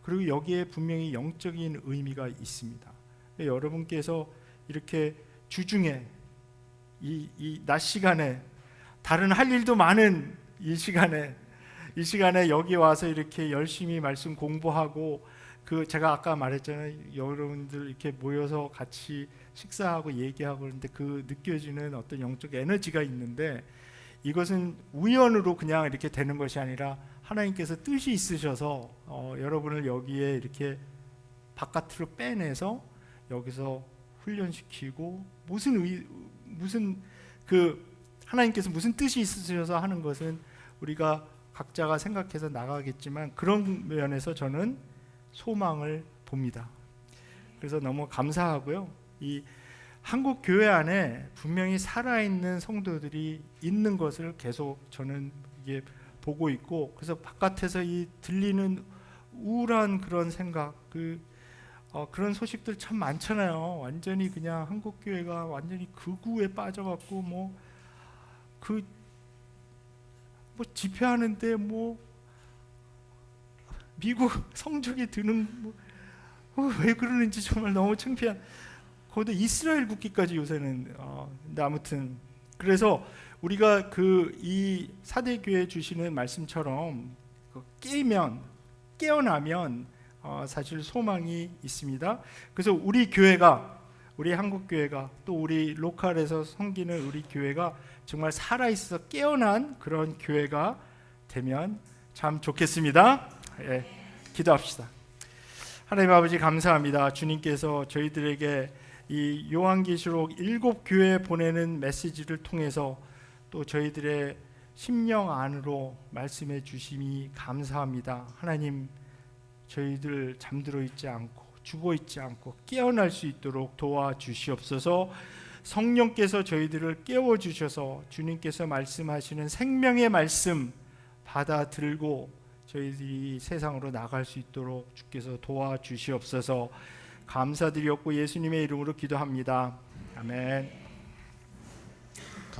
그리고 여기에 분명히 영적인 의미가 있습니다. 여러분께서 이렇게 주중에 이 낮 시간에 다른 할 일도 많은 이 시간에 여기 와서 이렇게 열심히 말씀 공부하고, 제가 아까 말했잖아요. 여러분들 이렇게 모여서 같이 식사하고 얘기하고 그러는데 그 느껴지는 어떤 영적 에너지가 있는데, 이것은 우연으로 그냥 이렇게 되는 것이 아니라 하나님께서 뜻이 있으셔서 여러분을 여기에 이렇게 바깥으로 빼내서 여기서 훈련시키고, 하나님께서 무슨 뜻이 있으셔서 하는 것은 우리가 각자가 생각해서 나가겠지만, 그런 면에서 저는 소망을 봅니다. 그래서 너무 감사하고요. 이 한국 교회 안에 분명히 살아있는 성도들이 있는 것을 계속 저는 이게 보고 있고, 그래서 바깥에서 이 들리는 우울한 그런 생각, 그런 소식들 참 많잖아요. 완전히 그냥 한국 교회가 완전히 극우에 빠져갖고 집회하는데 미국 성적이 드는 왜 그러는지 정말 너무 창피한. 거기다 이스라엘 국기까지 요새는. 근데 아무튼 그래서 우리가 이 사대교회 주시는 말씀처럼 깨어나면 사실 소망이 있습니다. 그래서 우리 한국 교회가 또 우리 로컬에서 섬기는 우리 교회가 정말 살아있어 깨어난 그런 교회가 되면 참 좋겠습니다. 예, 기도합시다. 하나님 아버지 감사합니다. 주님께서 저희들에게 이 요한계시록 7교회에 보내는 메시지를 통해서 또 저희들의 심령 안으로 말씀해 주심이 감사합니다. 하나님, 저희들 잠들어 있지 않고 죽어 있지 않고 깨어날 수 있도록 도와주시옵소서. 성령께서 저희들을 깨워주셔서 주님께서 말씀하시는 생명의 말씀 받아들고 저희들이 세상으로 나갈 수 있도록 주께서 도와주시옵소서. 감사드렸고 예수님의 이름으로 기도합니다. 아멘.